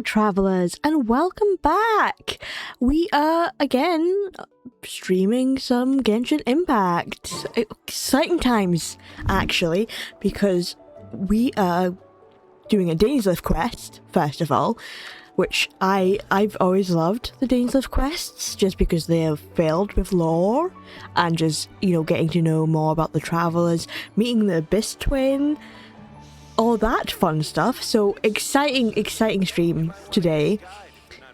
travelers, and welcome back! We are again streaming some Genshin Impact. Exciting times, actually, because we are doing a Dainslift quest, first of all, which I've always loved the Dainslift quests, just because they are filled with lore, and just, you know, getting to know more about the travelers, meeting the Abyss Twin, all that fun stuff. So exciting stream today.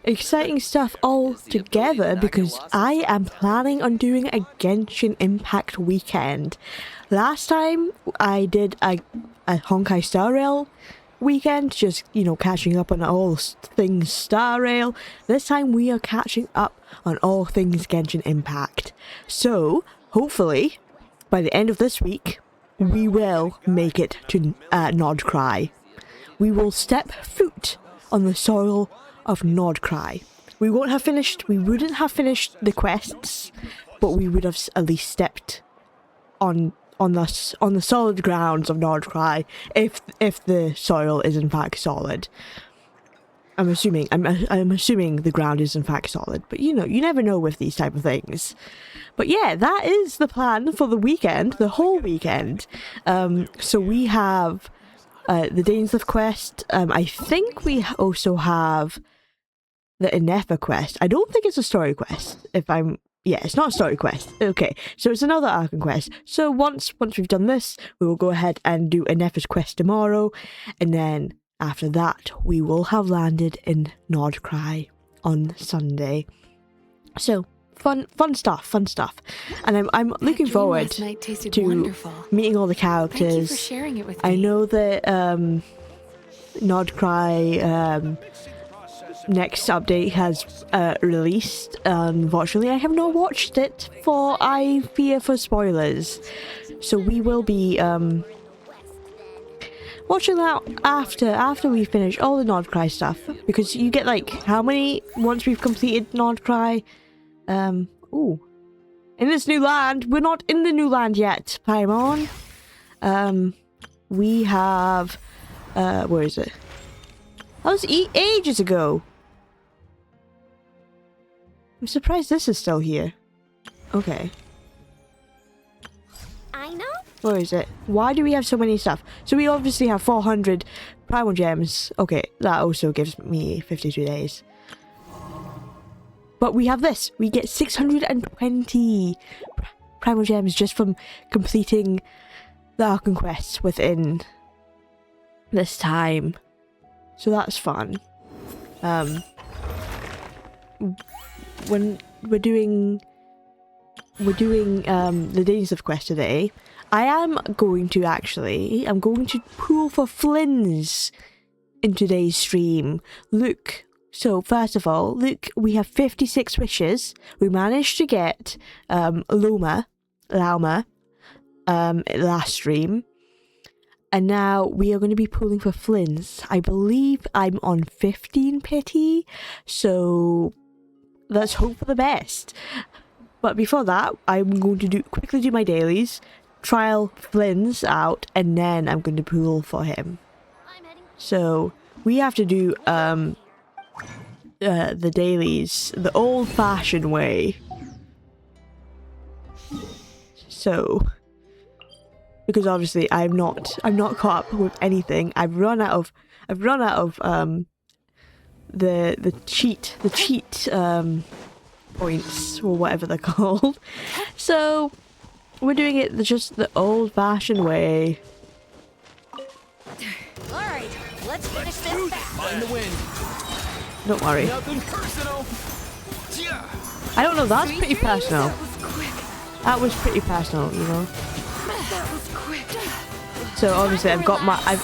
Exciting stuff all together, because I am planning on doing a Genshin Impact weekend. Last time I did a Honkai Star Rail weekend, just, you know, catching up on all things Star Rail. This time we are catching up on all things Genshin Impact. So hopefully by the end of this week we will make it to Nordcry. We will step foot on the soil of Nordcry. We wouldn't have finished the quests, but we would have at least stepped on the solid grounds of Nordcry, if the soil is in fact solid. I'm assuming the ground is in fact solid, but you know, you never know with these type of things. But yeah, that is the plan for the weekend, the whole weekend. So we have the Dainslift quest. I think we also have the Inefa quest. I don't think it's a story quest. Yeah, it's not a story quest. Okay, so it's another Archon quest. So once we've done this, we will go ahead and do Inefa's quest tomorrow, and then after that, we will have landed in Nordcry on Sunday. So fun stuff. And I'm looking forward to meeting all the characters. Thank you for sharing it with me. I know that Nordcry next update has released. Unfortunately, I have not watched it, for I fear for spoilers. So we will be watching that after we finish all the Nordcry stuff, because you get like how many once we've completed Nordcry. Ooh, in this new land. We're not in the new land yet, Paimon. We have where is it? That was ages ago. I'm surprised this is still here. Okay. I know. Where is it? Why do we have so many stuff? So we obviously have 400 primal gems. Okay, that also gives me 52 days. But we have this. We get 620 primal gems just from completing the Archon quests within this time. So that's fun. When we're doing the Dainslift quest today, I'm going to pull for Flins in today's stream. Look, so first of all, look, we have 56 wishes. We managed to get Lauma last stream. And now we are going to be pulling for Flins. I believe I'm on 15 pity, so let's hope for the best. But before that, I'm going to quickly do my dailies, trial Flins out, and then I'm going to pull for him. So we have to do the dailies the old-fashioned way. So, because obviously I'm not caught up with anything. I've run out of the cheat points, or whatever they're called. So we're doing it just the old-fashioned way. Alright, let's finish this fast. Find the wind. Don't worry. Nothing personal. I don't know, that's pretty personal. That was pretty personal, you know. That was quick. So obviously I've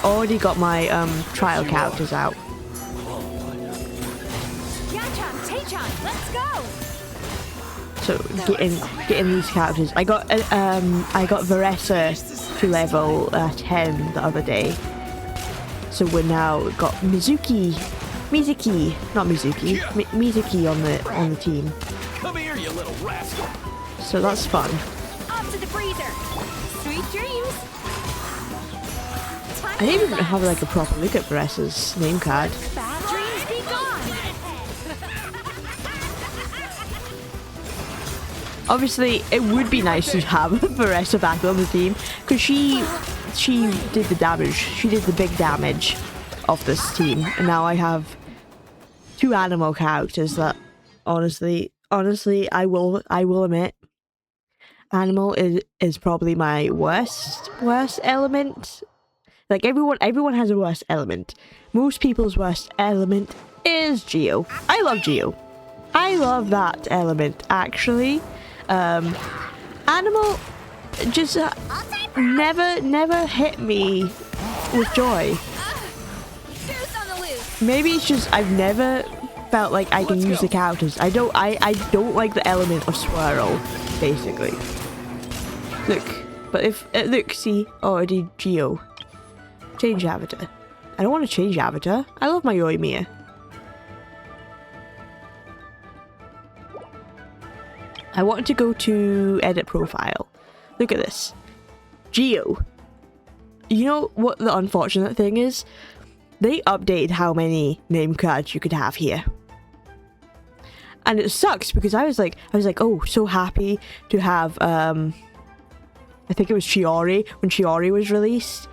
already got my trial characters out. Yachan, Taechan, let's go! So getting these characters. I got Varessa to level 10 the other day. So we're now got Mizuki on the team. Come here, you little rascal. So that's fun. Off to the freezer! Sweet dreams! I didn't even have like a proper look at Varessa's name card. Bad dreams be gone! Obviously, it would be nice to have Vanessa back on the team because she did the damage. She did the big damage of this team, and now I have 2 animal characters that honestly, I will admit, animal is probably my worst element. Like everyone has a worst element. Most people's worst element is Geo. I love Geo. I love that element actually. Animal just never hit me with joy. Goose on the loose. Maybe it's just I've never felt like I can use the characters. I don't like the element of swirl, basically. Look, but if look, see, already Geo. Change avatar. I don't want to change avatar. I love my Yoimiya. I want to go to edit profile. Look at this. Geo. You know what the unfortunate thing is? They updated how many name cards you could have here. And it sucks because I was like, oh, so happy to have, I think it was Chiori, when Chiori was released.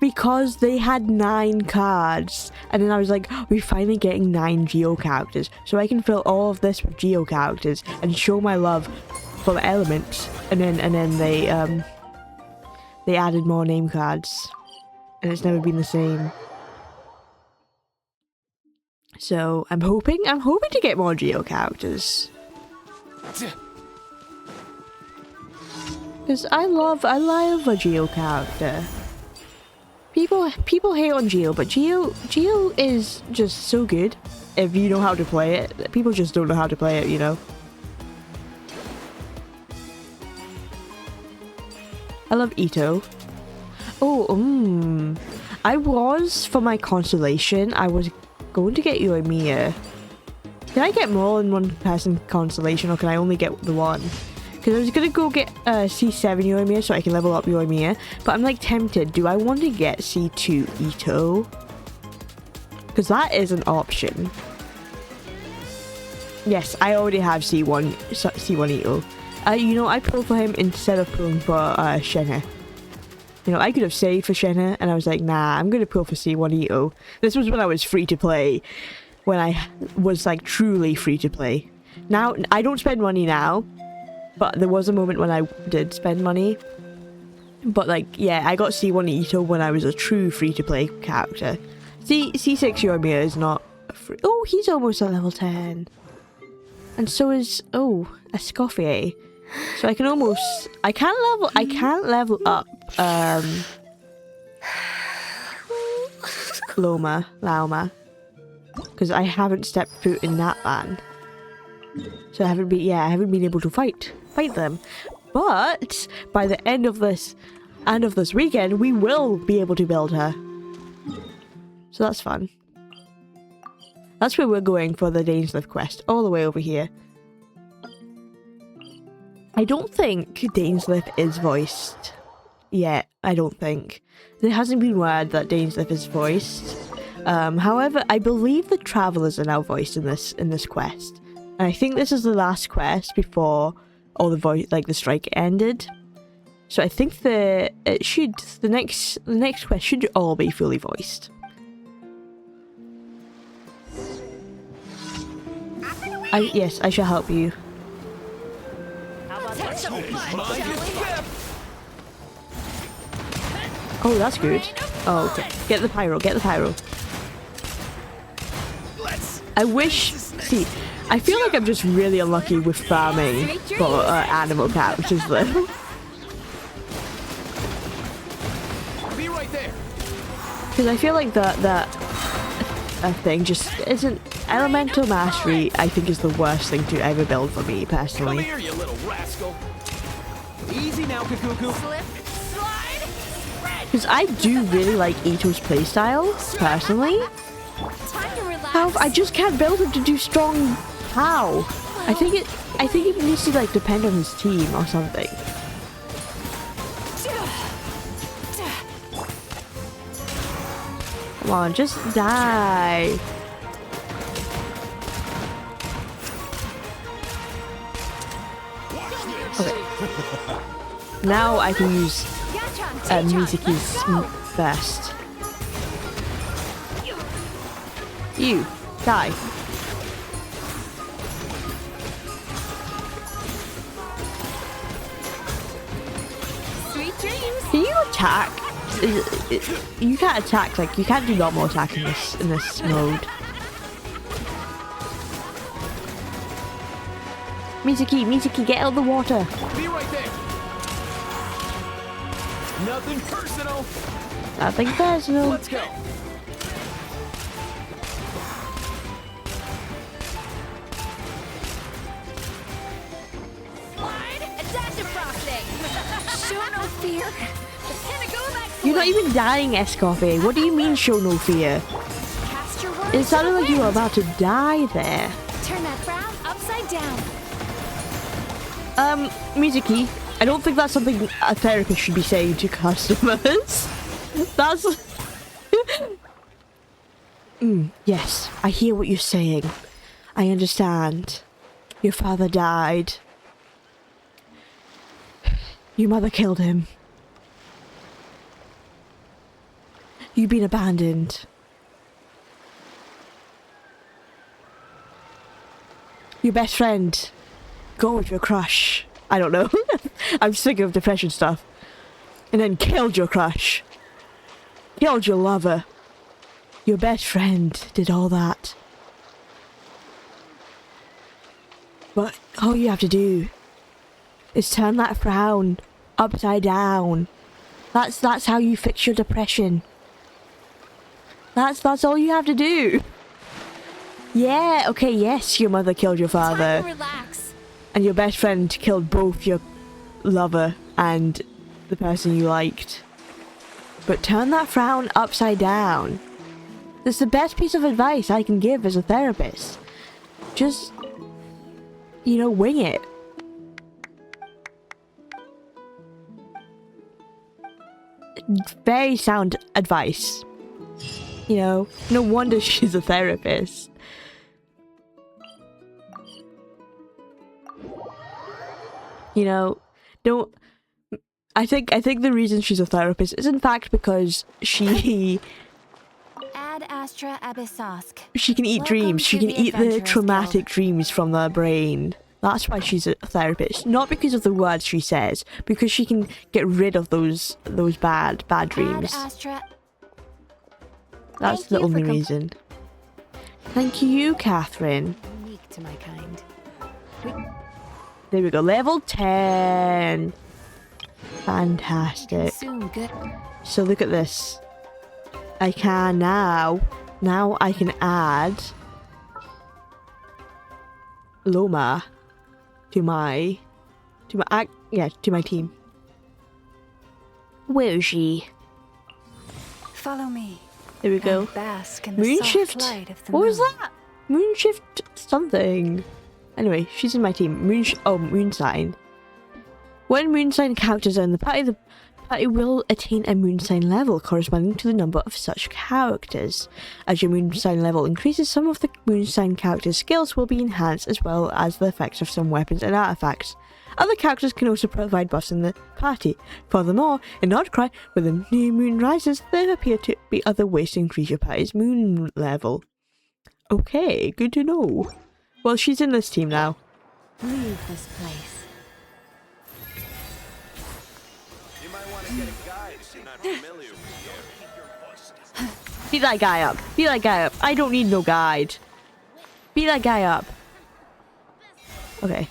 Because they had 9 cards. And then I was like, we're finally getting 9 Geo characters. So I can fill all of this with Geo characters and show my love for the elements. And then they added more name cards. And it's never been the same. So I'm hoping to get more Geo characters. Because I love a Geo character. People hate on Geo, but Geo is just so good if you know how to play it. People just don't know how to play it, you know. I love Ito. Oh, I was, for my constellation, I was going to get Yoimiya. Can I get more than one person constellation, or can I only get the one? Because I was going to go get C7 Yoimiya so I can level up Yoimiya. But I'm like tempted. Do I want to get C2 Ito? Because that is an option. Yes, I already have C1 Ito. You know, I pulled for him instead of pulling for Shenhe. You know, I could have saved for Shenhe, and I was like, nah, I'm going to pull for C1 Ito. This was when I was free to play. When I was like truly free to play. Now, I don't spend money now. But there was a moment when I did spend money. But like, yeah, I got C1 Ito when I was a true free-to-play character. C6 Yoimiya is not a free... Oh, he's almost at level 10. And so is... Oh, Escoffier. So I can almost... I can't level up... Lauma. Because I haven't stepped foot in that land. So I haven't been able to fight them. But by the end of this weekend, we will be able to build her. So that's fun. That's where we're going for the Dainsleif quest, all the way over here. I don't think Dainsleif is voiced yet. I don't think. There hasn't been word that Dainsleif is voiced. However, I believe the travelers are now voiced in this quest. And I think this is the last quest before all the strike ended. So I think the next quest should all be fully voiced. Yes, I shall help you. Oh, that's good. Oh, okay. Get the pyro. I wish... See, I feel like I'm just really unlucky with farming for animal characters though. Be right there. Because I feel like that thing just isn't... Elemental Mastery, I think, is the worst thing to ever build for me, Come personally. here, you little rascal. Easy now, Kakuku. Slip, slide, spread. Because I do really like Ito's playstyle, personally. Time to relax. However, I just can't build him to do strong... How? I think it needs to, like, depend on his team or something. Come on, just die. Now I can use Yachan, Mizuki's best. You die. Sweet dreams. Can you attack? You can't attack, like, you can't do normal attack in this mode. Mizuki, get out of the water. Be right there. Nothing personal. Nothing personal. Let's go. Slide and dash of frosting. Show no fear. It's gonna go back. You're not even dying, Escoffy. What do you mean, show no fear? Cast your words It sounded to the like you were wind. about to die there. Turn that frown upside down. Mizuki, I don't think that's something a therapist should be saying to customers. That's... yes, I hear what you're saying. I understand. Your father died. Your mother killed him. You've been abandoned. Your best friend. Go with your crush. I don't know. I'm sick of depression stuff. And then killed your crush. Killed your lover. Your best friend did all that. But all you have to do is turn that frown upside down. That's how you fix your depression. That's all you have to do. Yeah, okay, yes, your mother killed your Time father. to relax. And your best friend killed both your lover and the person you liked. But turn that frown upside down. That's the best piece of advice I can give as a therapist. Just, you know, wing it. Very sound advice. You know, no wonder she's a therapist. You know, don't... I think the reason she's a therapist is in fact because she Ad Astra Abyssosk. she can eat Welcome dreams. She to can the eat the Adventurers traumatic Guild. dreams from their brain. That's why she's a therapist. Not because of the words she says, because she can get rid of those bad dreams. Ad Astra. That's Thank the you for only reason. Thank you, Catherine. Unique to my kind. There we go. Level 10. Fantastic. Consume good. So look at this. I can now I can add Loma to my team. Where is she? Follow me. There we go. And bask in the Moonshift. soft light of the What was moon. that? Moonshift something. Anyway, she's in my team. Moonsign. When Moonsign characters are in the party will attain a Moonsign level corresponding to the number of such characters. As your Moonsign level increases, some of the Moonsign characters' skills will be enhanced as well as the effects of some weapons and artifacts. Other characters can also provide buffs in the party. Furthermore, in Nordcry, where the new moon rises, there appear to be other ways to increase your party's moon level. Okay, good to know. Well, she's in this team now. Leave this place. You might want to get a guide if you're not familiar with the area. Beat that guy up. Beat that guy up. I don't need no guide. Beat that guy up. Okay.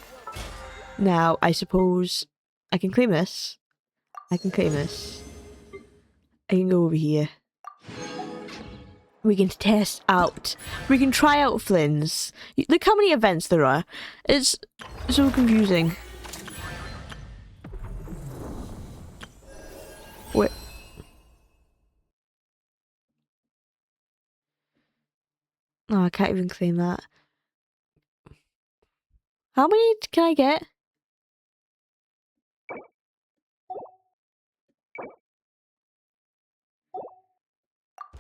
Now, I suppose I can claim this. I can claim this. I can go over here. We can test out. We can try out Flynn's. Look how many events there are. It's so confusing. Wait. Oh, I can't even claim that. How many can I get?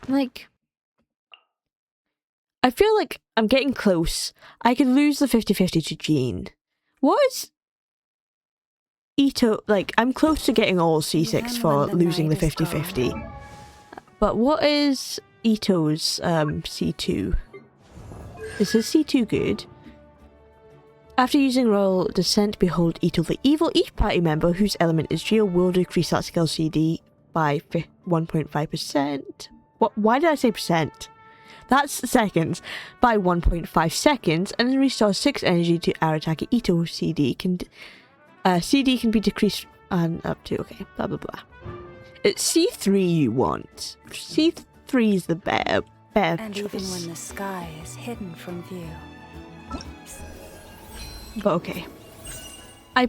Like... I feel like I'm getting close. I could lose the 50-50 to Jean. What is... Ito, like, I'm close to getting all C6 for Even when the losing the night is 50-50. But what is Ito's C2? Is his C2 good? After using Royal Descent, behold Ito the Evil. Each party member whose element is Geo will decrease that skill CD by 1.5%. What? Why did I say percent? That's seconds. By 1.5 seconds, and then restores 6 energy to our attacker. Ito CD can be decreased and up to, okay, blah blah blah. It's C3 you want. C3 is the better And choice. even when the sky is hidden from view. But okay. I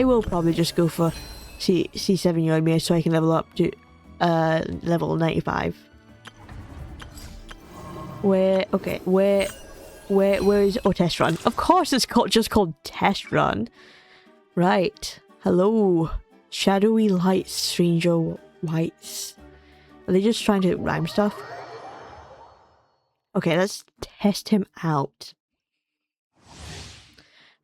will probably just go for C7 Yoimiya so I can level up to level 95. Where is test run? Of course it's just called test run. Right. Hello. Shadowy lights, stranger lights. Are they just trying to rhyme stuff? Okay, let's test him out.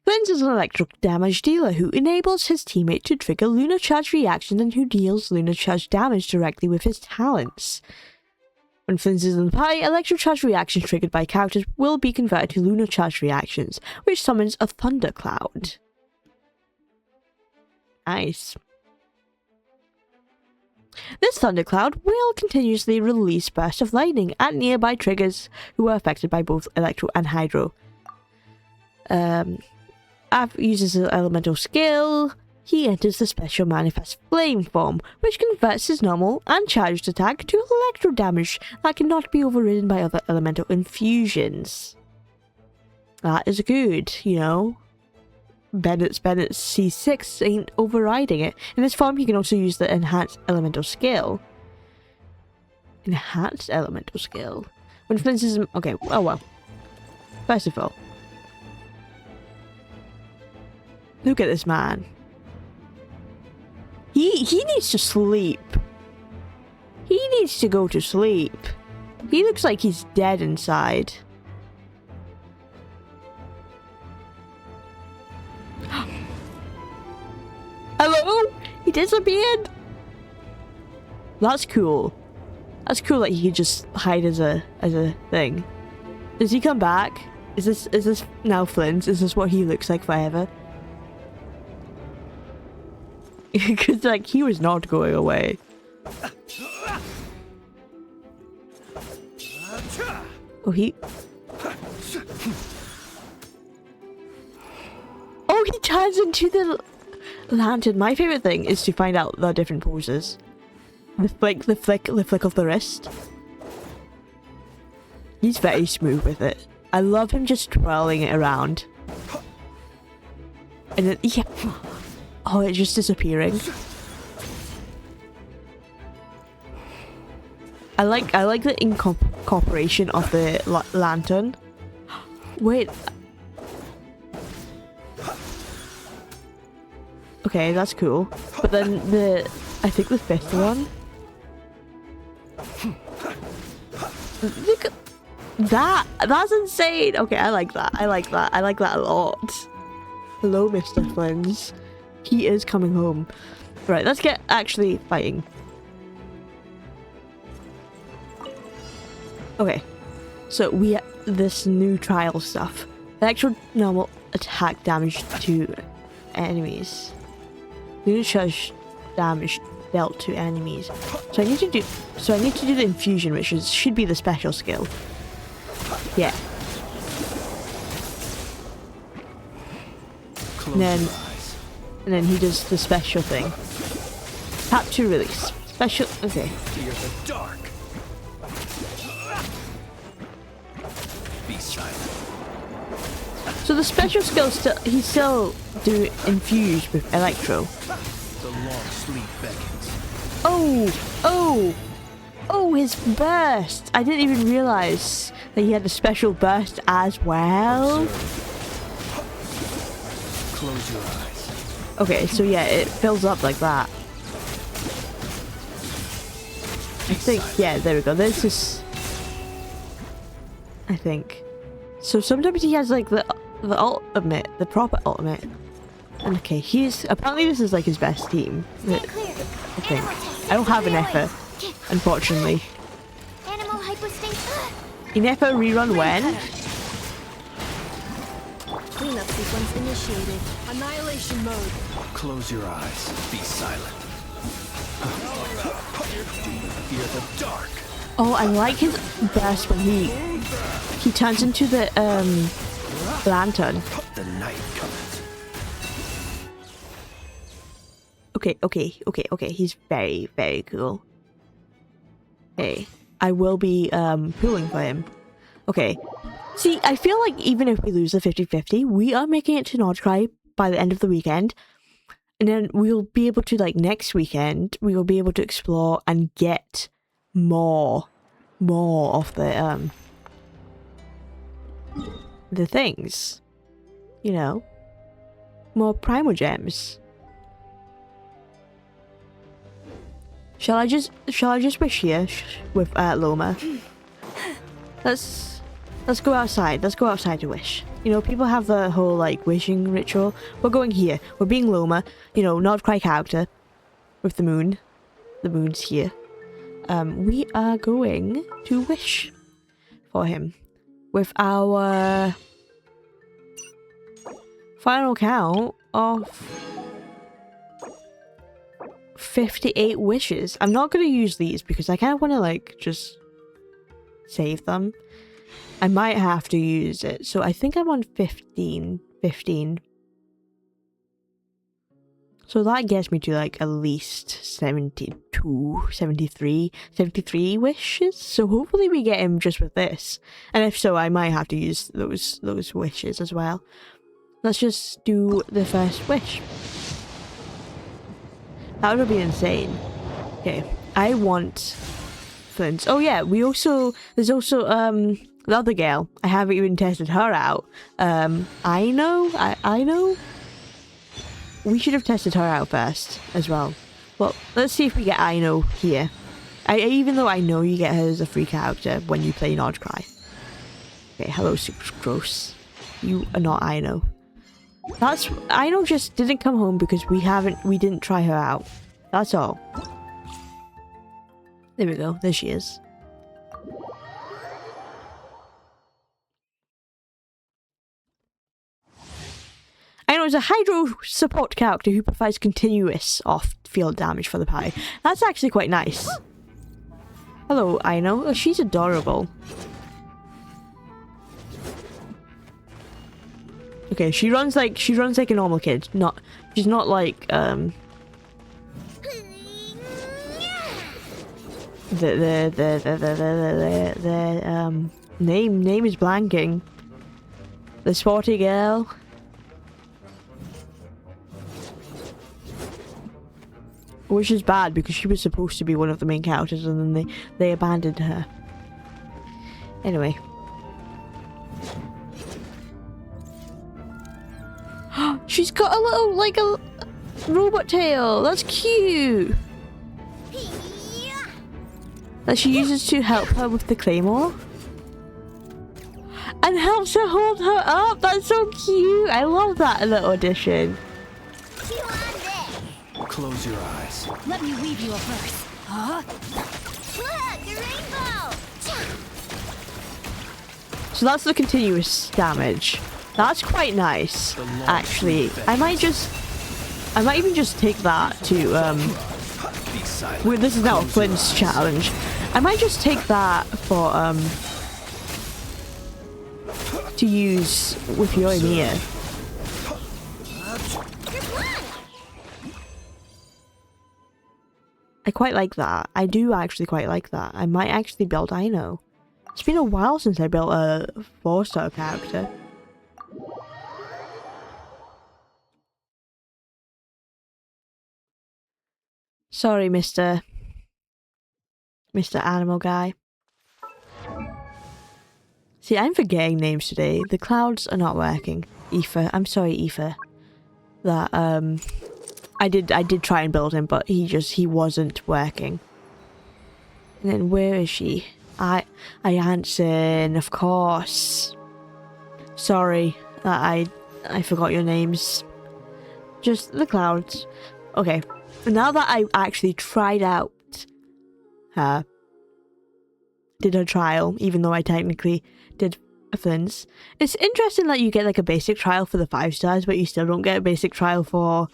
Flint is an electric damage dealer who enables his teammate to trigger lunar charge reactions and who deals lunar charge damage directly with his talents. When Flint is in the party, electric charge reactions triggered by characters will be converted to lunar charge reactions, which summons a thundercloud. Nice. This thundercloud will continuously release bursts of lightning at nearby triggers who are affected by both electro and hydro. After uses an elemental skill, he enters the special manifest flame form, which converts his normal and charged attack to electro damage that cannot be overridden by other elemental infusions. That is good, you know. Bennett's C6 ain't overriding it. In this form, you can also use the enhanced elemental skill. Enhanced elemental skill. When Flint is... Okay, oh well. First of all, look at this man. He needs to sleep. He needs to go to sleep. He looks like he's dead inside. Hello? He disappeared? That's cool. That's cool that he could just hide as a thing. Does he come back? Is this now Flint? Is this what he looks like forever? Because, like, he was not going away. Oh, he turns into the lantern. My favorite thing is to find out the different poses. The flick of the wrist. He's very smooth with it. I love him just twirling it around. And then, yeah. Oh, it's just disappearing. I like the incorporation of the lantern. Wait. Okay, that's cool. But then I think the fifth one. Look at that. That's insane. Okay, I like that. I like that a lot. Hello, Mr. Flins. He is coming home. Right, let's get actually fighting. Okay, so we have this new trial stuff. Electro normal attack damage to enemies. Lunar charge damage dealt to enemies. So I need to do the infusion, which should be the special skill. Yeah. And then he does the special thing. Tap to release. Special. Okay. Fear the dark. Be silent. So the special skill he still do infuse with electro. The long sleep beckons. Oh, his burst. I didn't even realize that he had a special burst as well. Close your eyes. Okay, so yeah, it fills up like that. I think, yeah, there we go. This is... I think. So sometimes he has like the ultimate, the proper ultimate. And okay, he's apparently this is like his best team. Stay clear. I think. Animal test I don't have an clearly. Effa, unfortunately. Animal hypospace. An Effa rerun when? Cleanup sequence initiated. Annihilation mode. Close your eyes. Be silent. Do you fear the dark? Oh, I like his burst when he turns into the lantern. The night cometh. Okay. He's very, very cool. Okay. I will be pulling for him. Okay. See, I feel like even if we lose the 50-50, we are making it to Nordcry by the end of the weekend. And then we'll be able to, like, next weekend, we will be able to explore and get more of the things. You know? More Primal Gems. Shall I just wish here with Loma? Let's go outside. Let's go outside to wish. You know, people have the whole like wishing ritual. We're going here. We're being Loma. You know, Nordcry character with the moon. The moon's here. We are going to wish for him with our final count of 58 wishes. I'm not going to use these because I kind of want to like just save them. I might have to use it. So I think I'm on 15. So that gets me to like at least 73 wishes. So hopefully we get him just with this. And if so, I might have to use those wishes as well. Let's just do the first wish. That would be insane. Okay, I want Flint's. Oh yeah, there's also the other girl. I haven't even tested her out. I know. We should have tested her out first as well. Well, let's see if we get Aino here. Even though I know you get her as a free character when you play Nordcry. Okay, hello, Gross. You are not Aino. Aino just didn't come home because we didn't try her out. That's all. There we go. There she is. Aino is a Hydro support character who provides continuous off-field damage for the party. That's actually quite nice. Hello, Aino. Oh, she's adorable. Okay, she runs like a normal kid. She's not like the name is blanking. The sporty girl. Which is bad because she was supposed to be one of the main characters and then they abandoned her. Anyway. She's got a little, like a robot tail. That's cute. That she uses to help her with the claymore. And helps her hold her up. That's so cute. I love that little addition. Close your eyes. Let me weave you a verse. Huh? Look, a rainbow. So that's the continuous damage. That's quite nice, actually. I might even just take that to well, this is now a Flint's challenge. I might just take that for to use with Yoimiya. I quite like that. I do actually quite like that. I might actually build Aino. It's been a while since I built a 4-star character. Sorry, Mr. Animal Guy. See, I'm forgetting names today. The clouds are not working. Aoife. I'm sorry, Aoife. That, I did try and build him, but he wasn't working. And then where is she? Jansen, of course. Sorry that I forgot your names. Just the clouds. Okay. Now that I actually tried out did a trial, even though I technically did a Flynn's. It's interesting that you get like a basic trial for the 5 stars, but you still don't get a basic trial for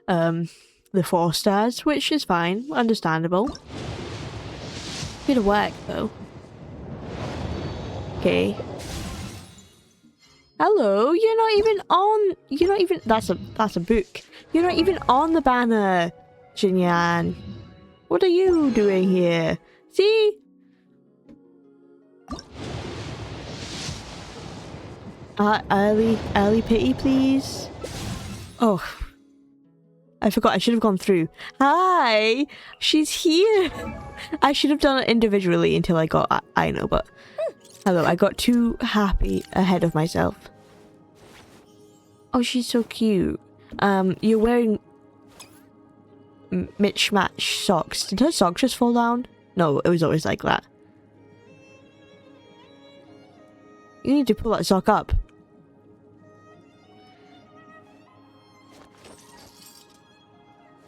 the 4 stars, which is fine, understandable. Bit of work though. Okay. Hello, you're not even that's a book. You're not even on the banner, Jinyan. What are you doing here? See? Early pity, please. Oh. I forgot, I should have gone through. Hi! She's here! I should have done it individually until I got I know, but hello, I got too happy ahead of myself. Oh, she's so cute. You're wearing mismatched socks. Did her socks just fall down? No, it was always like that. You need to pull that sock up.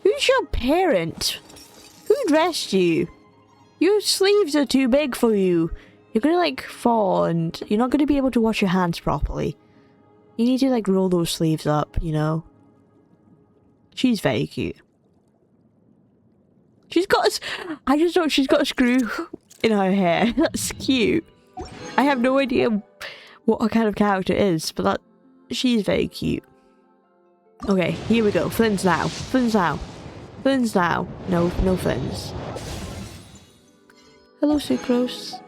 Who's your parent? Who dressed you? Your sleeves are too big for you. You're gonna like fall and you're not gonna be able to wash your hands properly. You need to like roll those sleeves up, you know? She's very cute. She's got I just thought she's got a screw in her hair. That's cute. I have no idea what her kind of character is, but she's very cute. Okay, here we go. Flynn's now. Flynn's now. Flynn's now. No Flynn's. Hello, Sucrose.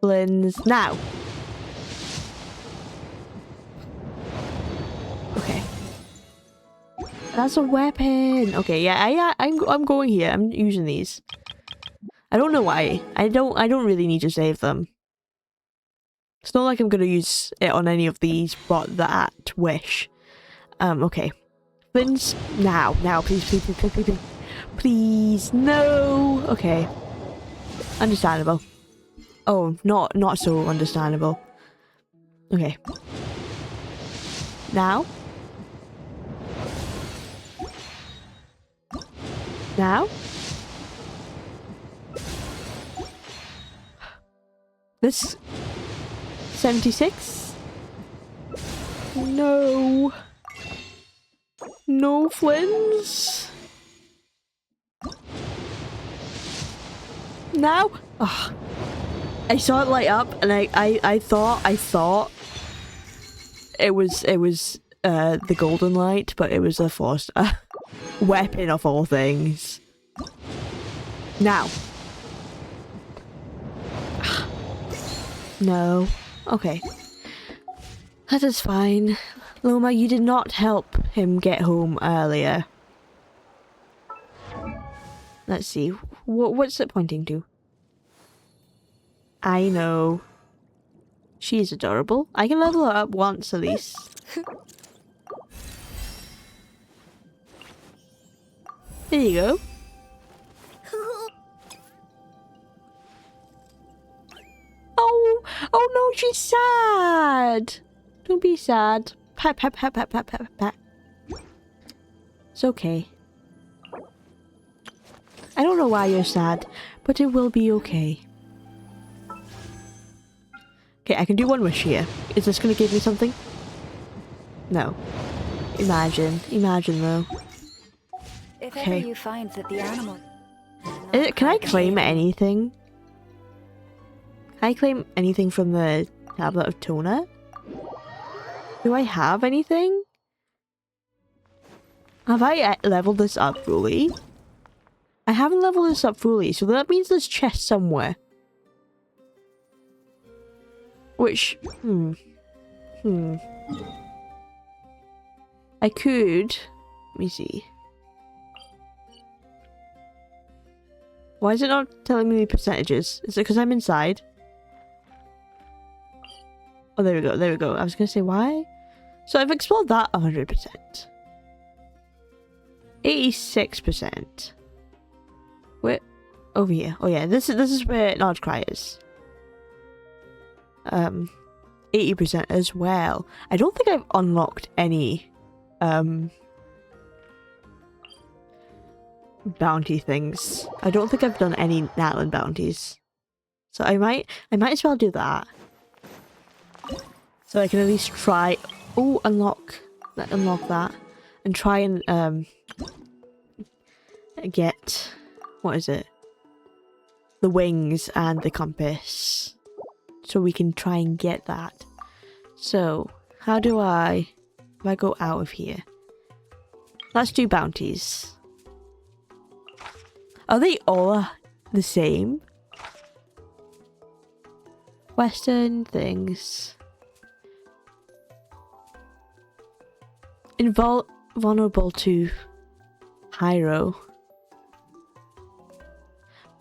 Flynn's now. Okay. That's a weapon. Okay, yeah, I'm going here. I'm using these. I don't know why. I don't really need to save them. It's not like I'm gonna use it on any of these, but that wish. Okay. Flynn's now, please. Please, no. Okay. Understandable. Oh, not so understandable. Okay. Now. Now. This 76? No. No Flynn's. Now? Ugh. I saw it light up and I thought it was the golden light, but it was a forced weapon of all things. Now. No. Okay. That is fine. Loma, you did not help him get home earlier. Let's see. What's it pointing to? I know. She's adorable. I can level her up once at least. There you go. Oh no, she's sad. Don't be sad. Pat, pat, pat, pat, pat, pat, pat. It's okay. I don't know why you're sad, but it will be okay. Okay, I can do one wish here. Is this gonna give me something? No. Imagine though. If Okay. ever you find that the animal... Can I claim anything? Can I claim anything from the tablet of toner? Do I have anything? Have I leveled this up fully? I haven't leveled this up fully, so that means there's chests somewhere. Which, I could, let me see. Why is it not telling me the percentages? Is it because I'm inside? Oh, there we go. I was gonna say, why? So I've explored that 100%. 86%. Where? Over here. Oh yeah, this is where Large Cry is. 80% as well. I don't think I've unlocked any bounty things. I don't think I've done any Natlan bounties. So I might as well do that. So I can at least try unlock that and try and get, what is it? The wings and the compass. So we can try and get that. So how do if I go out of here? Let's do bounties. Are they all the same? Western things. Vulnerable to pyro.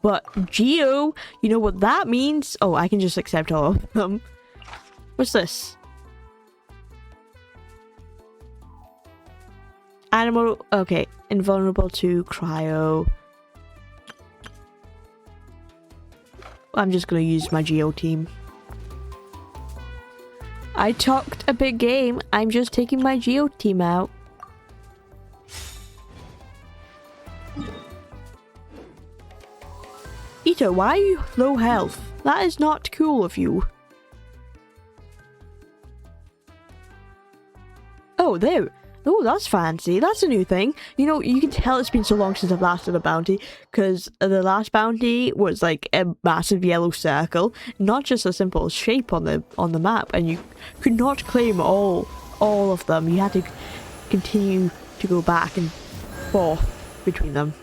But Geo, you know what that means? Oh, I can just accept all of them. What's this? Animal, okay, invulnerable to cryo. I'm just gonna use my Geo team. I talked a big game. I'm just taking my Geo team out. Ito, why are you low health? That is not cool of you. Oh, there. Oh, that's fancy. That's a new thing. You know, you can tell it's been so long since I've last done a bounty, because the last bounty was like a massive yellow circle, not just a simple shape on the map, and you could not claim all of them. You had to continue to go back and forth between them.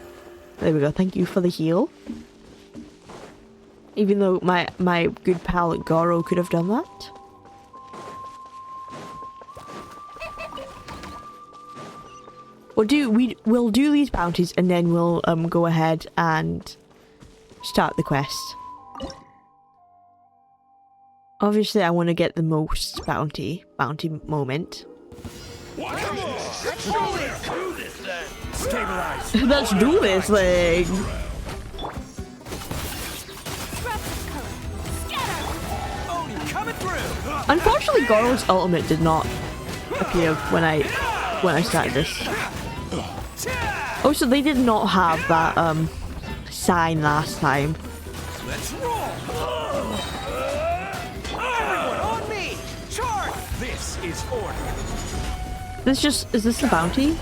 There we go. Thank you for the heal. Even though my good pal Goro could have done that. We'll do these bounties and then we'll go ahead and start the quest. Obviously, I want to get the most bounty moment. Stabilize. Let's do this thing. Unfortunately, Goro's ultimate did not appear when I started this. Also, they did not have that sign last time. Let's roll. Everyone on me. Charge. This is order. Is this the bounty?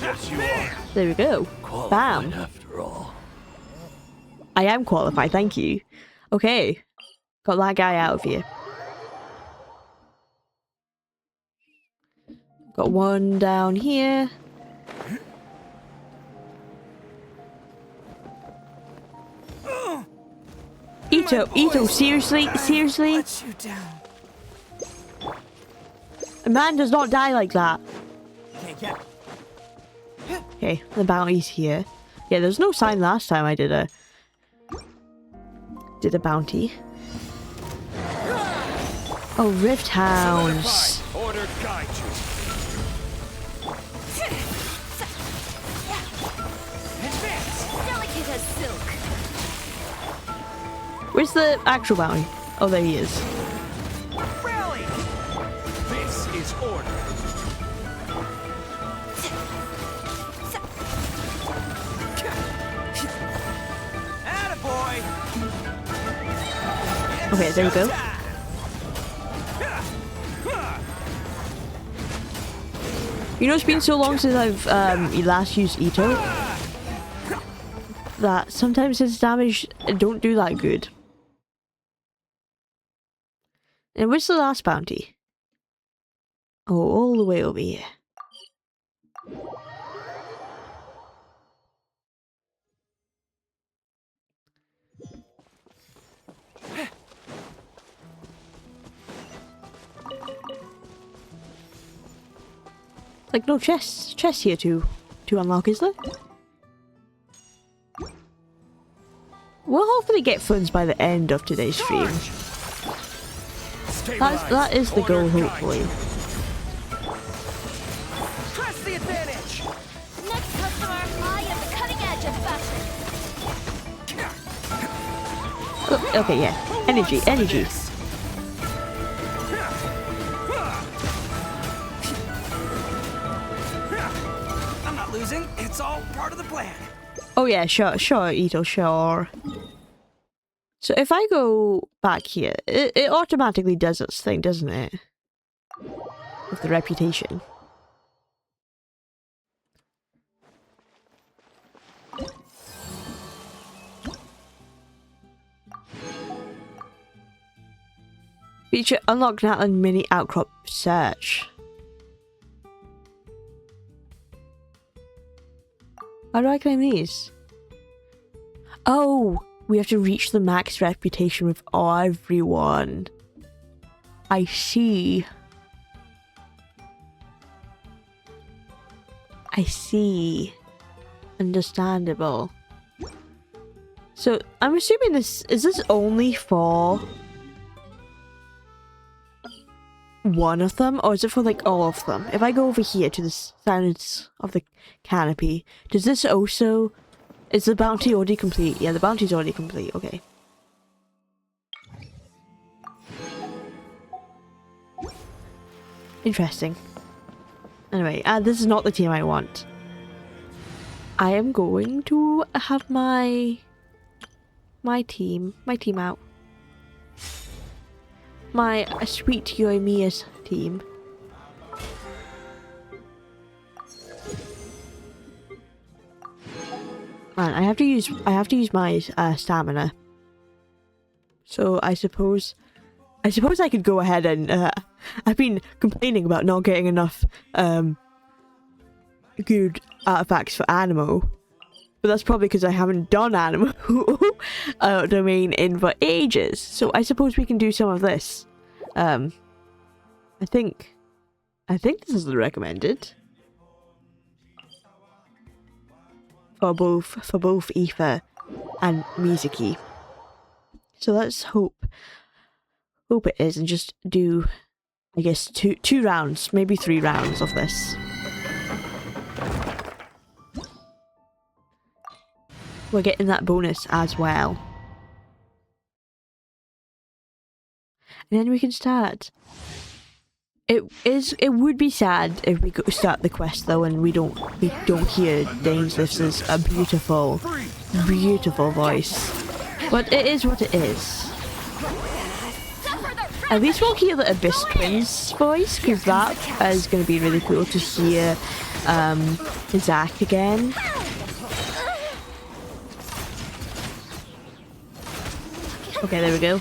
Yes, you are. There we go. Bam. After all. I am qualified, thank you. Okay. Got that guy out of here. Got one down here. Ito, seriously? Let you down. A man does not die like that. Okay, Okay, the bounty's here. Yeah, there's no sign last time I did a bounty. Oh, Rift Hounds. Order guide you. Delicate as silk. Where's the actual bounty? Oh, there he is. rally. This is order. Attaboy. Okay, there we go. You know, it's been so long since I've last used Ito that sometimes his damage don't do that good. And where's the last bounty? Oh, all the way over here. Like no chest here to unlock, is there? We'll hopefully get funds by the end of today's stream. That is the goal, hopefully. Press the advantage. Next customer, I am the cutting edge of fashion. Oh, okay, yeah. Energy. I'm not losing Oh yeah, sure, Ito, sure. So if I go back here, it automatically does its thing, doesn't it? With the reputation. Feature unlocked now in mini outcrop search. How do I claim these? Oh, we have to reach the max reputation with everyone. I see. I see. Understandable. So I'm assuming is this only for one of them, or is it for like all of them? If I go over here to the sides of the canopy, does this also... Is the bounty already complete? Yeah, the bounty's already complete. Okay. Interesting. Anyway, this is not the team I want. I am going to have my team out. My sweet Yoimiya's team. Man, I have to use my stamina. So I suppose I could go ahead and I've been complaining about not getting enough good artifacts for Animo. But that's probably because I haven't done Animo domain in for ages. So I suppose we can do some of this. I think this is the recommended. For both Aoife and Mizuki. So let's hope it is, and just do, I guess, two rounds, maybe 3 rounds of this. We're getting that bonus as well. And then we can start. It would be sad if we start the quest though and we don't hear Dainsliff's a beautiful voice. But it is what it is. At least we'll hear the Abyss Twins voice, because that is going to be really cool to hear Zack again. Okay, there we go.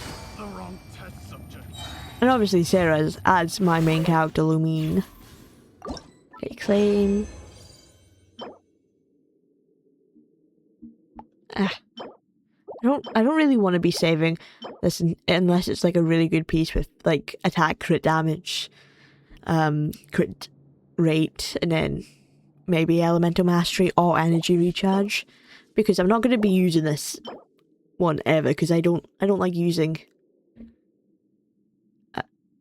And obviously Sarah adds my main character, Lumine. Okay, claim. I don't really want to be saving this unless it's like a really good piece with like attack, crit damage, crit rate, and then maybe elemental mastery or energy recharge. Because I'm not going to be using this one ever, because I don't like using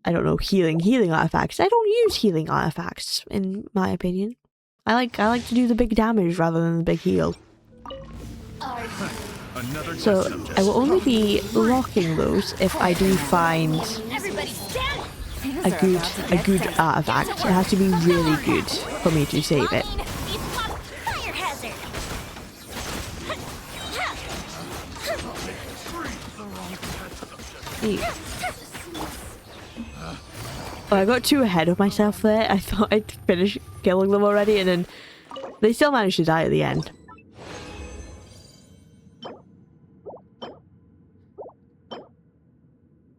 I don't know, healing artifacts. I don't use healing artifacts, in my opinion. I like to do the big damage rather than the big heal. So I will only be locking those if I do find a good artifact. It has to be really good for me to save it. Oh, I got too ahead of myself there. I thought I'd finish killing them already, and then they still managed to die at the end.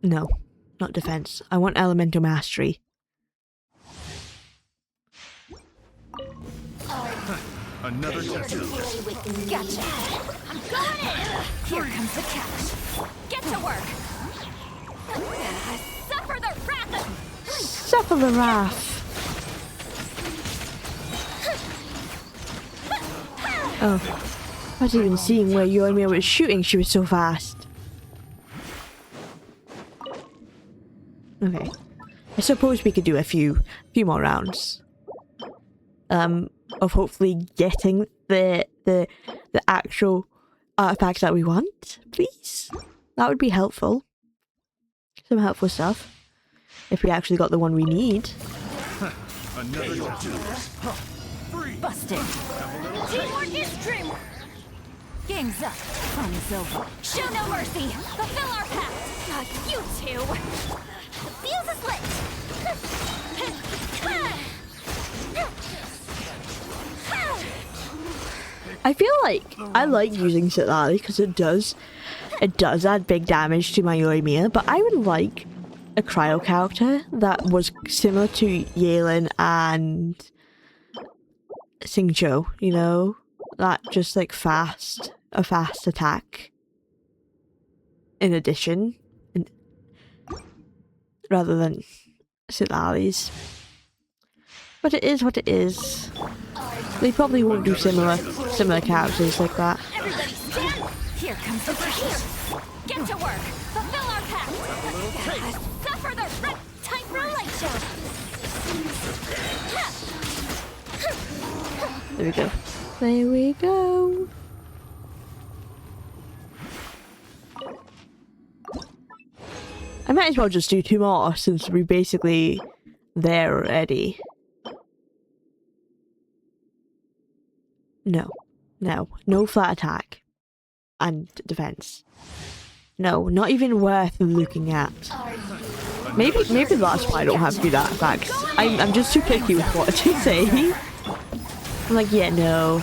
No, not defense. I want elemental mastery. Another test. Gotcha. I'm going in. Here comes the catch. Get to work. Suffer the wrath. Suffer the wrath. Oh, I wasn't even seeing where Yoimiya was shooting. She was so fast. Okay, I suppose we could do a few more rounds. Of hopefully getting the actual artifacts that we want, please. That would be helpful. Some helpful stuff. If we actually got the one we need. Busted. Teamwork is dreamwork. Game's up. Fun's over. Show no mercy. Fulfill our pact. You two. Fuse is lit. I feel like I like using Sitlali because it does add big damage to my Yoimiya, but I would like a cryo character that was similar to Yelin and Xingqiu, you know? That just like a fast attack in addition, rather than Sitlali's. But it is what it is. They probably won't do similar characters like that. Everybody stand! Here comes the pressure. Get to work. Fulfill our pact. Suffer the red type relation. There we go. There we go. I might as well just do 2 more since we're basically there already. No flat attack and defense. No, not even worth looking at. Maybe that's why I don't have good artifacts. I'm just too picky with what to say. I'm like, yeah, no.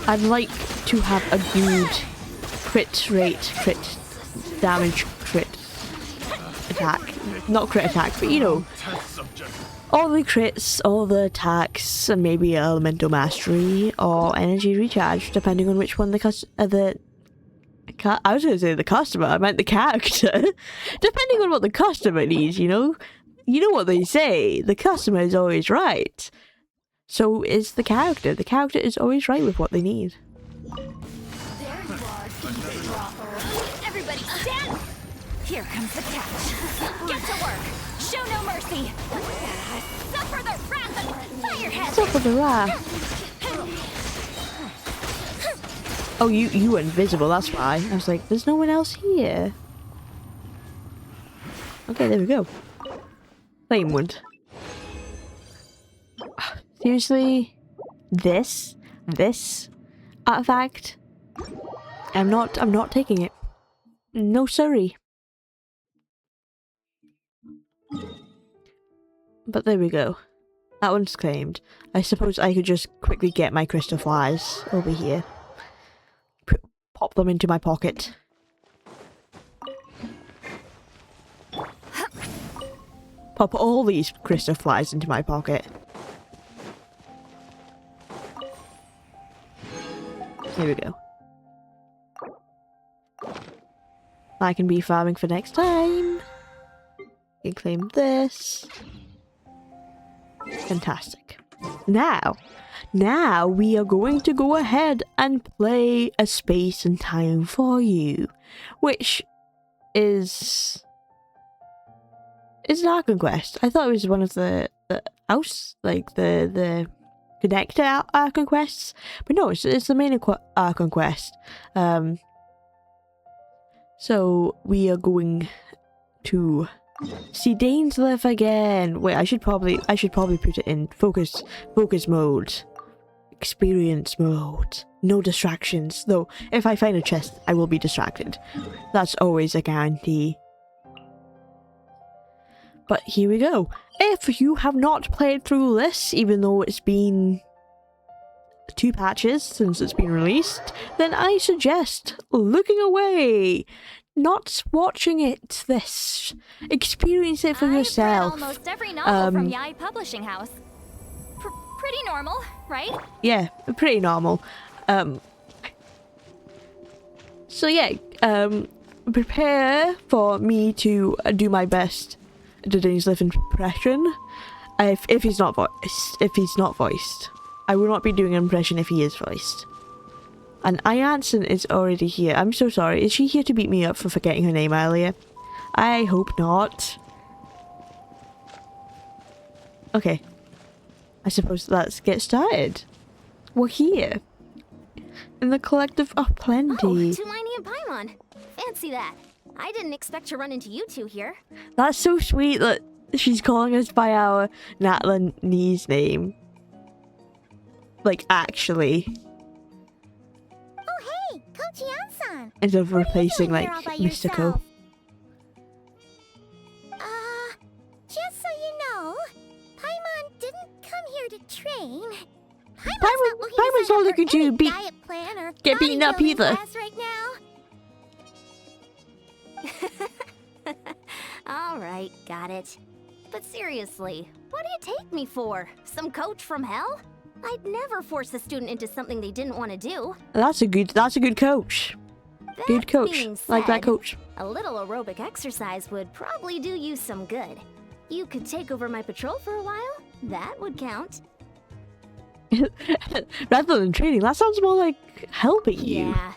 I'd like to have a good crit rate, crit damage, crit attack. Not crit attack, but you know. All the crits, all the attacks, and maybe elemental mastery or energy recharge, depending on which one I was going to say the customer, I meant the character. Depending on what the customer needs, you know? You know what they say, the customer is always right. So is the character. The character is always right with what they need. Everybody stand! Here comes the catch. Get to work. Show no mercy. Suffer the wrath of Firehead. Suffer the wrath. Oh, you were invisible, that's why. I was like, there's no one else here. Okay, there we go. Flamewood. Seriously? This artifact? I'm not taking it. No sorry. But there we go. That one's claimed. I suppose I could just quickly get my crystal flies over here. Pop them into my pocket. Pop all these crystal flies into my pocket. Here we go. I can be farming for next time. You can claim this. Fantastic. Now we are going to go ahead and play a space and time for you, which is an Archon quest. I thought it was one of the house, like the connector Archon quests, but no, it's the main Archon quest. So we are going to see Danes live again. Wait, I should probably put it in focus mode, experience mode, no distractions. Though if I find a chest, I will be distracted. That's always a guarantee. But here we go. If you have not played through this, even though it's been 2 patches since it's been released, then I suggest looking away, not watching it. Experience it for yourself. I've read almost every novel from Yai Publishing House. Pretty normal, right? Yeah, pretty normal. So yeah, prepare for me to do my best to Dainsleif impression. If he's not voiced, I will not be doing an impression if he is voiced. And Ianson is already here. I'm so sorry. Is she here to beat me up for forgetting her name earlier? I hope not. Okay. I suppose let's get started. We're here. In the Collective of Plenty. Oh, Tulani and Paimon. Fancy that. I didn't expect to run into you two here. That's so sweet that she's calling us by our Natlanese name. like actually, Oh, hey, Coach Yan-san. instead of What are you replacing doing like here all by Mystico. yourself? Just so you know, Paimon didn't come here to train. Paimon's not looking to get beaten up either. Right now. All right, got it. But seriously, what do you take me for? Some coach from hell? I'd never force a student into something they didn't want to do. That's a good coach. Good coach. Being Like that said, coach. A little aerobic exercise would probably do you some good. You could take over my patrol for a while. That would count. Rather than training, that sounds more like helping you. Yeah.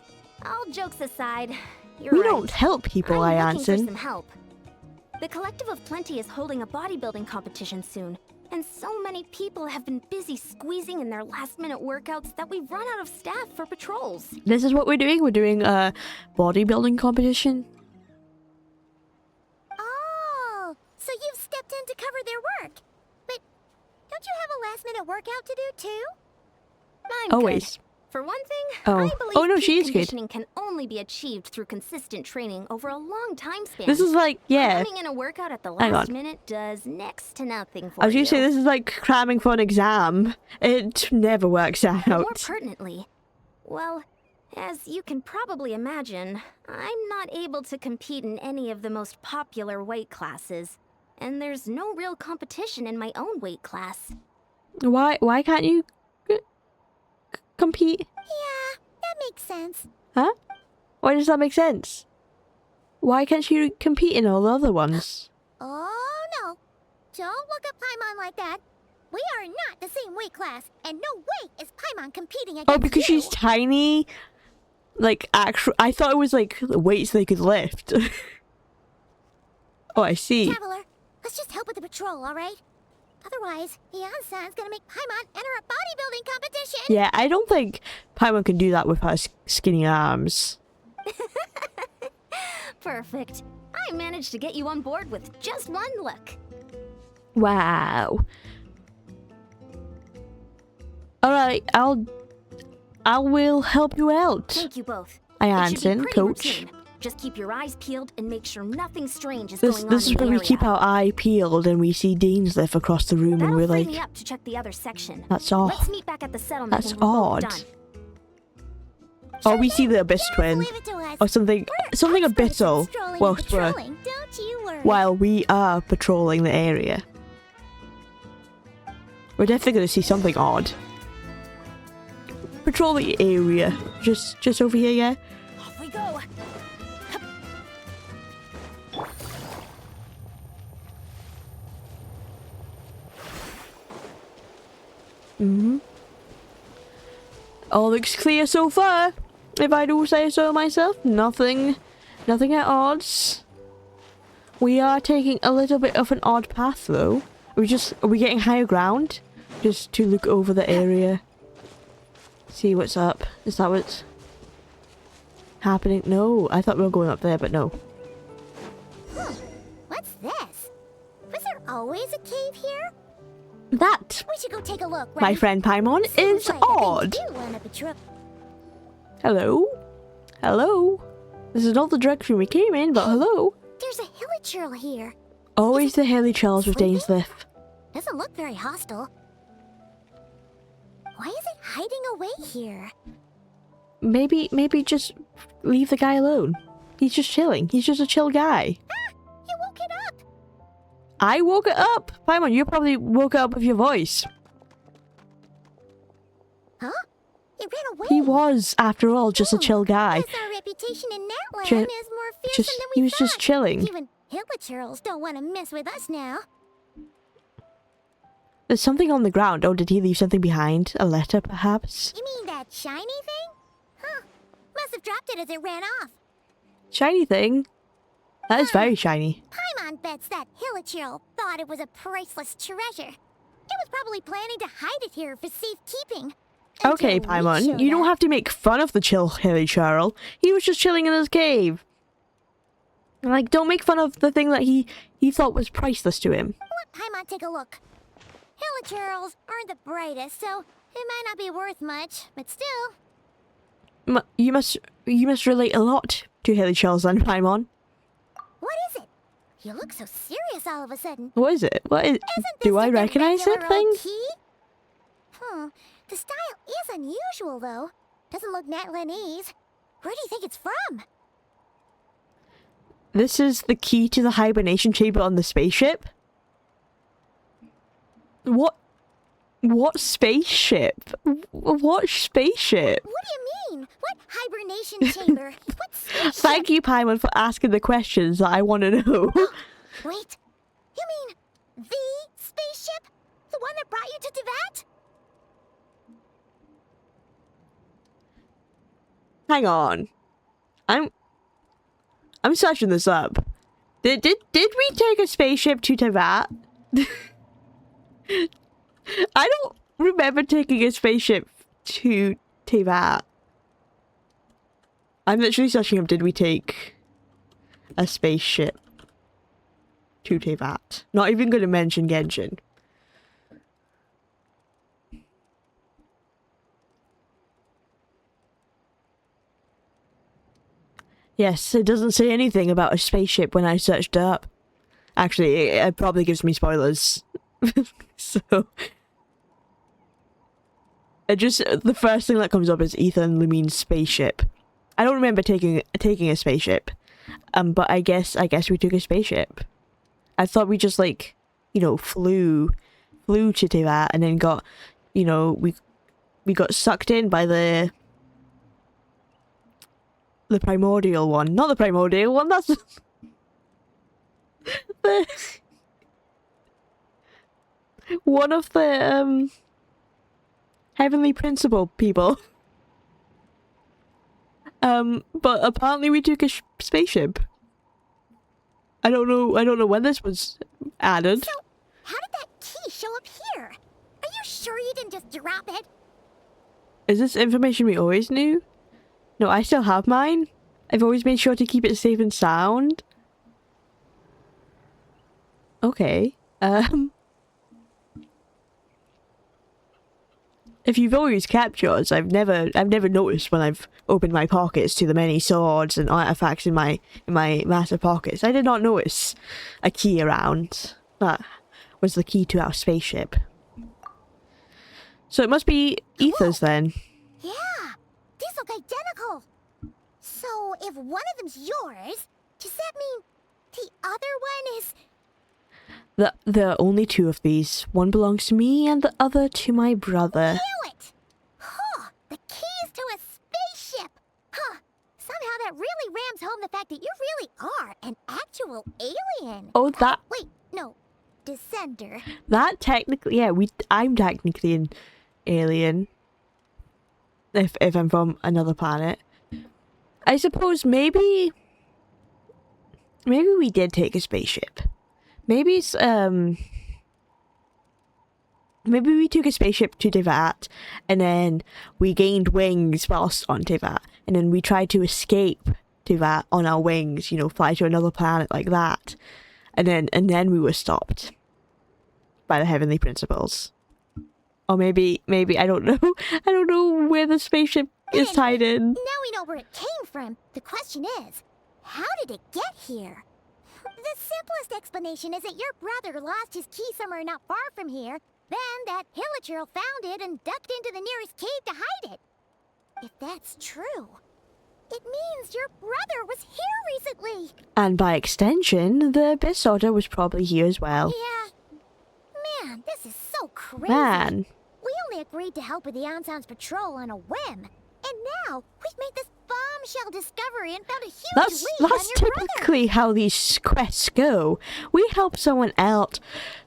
All jokes aside, you're We right. don't help people, I'm I looking for answer. some help. The Collective of Plenty is holding a bodybuilding competition soon, and so many people have been busy squeezing in their last-minute workouts that we've run out of staff for patrols. This is what we're doing. We're doing a bodybuilding competition. Oh, so you've stepped in to cover their work. But don't you have a last-minute workout to do too? I'm Always. good. For one thing, Oh. I believe Oh, no, peak she is good. conditioning can only be achieved through consistent training over a long time span. This is like, yeah. Cramming in a workout at the Hang last on. minute does next to nothing for I was you. going to say, this is like cramming for an exam. It never works More out. pertinently, well, as you can probably imagine, I'm not able to compete in any of the most popular weight classes, and there's no real competition in my own weight class. Why can't you compete? Yeah, that makes sense. Huh? Why does that make sense? Why can't you compete in all the other ones? Oh no, don't look at Paimon like that. We are not the same weight class, and no way is Paimon competing against Oh, because you. she's tiny? Like, I thought it was like weights they could lift. Oh, I see. Traveler, let's just help with the patrol, all right? Otherwise, Yan-san's gonna make Paimon enter a bodybuilding competition. Yeah, I don't think Paimon can do that with her skinny arms. Perfect. I managed to get you on board with just one look. Wow. Alright, I will help you out. Thank you both. I It should be answer, pretty coach. routine. Just keep your eyes peeled and make sure nothing strange is This going on this is in the when we area. keep our eye peeled and we see Deansliff across the room That'll and we're free like, me up to check the other section. that's odd. Let's meet back at the settlement That's when we're both odd. done. Or we see the Abyss Twin. Leave it to us. Or something We're experts at abyssal strolling and whilst patrolling, don't you worry. while we are patrolling the area. We're definitely going to see something odd. Patrol the area. Just over here, yeah? Off we go. All looks clear so far. If I do say so myself. Nothing at odds. We are taking a little bit of an odd path though. Are we getting higher ground? Just to look over the area. See what's up. Is that what's happening? No, I thought we were going up there, but no. What's this? Was there always a cave here? That, We should go take a look, right? my friend Paimon, Seems is like a thing odd. to do on a patrol. Hello? Hello? This is not the direction we came in, but hello? There's a hilichurl here. Always the Haley Charles with sleeping? Dainsliff. Doesn't look very hostile. Why is it hiding away here? Maybe just leave the guy alone. He's just chilling. He's just a chill guy. You woke it up. I woke it up. Paimon, you probably woke it up with your voice. Huh? It ran away. He was, after all, just a Oh, chill guy. Guess our reputation in Natland Ju- is more fearsome than we He was thought. just chilling. Even hilichurls don't want to mess with us now. There's something on the ground. Oh, did he leave something behind? A letter, perhaps? You mean that shiny thing? Huh. Must have dropped it as it ran off. Shiny thing? That is very shiny. Paimon bets that hilichurl thought it was a priceless treasure. It was probably planning to hide it here for safekeeping. Okay, Until we Paimon, showed you don't up. have to make fun of the chill Haley Charles. He was just chilling in his cave. Like, don't make fun of the thing that he thought was priceless to him. Let Paimon take a look. Hilichurls aren't the brightest, so It might not be worth much, but still. You must relate a lot to Hilly Shells then, Paimon. What is it? You look so serious all of a sudden. What is it? What is? Isn't this Do I just a recognize regular that thing? old key? The style is unusual, though. Doesn't look Natlanese. Where do you think it's from? This is the key to the hibernation chamber on the spaceship? What spaceship? What spaceship? What do you mean? What hibernation chamber? What spaceship? Thank you, Paimon, for asking the questions that I want to know. Wait, you mean the spaceship? The one that brought you to Teyvat? Hang on. I'm searching this up. Did we take a spaceship to Teyvat? I don't remember taking a spaceship to Teyvat. I'm literally searching up, did we take a spaceship to Teyvat? Not even going to mention Genshin. Yes, it doesn't say anything about a spaceship when I searched it up. Actually, it probably gives me spoilers. So... the first thing that comes up is Ethan Lumine's spaceship. I don't remember taking a spaceship. But I guess we took a spaceship. I thought we just like, you know, flew to Teyvat and then got, you know, we got sucked in by the primordial one. Not the primordial one, that's the one of the heavenly principle people. But apparently we took a spaceship. I don't know when this was added. So, how did that key show up here? Are you sure you didn't just drop it? Is this information we always knew? No, I still have mine. I've always made sure to keep it safe and sound. Okay. If you've always kept yours, I've never noticed when I've opened my pockets to the many swords and artifacts in my massive pockets. I did not notice a key around. That was the key to our spaceship. So it must be Ether's then. Yeah, these look identical. So if one of them's yours, does that mean the other one is... There are only two of these. One belongs to me and the other to my brother. Knew it! Huh, the keys to a spaceship! Huh, somehow that really rams home the fact that you really are an actual alien. Oh, that... Wait, no, descender. That technically... Yeah, I'm technically an alien. If I'm from another planet. I suppose maybe we did take a spaceship. Maybe it's, maybe we took a spaceship to Teyvat, and then we gained wings whilst on Teyvat, and then we tried to escape Teyvat on our wings, you know, fly to another planet like that, and then we were stopped by the heavenly principles. Or maybe, I don't know. I don't know where the spaceship is tied in. Now we know where it came from. The question is, how did it get here? The simplest explanation is that your brother lost his key somewhere not far from here, then that Hilichurl found it and ducked into the nearest cave to hide it. If that's true, it means your brother was here recently. And by extension, the Abyss Order was probably here as well. Yeah. Man, this is so crazy. Man. We only agreed to help with the Ansan's patrol on a whim. And now, we've made this bombshell discovery and found a huge lead on That's your brother. typically how these quests go. We help someone out,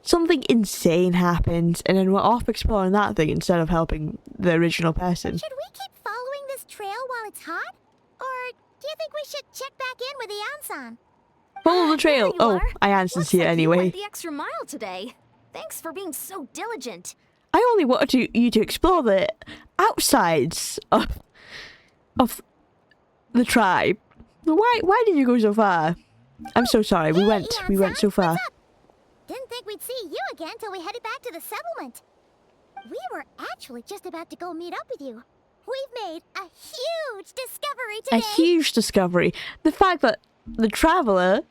something insane happens, and then we're off exploring that thing instead of helping the original person. Should we keep following this trail while it's hot? Or do you think we should check back in with the Ansan? Follow the trail. There you Oh, are. Ianson's Looks here like you anyway. went the extra mile today. Thanks for being so diligent. I only wanted you to explore the outsides of the tribe. Why did you go so far? I'm so sorry. We went so far. What's up? Didn't think we'd see you again till we headed back to the settlement. We were actually just about to go meet up with you. We've made a huge discovery today. A huge discovery. The fact that the travelers,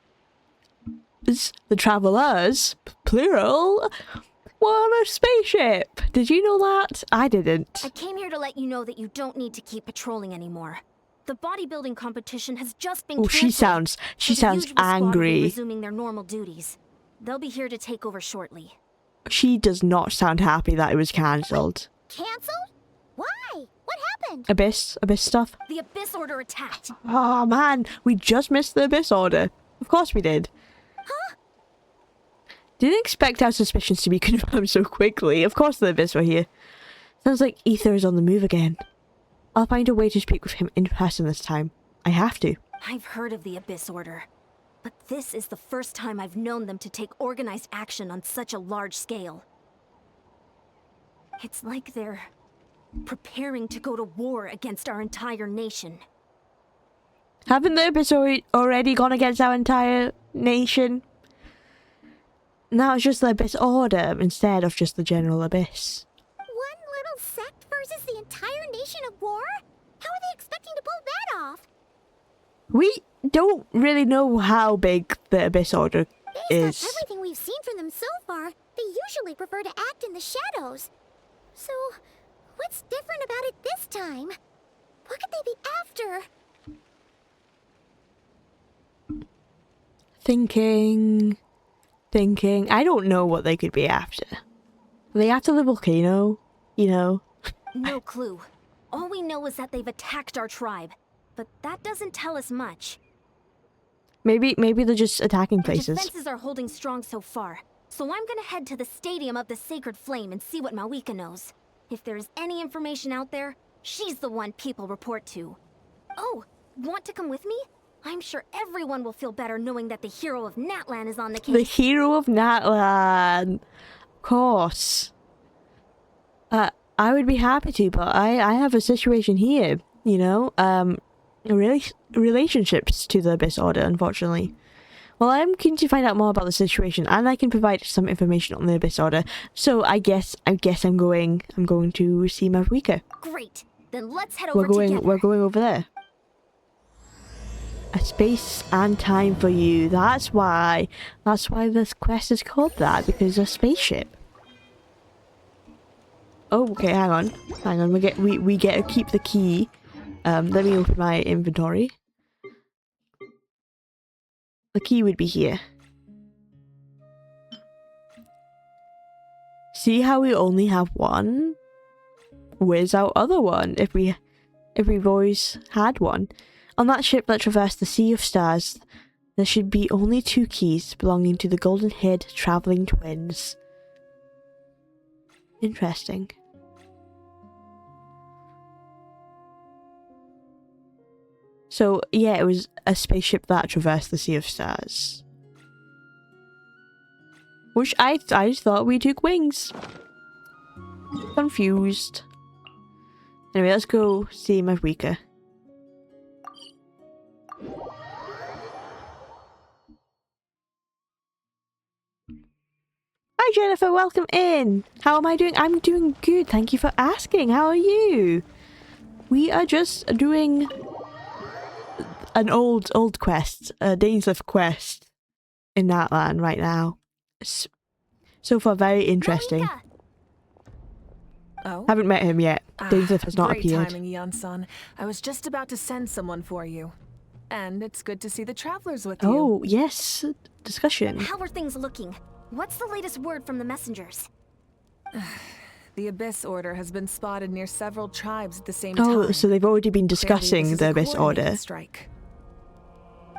plural, were on a spaceship. Did you know that? I didn't. I came here to let you know that you don't need to keep patrolling anymore. The bodybuilding competition has just been Oh, she canceled, sounds so the usual squad will be angry. resuming their normal duties. They'll be here to take over shortly. She does not sound happy that it was cancelled. Cancelled? Why? What happened? Abyss stuff. The Abyss Order attacked. Oh man, we just missed the Abyss Order. Of course we did. Huh? Didn't expect our suspicions to be confirmed so quickly. Of course the Abyss were here. Sounds like Ether is on the move again. I'll find a way to speak with him in person this time. I have to. I've heard of the Abyss Order, but this is the first time I've known them to take organized action on such a large scale. It's like they're preparing to go to war against our entire nation. Haven't the Abyss already gone against our entire nation? Now it's just the Abyss Order instead of just the General Abyss. One little sect versus the entire nation at war? How are they expecting to pull that off? We don't really know how big the Abyss Order Based is. on everything we've seen from them so far, they usually prefer to act in the shadows. So, what's different about it this time? What could they be after? Thinking. I don't know what they could be after. Are they after the volcano? You know? No clue. All we know is that they've attacked our tribe, but that doesn't tell us much. Maybe they're just attacking Their places. defenses are holding strong so far, so I'm gonna head to the Stadium of the Sacred Flame and see what Mawika knows. If there's any information out there, she's the one people report to. Oh, want to come with me? I'm sure everyone will feel better knowing that the hero of Natlan is on the case. The hero of Natlan. Of course. I would be happy to, but I have a situation here, you know? Relationships to the Abyss Order, unfortunately. Well, I'm keen to find out more about the situation, and I can provide some information on the Abyss Order. So I guess I'm going to see Mawika. Great. Then let's head over together. We're going over there. A space and time for you. That's why this quest is called that, because a spaceship. Oh, okay, hang on. We get to keep the key. Let me open my inventory. The key would be here. See how we only have one? Where's our other one? If we've always had one. On that ship that traversed the Sea of Stars, there should be only 2 keys belonging to the golden-haired traveling twins. Interesting. So, yeah, it was a spaceship that traversed the Sea of Stars. Which I thought we took wings. Confused. Anyway, let's go see Mawika. Hi Jennifer, welcome in. How am I doing? I'm doing good. Thank you for asking. How are you? We are just doing an old quest, a Dainsleif quest in Natlan right now. So far, very interesting. Mawika! Oh? Haven't met him yet. Dainsleif has not Great appeared. timing, Yon-san. I was just about to send someone for you. And it's good to see the travelers with you. Oh, yes. Discussion. How are things looking? What's the latest word from the messengers? The Abyss Order has been spotted near several tribes at the same time. Oh, so they've already been Clearly, discussing this is the a Abyss coordinated Order. strike.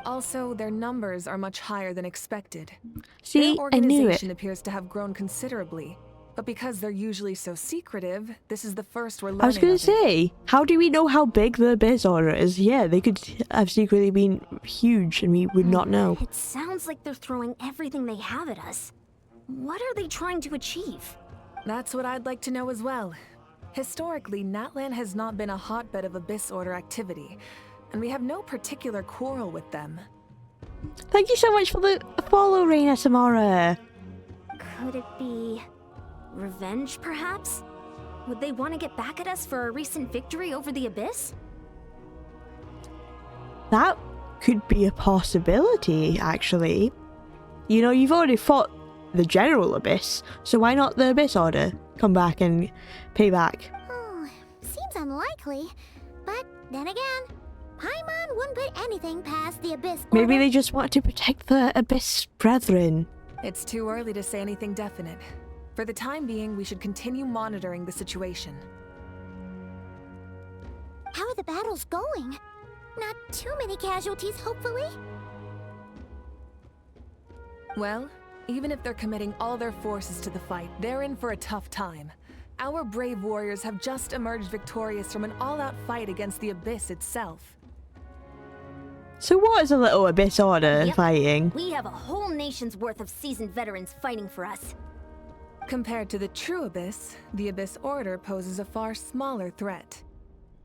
Also, their numbers are much higher than expected. See, Their I knew it. organization appears to have grown considerably, but because they're usually so secretive, this is the first we're learning I was going of to it. say, how do we know how big the Abyss Order is? Yeah, they could have secretly been huge and we would not know. It sounds like they're throwing everything they have at us. What are they trying to achieve? That's what I'd like to know as well. Historically, Natlan has not been a hotbed of Abyss Order activity, and we have no particular quarrel with them. Thank you so much for the follow, Reina Samara. Could it be revenge, perhaps? Would they want to get back at us for a recent victory over the Abyss? That could be a possibility, actually. You know, you've already fought the General Abyss, so why not the Abyss Order come back and pay back? Oh, seems unlikely. But then again, Paimon wouldn't put anything past the Abyss Order. Maybe they just want to protect the Abyss Brethren. It's too early to say anything definite. For the time being, we should continue monitoring the situation. How are the battles going? Not too many casualties, hopefully? Well, even if they're committing all their forces to the fight, they're in for a tough time. Our brave warriors have just emerged victorious from an all-out fight against the Abyss itself. So what is a little Abyss Order Yep. fighting? We have a whole nation's worth of seasoned veterans fighting for us. Compared to the true Abyss, the Abyss Order poses a far smaller threat.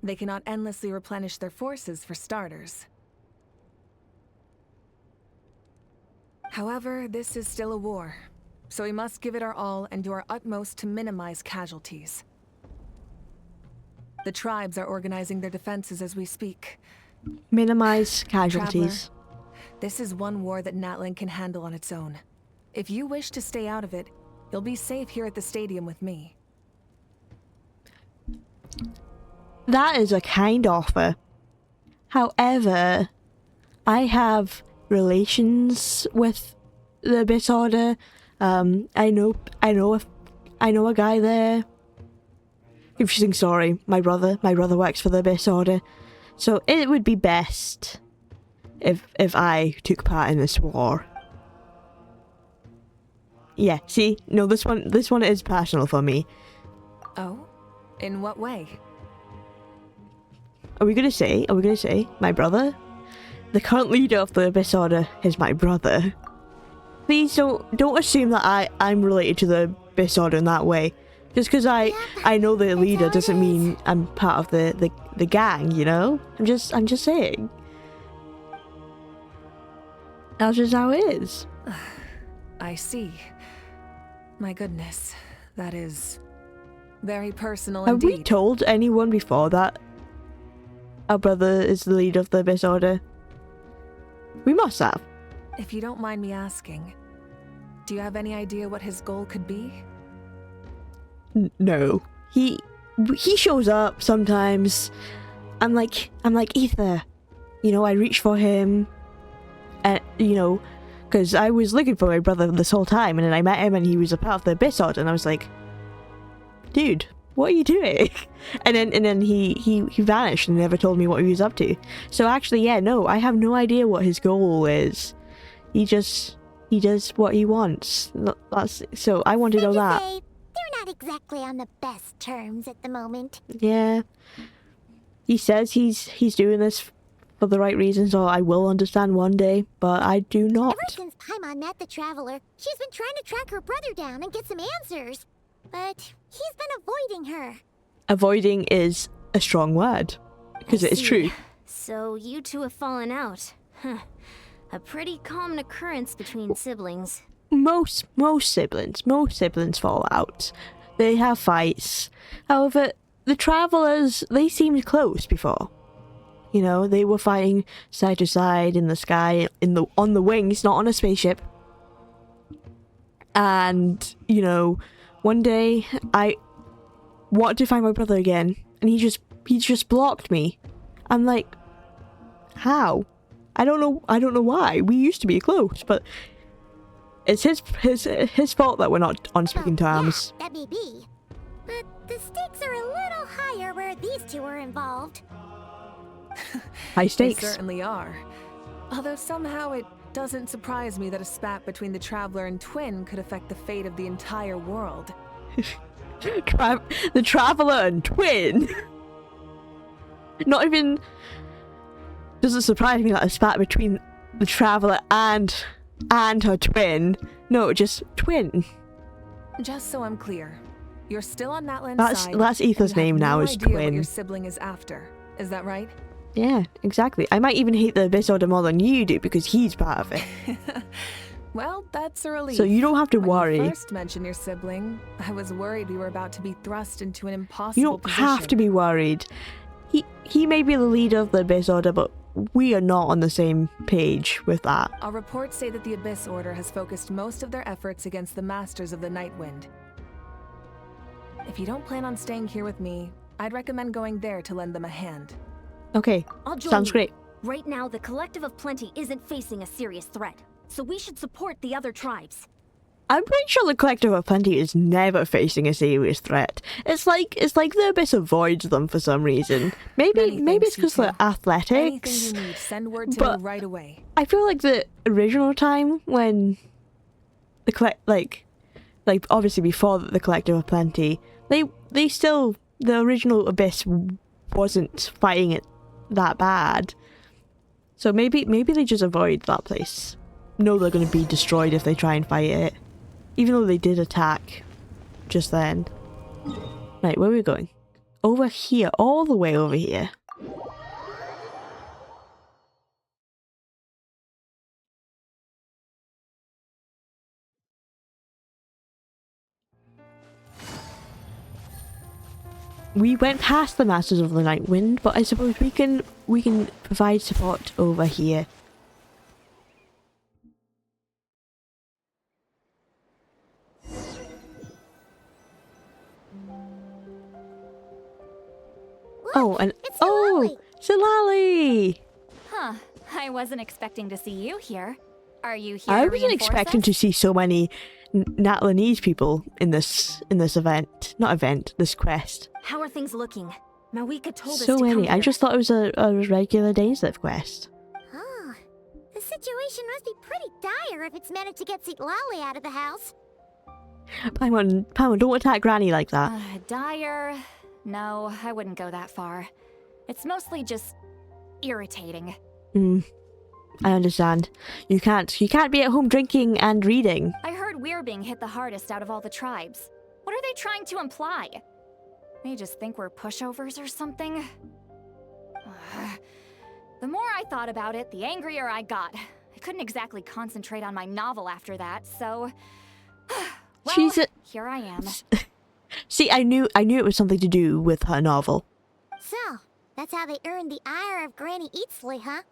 They cannot endlessly replenish their forces, for starters. However, this is still a war, so we must give it our all and do our utmost to minimize casualties. The tribes are organizing their defenses as we speak. Minimize casualties. Traveler, this is one war that Natlan can handle on its own. If you wish to stay out of it, you'll be safe here at the stadium with me. That is a kind offer. However, I have relations with the Abyss Order. I know a guy there. Confusing story. My brother works for the Abyss Order, so it would be best if I took part in this war. Yeah, see, no, this one is personal for me. Oh? In what way? Are we gonna say my brother? The current leader of the Abyss Order is my brother. Please don't assume that I'm related to the Abyss Order in that way. Just because I know the leader doesn't mean I'm part of the gang, you know? I'm just saying. That's just how it is. I see. My goodness, that is very personal Have indeed. we told anyone before that our brother is the leader of the Abyss Order? We must have. If you don't mind me asking, do you have any idea what his goal could be? No. He shows up sometimes. I'm like Ether. You know, I reach for him. And you know, because I was looking for my brother this whole time, and then I met him, and he was a part of the Abyss Order, and I was like, dude, what are you doing? And then he vanished and never told me what he was up to. So actually, yeah, no, I have no idea what his goal is. He does what he wants. So I want to know that. Say, they're not exactly on the best terms at the moment. Yeah. He says he's doing this for the right reasons, or I will understand one day, but I do not. Ever since Paimon met the Traveler, she's been trying to track her brother down and get some answers. But he's been avoiding her. Avoiding is a strong word, because I it is see. true. So you two have fallen out. Huh. A pretty common occurrence between siblings. Most siblings fall out. They have fights. However, the Travelers, they seemed close before. You know, they were fighting side to side in the sky, on the wings, not on a spaceship. And, you know, one day I wanted to find my brother again, and he just blocked me. I'm like, how? I don't know why. We used to be close, but it's his fault that we're not on speaking terms. Yeah, that may be. But the stakes are a little higher where these two are involved. High They stakes. certainly are. Although somehow it doesn't surprise me that a spat between the Traveler and Twin could affect the fate of the entire world. The Traveler and Twin. Not even. Doesn't surprise me that a spat between the Traveler and her twin. No, just Twin. Just so I'm clear, you're still on Natlan's side. That's Ether's and you have name now, no is idea what Twin. your sibling is after. Is that right? Yeah, exactly. I might even hate the Abyss Order more than you do because he's part of it. Well, that's a relief. So you don't have to When worry. you first mentioned your sibling, I was worried we were about to be thrust into an impossible You don't position. have to be worried. He may be the leader of the Abyss Order, but we are not on the same page with that. Our reports say that the Abyss Order has focused most of their efforts against the Masters of the Nightwind. If you don't plan on staying here with me, I'd recommend going there to lend them a hand. Okay, I'll join sounds you. great. Right now, the Collective of Plenty isn't facing a serious threat, so we should support the other tribes. I'm pretty sure the Collective of Plenty is never facing a serious threat. It's like the Abyss avoids them for some reason. Maybe Many it's because thanks, of athletics. Anything you need, send word to But- me right away. I feel like the original time when like obviously before the Collective of Plenty, they still, the original Abyss wasn't fighting it that bad. So maybe they just avoid that place. Know they're going to be destroyed if they try and fight it. Even though they did attack just then. Right, where are we going? Over here, all the way over here. We went past the Masters of the Nightwind, but I suppose we can provide support over here. Oh, and it's oh, Silali! Huh. I wasn't expecting to see you here. Are you here I to wasn't reinforce expecting us? to see so many Natlanese people in this event. Not event, this quest. How are things looking? Mawika told us So to come many. I here. just thought it was a regular Dainsliff quest. Oh, the situation must be pretty dire if it's managed to get Lolly out of the house. Paimon, don't attack Granny like that. Dire? No, I wouldn't go that far. It's mostly just irritating. I understand. You can't be at home drinking and reading. I heard we're being hit the hardest out of all the tribes. What are they trying to imply? They just think we're pushovers or something? The more I thought about it, the angrier I got. I couldn't exactly concentrate on my novel after that, so... well, She's a- here I am. See, I knew it was something to do with her novel. So, that's how they earned the ire of Granny Eatsley, huh?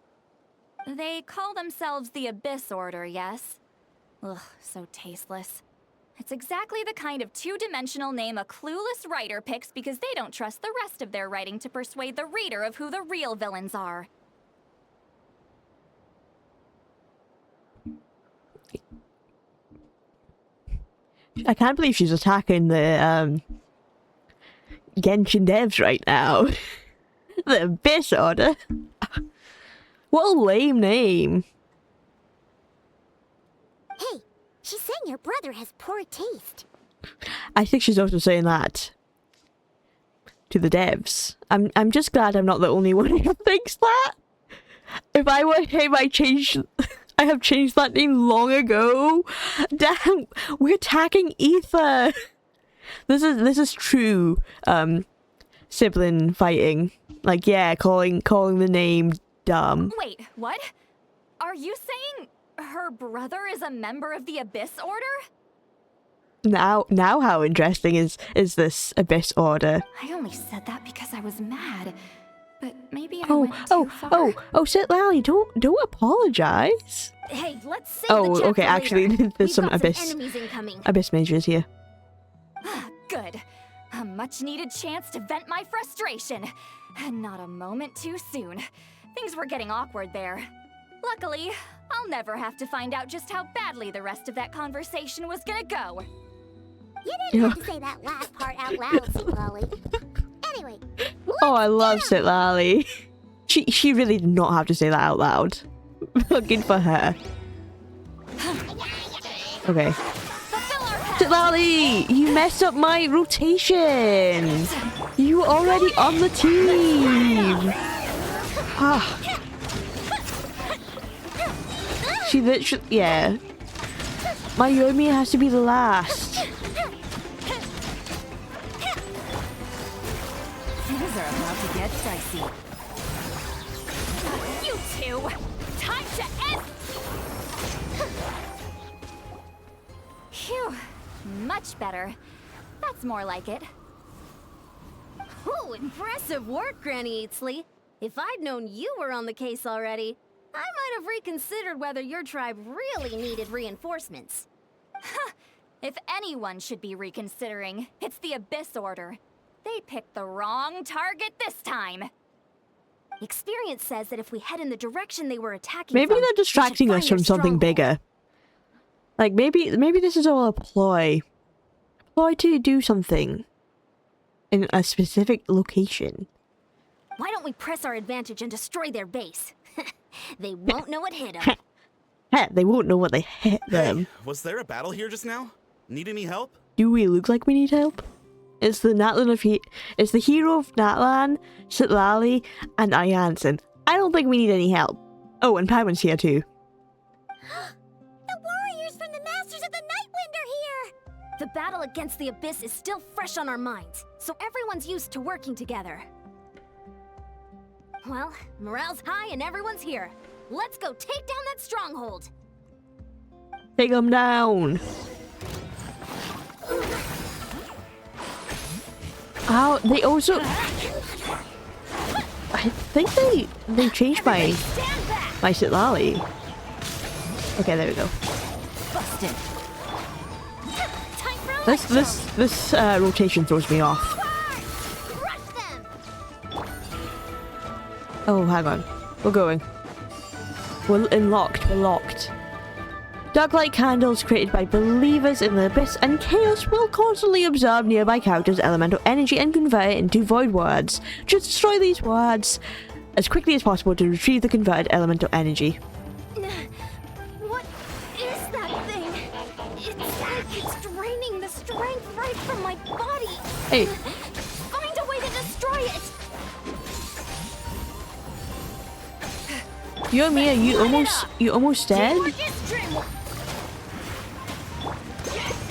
They call themselves the Abyss Order, yes? Ugh, so tasteless. It's exactly the kind of two-dimensional name a clueless writer picks because they don't trust the rest of their writing to persuade the reader of who the real villains are. I can't believe she's attacking the Genshin devs right now. The Abyss Order. What a lame name. Hey, she's saying your brother has poor taste. I think she's also saying that to the devs. I'm just glad I'm not the only one who thinks that. If I were him, I have changed that name long ago. Damn, we're attacking Ether. This is true sibling fighting. Like, yeah, calling the name dumb. Wait, what? Are you saying her brother is a member of the Abyss Order? Now how interesting is this Abyss Order? I only said that because I was mad. But maybe I Oh, went too far. Sit Lally, don't apologize. Hey, let's save Oh, the chat okay, for actually, later. there's We've some got Abyss enemies incoming. mages here. Good. A much-needed chance to vent my frustration. And not a moment too soon. Things were getting awkward there. Luckily, I'll never have to find out just how badly the rest of that conversation was gonna go. You didn't have to say that last part out loud, Lolly. Anyway, Oh, I love Sit Lally. She really did not have to say that out loud. Good for her. Okay. Fulfill our Sit Lally, you messed up my rotation. You were already on the team. Ah. She literally, yeah. My Yomi has to be the last. Things are about to get dicey. You two! Time to end! Much better. That's more like it. Ooh, impressive work, Granny Eatsley. If I'd known you were on the case already, I might have reconsidered whether your tribe really needed reinforcements. If anyone should be reconsidering, it's the Abyss Order. They picked the wrong target this time. Experience says that if we head in the direction they were attacking Maybe from, they're we should distracting find us their from something stronghold. bigger. Like maybe this is all a ploy. Ploy to do something in a specific location. Why don't we press our advantage and destroy their base? They won't know what hit them. Heh, they won't know what they hit them. Was there a battle here just now? Need any help? Do we look like we need help? It's the Natlan of it's the hero of Natlan, Sitlali, and Ianson. I don't think we need any help. Oh, and Paimon's here too. The warriors from the Masters of the Nightwind are here! The battle against the Abyss is still fresh on our minds, so everyone's used to working together. Well, morale's high and everyone's here. Let's go take down that stronghold. Take them down. Oh, they also... I think they changed my Sitlali. Okay, there we go. Busted. Time for a This rotation throws me off. Crush them! Oh, hang on. We're going. We're locked. We're locked. Dark light candles created by believers in the Abyss and Chaos will constantly absorb nearby characters' elemental energy and convert it into void wards. Just destroy these wards as quickly as possible to retrieve the converted elemental energy. What is that thing? It's like it's draining the strength right from my body. Hey, Find a way to destroy it! Yoimiya, you almost dead?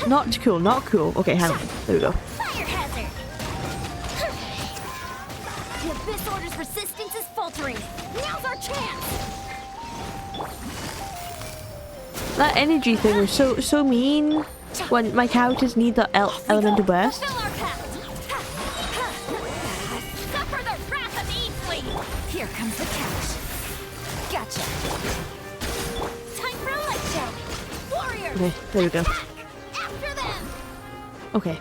Not cool, not cool. Okay, hang on. There we go. Fire hazard! The Abyss Order's resistance is faltering. Now's our chance! That energy thing was so mean when my characters need the elemental burst. Fulfill our pact. Suffer the wrath of Eatsley. Here comes the catch. Gotcha. Time for a light check! Warrior! Okay, there we go. After them! Okay.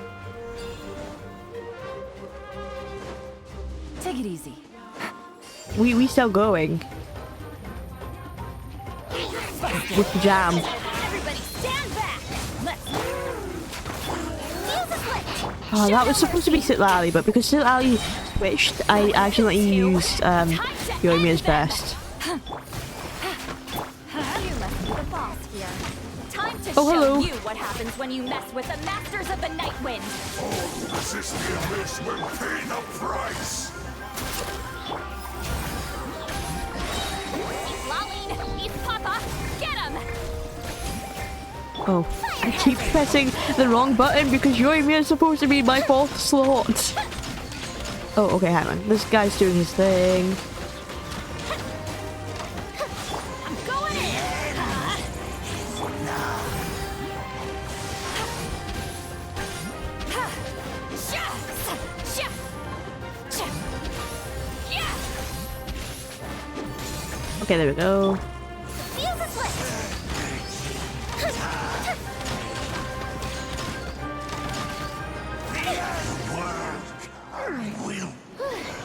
Take it easy. We still going. With the jam. Everybody stand back! Let's... Fuse is lit! Oh, that was supposed to be Sitlali, but because Sitlali switched, I accidentally used Yoimiya's burst. You must be the boss here. Time to Oh, show hello. you what happens when you mess with the Masters of the Nightwind. Resist the Abyss will pay the price! Laline, he's Papa. Get him! Oh, I keep pressing the wrong button because Yoimiya is supposed to be my fourth slot. Oh, okay, hang on. This guy's doing his thing. I'm going in! Okay, there we go. Fuse is lit!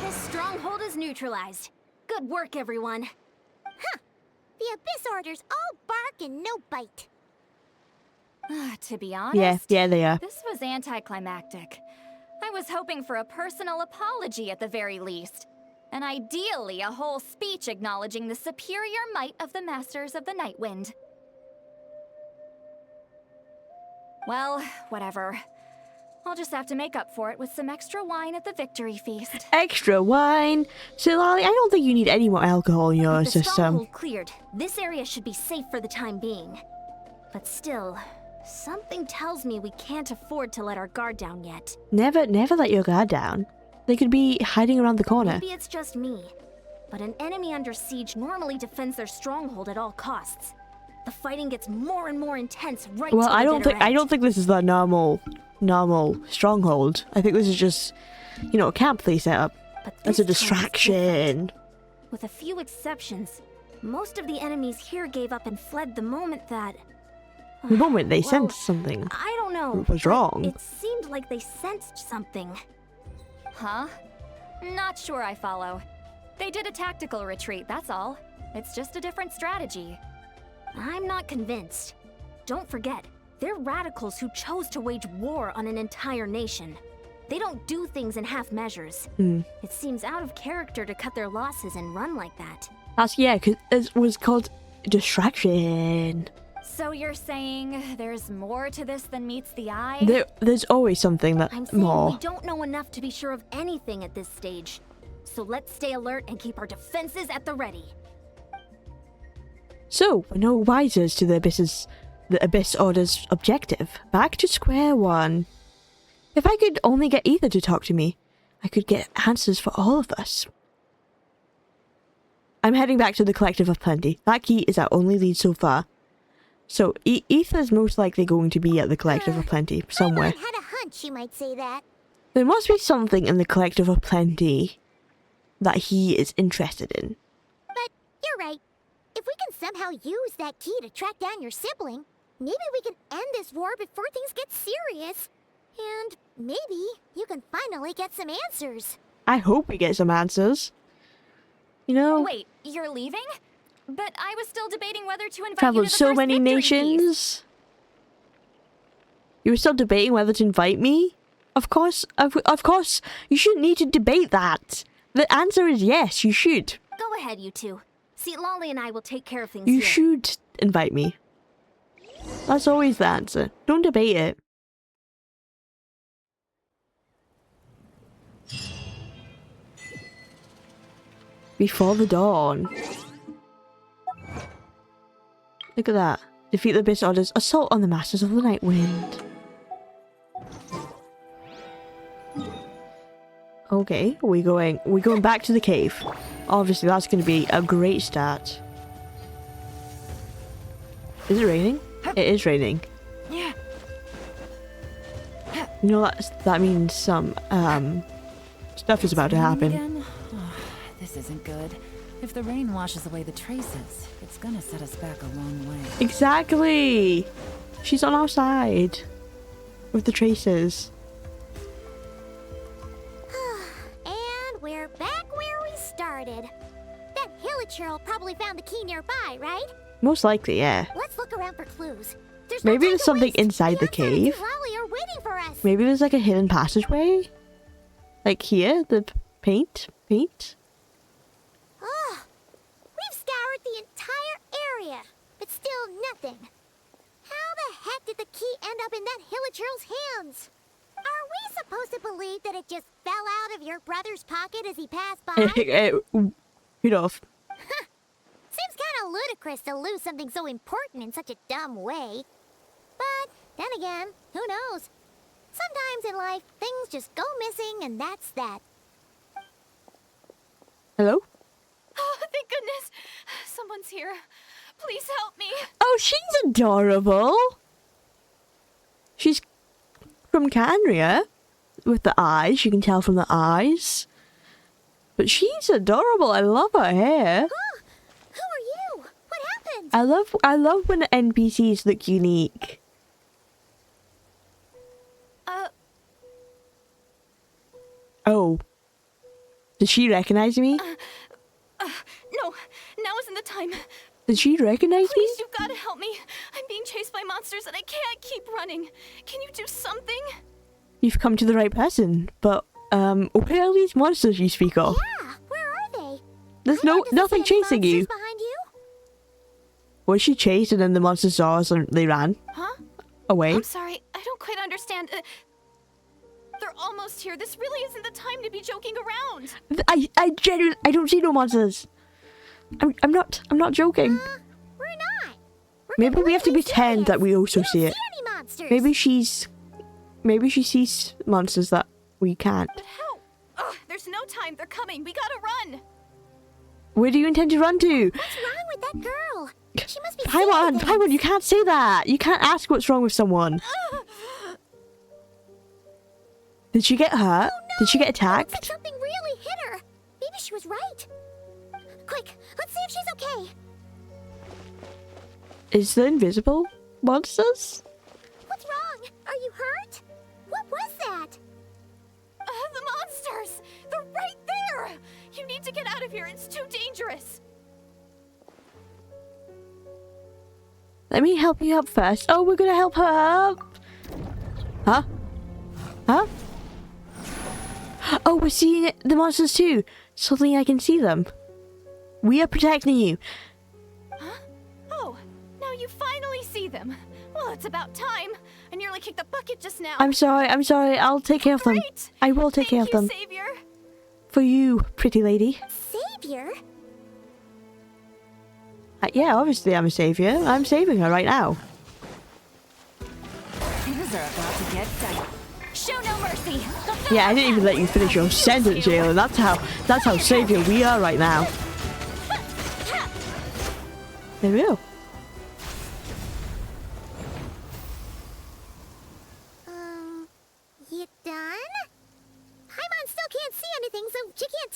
This stronghold is neutralized. Good work, everyone. The Abyss Order's all bark and no bite. To be honest, Yeah, they are. this was anticlimactic. I was hoping for a personal apology at the very least. And ideally, a whole speech acknowledging the superior might of the Masters of the Nightwind. Well, whatever. I'll just have to make up for it with some extra wine at the victory feast. Extra wine. Sitlali, I don't think you need any more alcohol in your With the system. stronghold cleared, this area should be safe for the time being. But still, something tells me we can't afford to let our guard down yet. Never let your guard down. They could be hiding around the corner. Maybe it's just me, but an enemy under siege normally defends their stronghold at all costs. the fighting gets more and more intense right Well, till the I don't bitter think I end. don't think this is the normal stronghold. I think this is just, you know, a camp they set up. But That's a this time it's different. distraction. With a few exceptions, most of the enemies here gave up and fled the moment that... The moment they Well, sensed something I don't know. was but wrong. It seemed like they sensed something. Huh? Not sure I follow. They did a tactical retreat, that's all. It's just a different strategy. I'm not convinced. Don't forget, they're radicals who chose to wage war on an entire nation. They don't do things in half measures. It seems out of character to cut their losses and run like that. That's yeah, because it was called distraction. So you're saying there's more to this than meets the eye? There's always something that I'm saying more. we don't know enough to be sure of anything at this stage. So let's stay alert and keep our defenses at the ready. So we're no wiser to the Abyss Order's objective. Back to square one. If I could only get Ether to talk to me, I could get answers for all of us. I'm heading back to the Collective of Plenty. That key is our only lead so far. So Ether's most likely going to be at the Collective of Plenty somewhere. I had a hunch you might say that. There must be something in the Collective of Plenty that he is interested in. But you're right. If we can somehow use that key to track down your sibling, maybe we can end this war before things get serious. And maybe you can finally get some answers. I hope we get some answers. You know, Wait, you're leaving? But I was still debating whether to invite you to traveled the so first many victory feast. nations. You were still debating whether to invite me? Of course, you shouldn't need to debate that. The answer is yes, you should. Go ahead, you two. See, Lolly and I will take care of things You here. should invite me. That's always the answer. Don't debate it. Before the dawn. Look at that. Defeat the Abyss Order's assault on the Masters of the Night Wind. Okay, we're going back to the cave. Obviously, that's going to be a great start. Is it raining? It is raining. Yeah. You know that means some stuff is about to happen. Again? Oh, this isn't good. If the rain washes away the traces, it's gonna set us back a long way. Exactly. She's on our side with the traces. And we're back where we started. That Hilichurl probably found the key nearby, right? Most likely, yeah. Let's look around for clues. There's no Maybe time there's to something waste. inside the Answer and cave. Lolly are waiting for us. Maybe there's like a hidden passageway. Like here, the paint. Oh, we've scoured the entire area, but still nothing. How the heck did the key end up in that Hilichurl's hands? Are we supposed to believe that it just fell out of your brother's pocket as he passed by? Hit off. Seems kind of ludicrous to lose something so important in such a dumb way. But then again, who knows? Sometimes in life, things just go missing and that's that. Hello? Oh, thank goodness. Someone's here. Please help me. Oh, she's adorable. She's from Canria with the eyes. You can tell from the eyes. But she's adorable. I love her hair. Who are you? What happened? I love when the NPCs look unique. Oh. Did she recognize me? No, now isn't the time. Did she recognize me? Please, you've got to help me. I'm being chased by monsters and I can't keep running. Can you do something? You've come to the right person. But, where are these monsters you speak of? Yeah, where are they? There's Does it nothing say any chasing you. monsters behind you? Was she chased and then the monsters saw us and they ran Huh? away? I'm sorry, I don't quite understand. They're almost here. This really isn't the time to be joking around. I genuinely, I don't see no monsters. I'm not joking. We're not. We're Maybe we have to completely pretend that serious. we also We don't see it. any monsters. Maybe she sees monsters that we can't. But how? Ugh, there's no time. They're coming. We gotta run. Where do you intend to run to? What's wrong with that girl? She must be Paimon, seeing Paimon, you can't say that. You can't ask what's wrong with someone. Did she get hurt? Oh, no. Did she get Looks like attacked? something really hit her. Maybe she was right. Quick, let's see if she's okay. Is the invisible monsters? What's wrong? Are you hurt? What was that? The monsters! They're right there! You need to get out of here. It's too dangerous. Let me help you up first. Oh, we're gonna help her up. Huh? Huh? Oh, we're seeing the monsters too. Suddenly I can see them. We are protecting you. Huh? Oh, now you finally see them. Well, it's about time. I nearly kicked the bucket just now. I'm sorry, I'll take care of them. Great. I will take care of them. Thank you, Savior. For you, pretty lady. Savior? Yeah, obviously I'm a savior. I'm saving her right now. Things are about to get tight. Show no mercy. Yeah, I didn't even let you finish your sentence, Jalen. That's how savior we are right now. There we go. You done? Paimon still can't see anything, so she can't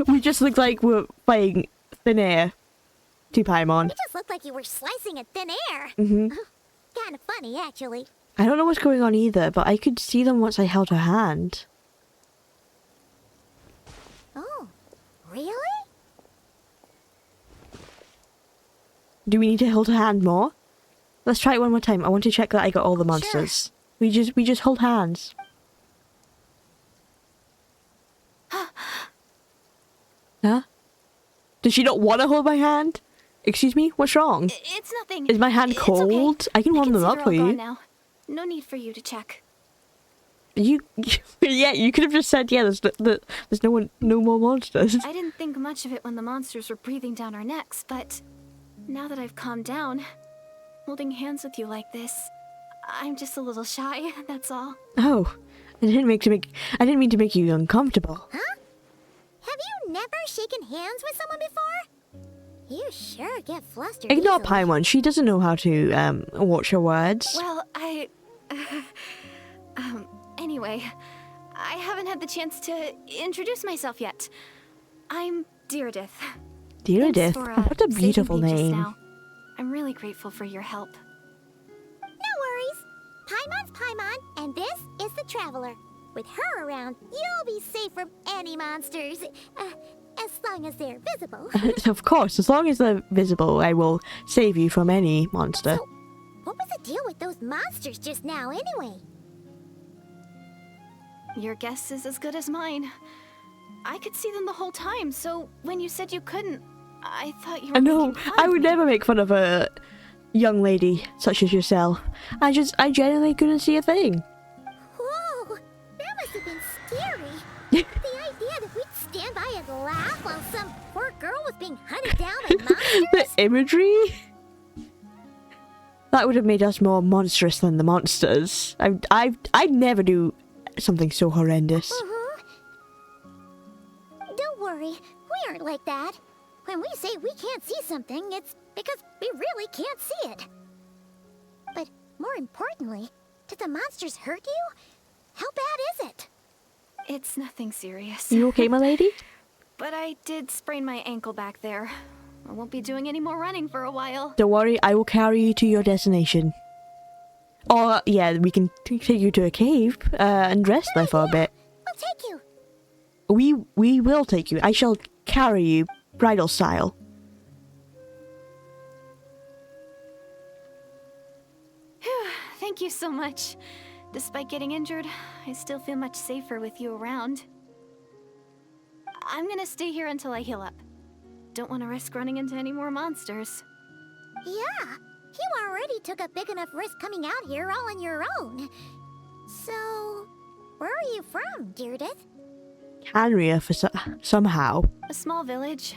tell. We just look like we're playing thin air to Paimon. It just looked like you were slicing at thin air. Mm-hmm. Kind of funny, actually. I don't know what's going on either, but I could see them once I held her hand. Oh, really? Do we need to hold her hand more? Let's try it one more time. I want to check that I got all the monsters. We just hold hands. Huh? Does she not want to hold my hand? Excuse me? What's wrong? It's nothing. Is my hand It's cold? okay. I can warm them up they're for all gone you. now. No need for you to check. Yeah, you could have just said, yeah, there's no more monsters. I didn't think much of it when the monsters were breathing down our necks, but now that I've calmed down, holding hands with you like this, I'm just a little shy, that's all. Oh, I didn't mean to make you uncomfortable. Huh? Have you never shaken hands with someone before? You sure get flustered Ignore easily. Paimon. She doesn't know how to watch her words. Well, anyway, I haven't had the chance to introduce myself yet. I'm Deirdith. Deirdith. Thanks for, What a beautiful saving me just name. now. I'm really grateful for your help. No worries. Paimon's Paimon, and this is the Traveler. With her around, you'll be safe from any monsters. As long as they're visible. Of course, as long as they're visible, I will save you from any monster. So, what was the deal with those monsters just now, anyway? Your guess is as good as mine. I could see them the whole time, so when you said you couldn't, I thought you were No, making fun I of would me. never make fun of a young lady such as yourself. I genuinely couldn't see a thing. Whoa, that must have been scary. The idea that we'd stand by and laugh while some poor girl was being hunted down by The monsters? imagery? That would have made us more monstrous than the monsters. I'd never do something so horrendous. Don't worry, we aren't like that. When we say we can't see something, it's because we really can't see it. But more importantly, did the monsters hurt you? How bad is it? It's nothing serious. You okay, my lady? But I did sprain my ankle back there. I won't be doing any more running for a while. Don't worry, I will carry you to your destination. Or, yeah, we can take you to a cave and rest there for a bit. We'll take you. We will take you. I shall carry you, bridal style. Thank you so much. Despite getting injured, I still feel much safer with you around. I'm gonna stay here until I heal up. Don't want to risk running into any more monsters. Yeah, you already took a big enough risk coming out here all on your own. So, where are you from, Deirdith? Canria for somehow. A small village,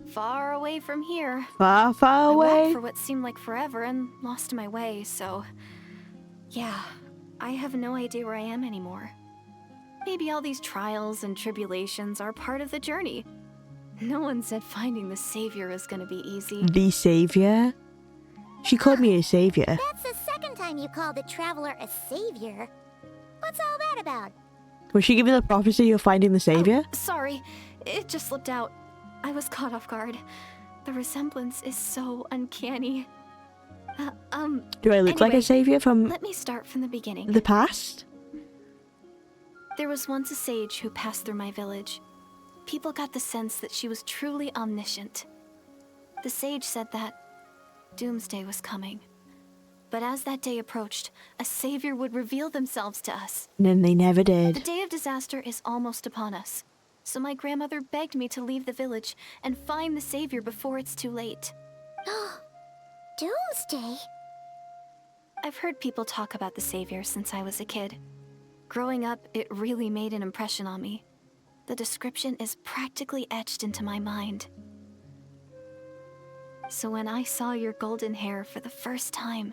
far away from here. Far, far I walked away. for what seemed like forever and lost my way, so... Yeah, I have no idea where I am anymore. Maybe all these trials and tribulations are part of the journey. No one said finding the savior is gonna be easy. The savior? She called me a savior. That's the second time you called the traveler a savior. What's all that about? Was she giving the prophecy of finding the savior? Oh, sorry, it just slipped out. I was caught off guard. The resemblance is so uncanny. Do I look like a anyway, savior from Let me start from the beginning. the past? There was once a sage who passed through my village. People got the sense that she was truly omniscient. The sage said that doomsday was coming. But as that day approached, a savior would reveal themselves to us. And then they never The did. day of disaster is almost upon us. So my grandmother begged me to leave the village and find the savior before it's too late. Doomsday? I've heard people talk about the savior since I was a kid. Growing up, it really made an impression on me. The description is practically etched into my mind. So when I saw your golden hair for the first time,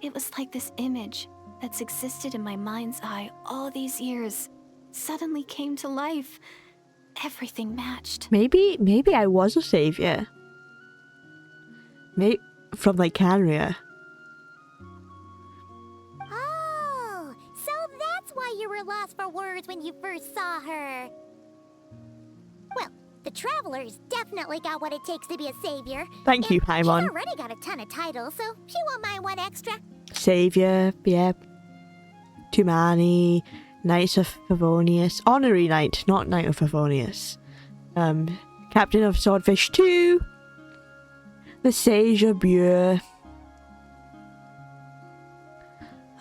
it was like this image that's existed in my mind's eye all these years suddenly came to life. Everything matched. Maybe I was a savior. Maybe from like Canria. Oh, so that's why you were lost for words when you first saw her. Well, the Traveler's definitely got what it takes to be a savior. Thank you, And Paimon. She's already got a ton of titles, so she won't mind one extra. Savior, yeah. Tumani, Knights of Favonius. Honorary Knight, not Knight of Favonius. Captain of Swordfish 2. The Sage of Bure.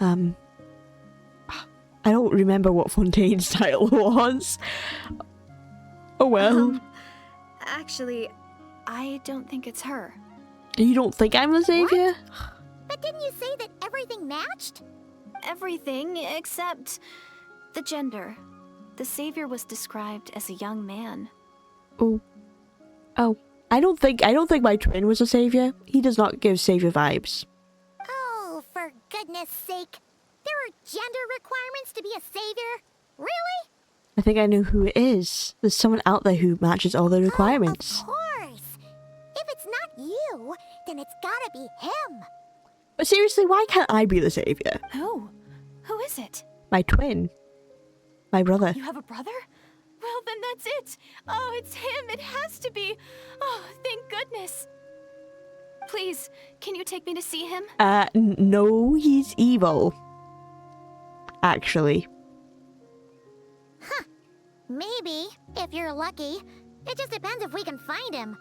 I don't remember what Fontaine's title was. Oh well. Actually, I don't think it's her. You don't think I'm the savior? But didn't you say that everything matched? Everything except the gender. The savior was described as a young man. Oh. I don't think my twin was a savior. He does not give savior vibes. Oh, for goodness sake. There are gender requirements to be a savior? Really? I think I know who it is. There's someone out there who matches all the requirements. Of course. If it's not you, then it's gotta be him. But seriously, why can't I be the savior? Who? Who is it? My twin. My brother. You have a brother? Well, then that's it. Oh, it's him. It has to be. Oh, thank goodness. Please, can you take me to see him? No, he's evil. Actually. Maybe, if you're lucky. It just depends if we can find him.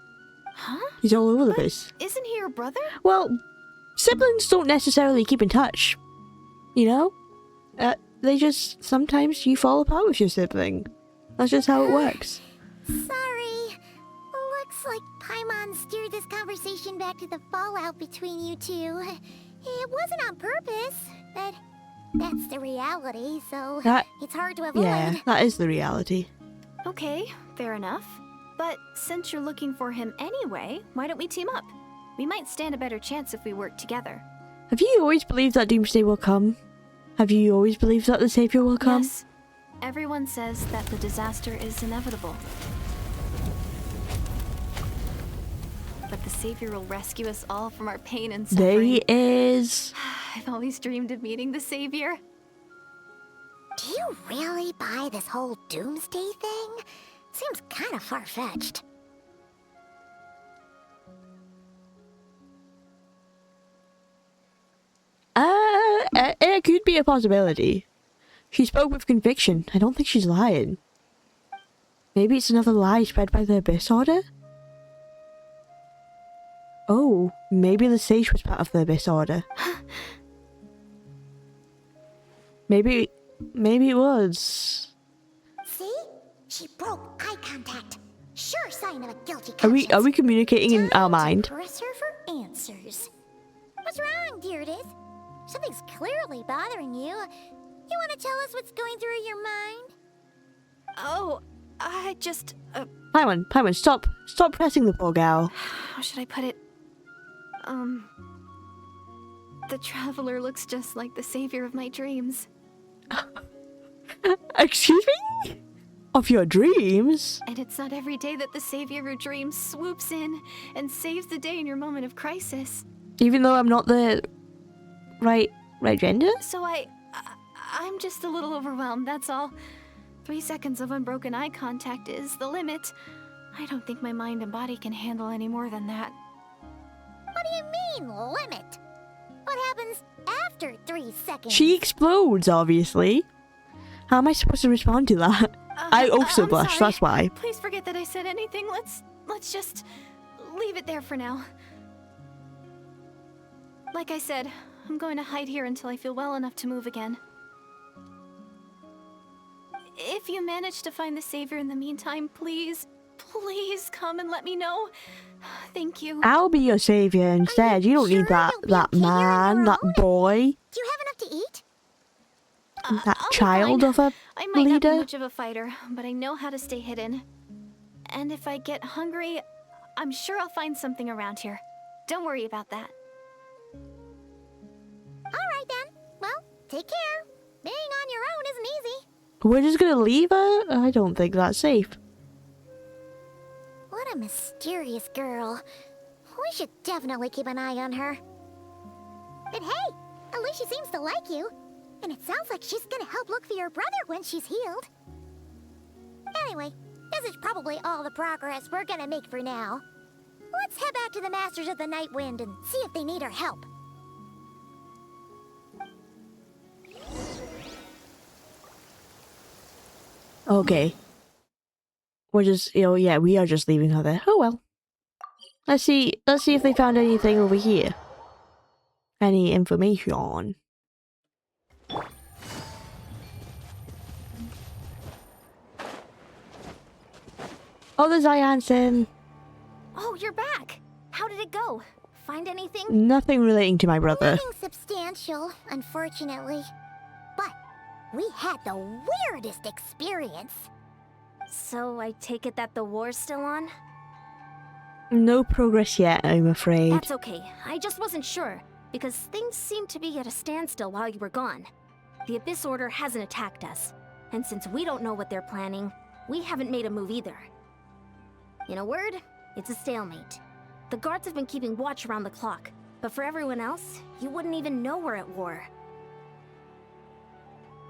Huh? He's all over the place. Isn't he your brother? Well, siblings don't necessarily keep in touch. You know? They just, sometimes you fall apart with your sibling. That's just how it works. Sorry. Looks like Paimon steered this conversation back to the fallout between you two. It wasn't on purpose, but that's the reality, so it's hard to avoid. Yeah, that is the reality. Okay, fair enough. But since you're looking for him anyway, why don't we team up? We might stand a better chance if we work together. Have you always believed that Doomsday will come? Have you always believed that the Savior will come? Yes. Everyone says that the disaster is inevitable. But the Savior will rescue us all from our pain and suffering. There he is. I've always dreamed of meeting the Savior. Do you really buy this whole doomsday thing? Seems kind of far-fetched. It could be a possibility. She spoke with conviction. I don't think she's lying. Maybe it's another lie spread by the Abyss Order? Oh, maybe the Sage was part of the Abyss Order. Maybe it was. See? She broke eye contact. Sure sign of a guilty Are conscience. we communicating in our Time mind? to press her for answers. What's wrong, Deirdis? Something's clearly bothering you. You want to tell us what's going through your mind? Oh, I just... Paimon, stop pressing the poor gal. How should I put it? The Traveler looks just like the Savior of my dreams. Excuse me? Of your dreams? And it's not every day that the savior of your dreams swoops in and saves the day in your moment of crisis. Even though I'm not the right gender? So I'm just a little overwhelmed, that's all. 3 seconds of unbroken eye contact is the limit. I don't think my mind and body can handle any more than that. What do you mean, limit? What happens after 3 seconds? She explodes, obviously. How am I supposed to respond to that? I also I'm blush, sorry. that's why. Please forget that I said anything. Let's just leave it there for now. Like I said, I'm going to hide here until I feel well enough to move again. If you manage to find the savior in the meantime, please come and let me know. Thank you. I'll be your savior instead. You don't need that man, that boy, Do you have enough to eat? that I'll be child fine. of a I might not be leader. much of a fighter, but I know how to stay hidden. And if I get hungry, I'm sure I'll find something around here. Don't worry about that. Alright then. Well, take care. Being on your own isn't easy. We're just gonna leave her? I don't think that's safe. What a mysterious girl. We should definitely keep an eye on her. But hey, at least she seems to like you. And it sounds like she's gonna help look for your brother when she's healed. Anyway, this is probably all the progress we're gonna make for now. Let's head back to the Masters of the Night Wind and see if they need our help. Okay. We're just, yeah, we are just leaving her there. Oh well. Let's see if they found anything over here. Any information. Oh, there's Ianson. Oh, you're back. How did it go? Find anything? Nothing relating to my brother. Nothing substantial, unfortunately. But we had the weirdest experience. So I take it that the war's still on? No progress yet, I'm afraid. That's okay. I just wasn't sure, because things seemed to be at a standstill while you were gone. The Abyss Order hasn't attacked us, and since we don't know what they're planning, we haven't made a move either. In a word, it's a stalemate. The guards have been keeping watch around the clock, but for everyone else, you wouldn't even know we're at war.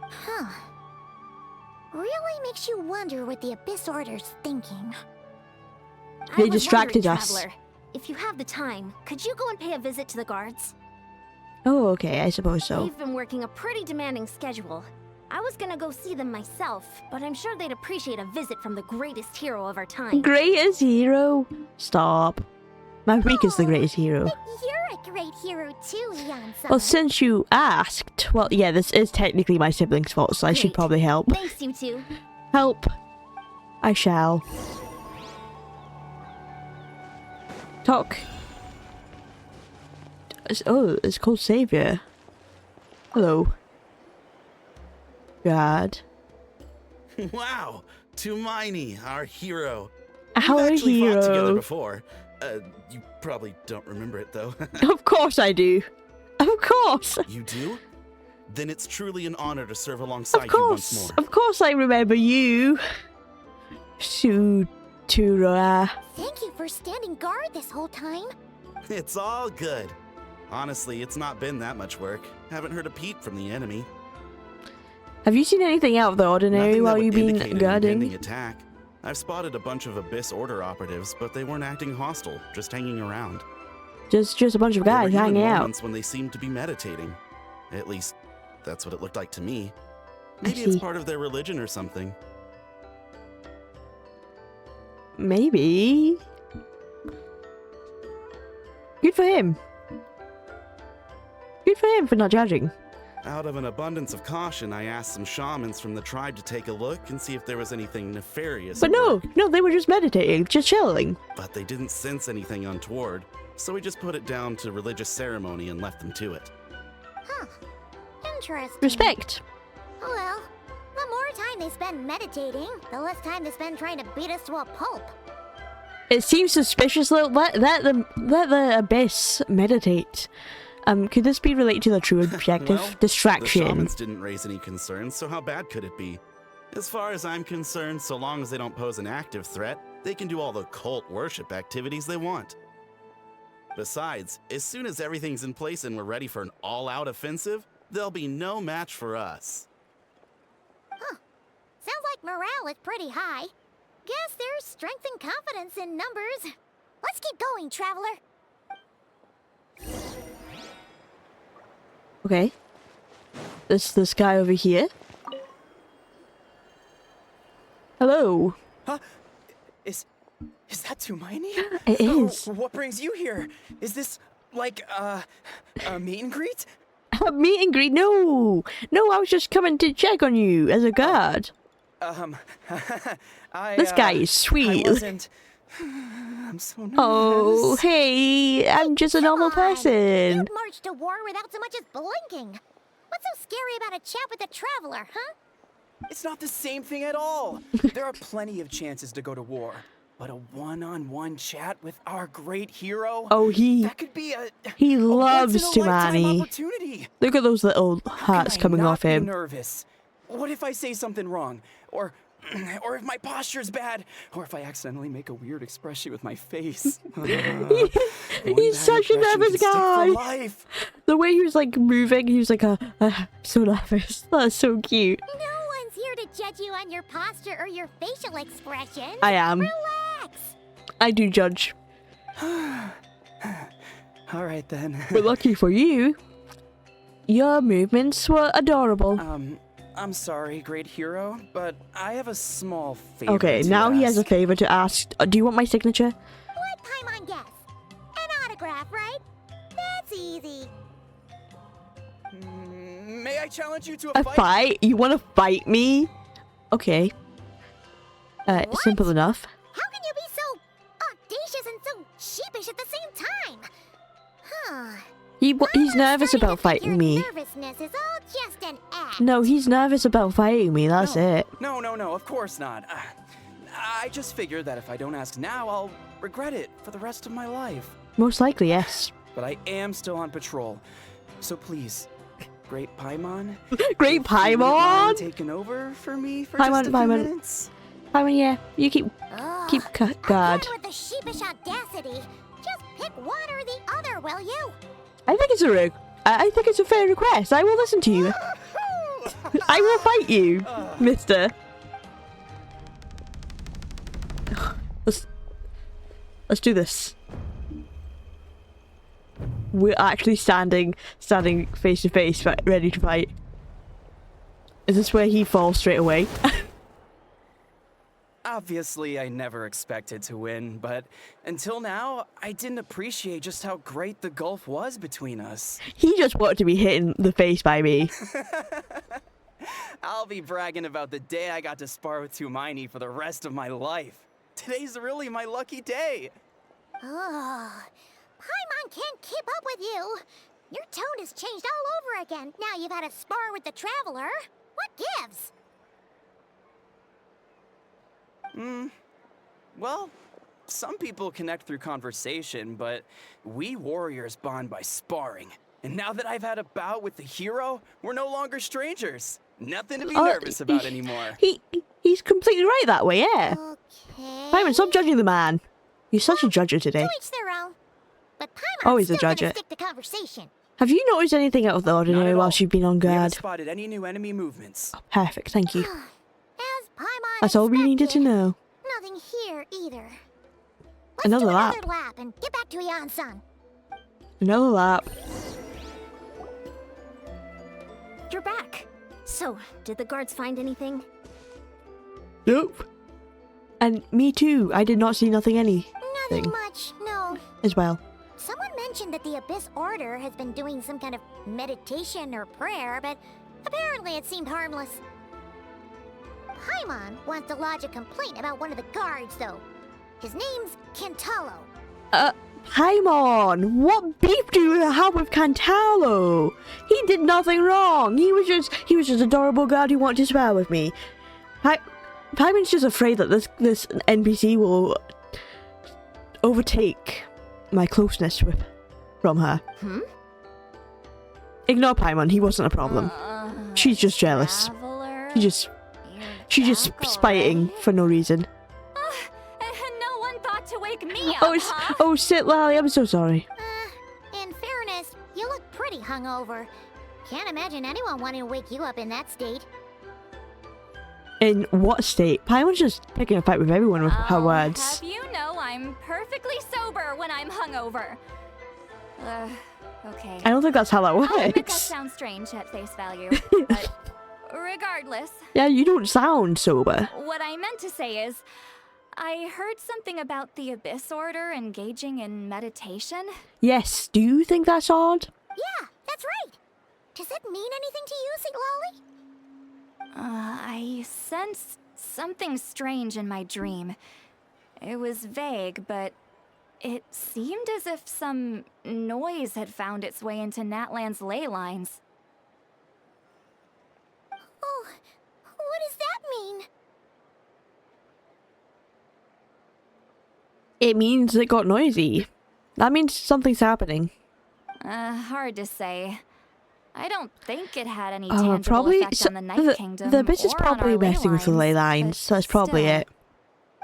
Huh. Really makes you wonder what the Abyss Order's thinking. I They was distracted wondering, us. Traveler, if you have the time, could you go and pay a visit to the guards? Oh, okay, I suppose so. They've been working a pretty demanding schedule. I was gonna go see them myself, but I'm sure they'd appreciate a visit from the greatest hero of our time. Greatest hero? Stop. Marika's the greatest hero. But you're a great hero too, Ianson. Well, since you asked, well, yeah, this is technically my sibling's fault, so I should Great. probably help. Thanks, you two. Help. I shall. Talk. Oh, it's called Savior. Hello. God. Wow, Tumaini, our hero. Our We've actually fought together hero. before. You probably don't remember it though. Of course I do. Of course. You do? Then it's truly an honor to serve alongside Of you once course. more. Of course I remember you. Sutura. Thank you for standing guard this whole time. It's all good. Honestly, it's not been that much work. Haven't heard a peep from the enemy. Have you seen anything out of the ordinary Nothing that while would you've been indicate an guarding? impending attack. I've spotted a bunch of Abyss Order operatives, but they weren't acting hostile, just hanging around. Just a bunch of There guys were even hanging out. moments when they seemed to be meditating. At least, that's what it looked like to me. Maybe see. it's part of their religion or something. Maybe. Good for him. Good for him for not judging. Out of an abundance of caution, I asked some shamans from the tribe to take a look and see if there was anything nefarious. But at no, work. no, they were just meditating, just chilling. But they didn't sense anything untoward, so we just put it down to religious ceremony and left them to it. Huh. Interesting. Respect. Well, the more time they spend meditating, the less time they spend trying to beat us to a pulp. It seems suspicious. Let the abyss meditate. Could this be related to the true objective? Well, the Distraction. shamans didn't raise any concerns, so how bad could it be? As far as I'm concerned, so long as they don't pose an active threat, they can do all the cult worship activities they want. Besides, as soon as everything's in place and we're ready for an all-out offensive, there'll be no match for us. Huh. Sounds like morale is pretty high. Guess there's strength and confidence in numbers. Let's keep going, traveler. Okay. This guy over here. Hello. Huh? Is that Tumaini? It is. Oh, what brings you here? Is this like a meet and greet? A meet and greet? No, I was just coming to check on you as a guard. This guy is sweet. I wasn't. I'm so nervous. Oh, hey, I'm just a normal person. You'd march to war without so much as blinking. What's so scary about a chat with a traveler, huh? It's not the same thing at all. There are plenty of chances to go to war, but a one-on-one chat with our great hero. Oh, that could be he loves Tumaini. Tumaini. Look at those little hearts coming off him. Nervous. What if I say something wrong, or if my posture's bad, or if I accidentally make a weird expression with my face? He's such a nervous guy. The way he was like moving, he was like so nervous. That's so cute. No one's here to judge you on your posture or your facial expressions. I am. Relax. I do judge. All right then. But lucky for you, your movements were adorable. I'm sorry, great hero, but I have a small favor. Okay, now he has a favor to ask. Do you want my signature? What Paimon guess? An autograph, right? That's easy. May I challenge you to A fight? You want to fight me? Okay. Simple enough. How can you be so audacious and so sheepish at the same time? Huh. He's nervous about fighting me. Nervousness is all just an act. No, he's nervous about fighting me. That's it. No, of course not. I just figured that if I don't ask now, I'll regret it for the rest of my life. Most likely, yes. But I am still on patrol, so please, Great Paimon. Great Paimon. Taking over for me for Paimon, just a few minutes. Paimon, yeah, you keep guard. Again with the sheepish audacity. Just pick one or the other, will you? I think it's a fair request. I will listen to you. I will fight you, mister. Let's do this. We're actually standing face to face, ready to fight. Is this where he falls straight away? Obviously, I never expected to win, but until now, I didn't appreciate just how great the gulf was between us. He just wanted to be hit in the face by me. I'll be bragging about the day I got to spar with Tumaini for the rest of my life. Today's really my lucky day. Oh, Paimon can't keep up with you. Your tone has changed all over again. Now you've had a spar with the traveler. What gives? Well, some people connect through conversation, but we warriors bond by sparring. And now that I've had a bout with the hero, we're no longer strangers. Nothing to be nervous about anymore. He's completely right that way, yeah. Okay. Paimon, stop judging the man. You're such a judger today. To each their own. But Paimon's Always a still gonna judger. stick to conversation. Have you noticed anything out of the ordinary whilst you've been on We haven't guard? spotted any new enemy movements. Perfect, thank you. As Paimon That's all we needed to expected, know. Nothing here either. Let's Another do lap. another lap and get back to Yan-san. Another lap. You're back. So, did the guards find anything? Nope. And me too. I did not see nothing Nothing much, no. as well. Someone mentioned that the Abyss Order has been doing some kind of meditation or prayer, but apparently it seemed harmless. Paimon wants to lodge a complaint about one of the guards, though. His name's Kentalo. Paimon, what beef do you have with Cantalo? He did nothing wrong. He was just an adorable guard who wanted to spar with me. Paimon's just afraid that this NPC will overtake my closeness from her. Ignore Paimon, he wasn't a problem. She's just jealous. Traveler, She just... you're She's just spiting for no reason. No one thought to wake me up, huh? Oh, sit, Lally. I'm so sorry. In fairness, you look pretty hungover. Can't imagine anyone wanting to wake you up in that state. In what state? Paimon's just picking a fight with everyone with her words. Have you know I'm perfectly sober when I'm hungover. Okay. I don't think that's how that I'll admit that works. sounds strange at face value, but regardless, Yeah, you don't sound sober. what I meant to say is, I heard something about the Abyss Order engaging in meditation. Yes, do you think that's odd? Yeah, that's right. Does it mean anything to you, St. Lolly? I sensed something strange in my dream. It was vague, but it seemed as if some noise had found its way into Natlan's ley lines. Oh, what does that mean? It means it got noisy. That means something's happening. Hard to say. I don't think it had any tangible probably effect on the Night Kingdom the Abyss is or on probably our ley messing with the ley lines. but That's probably still, it.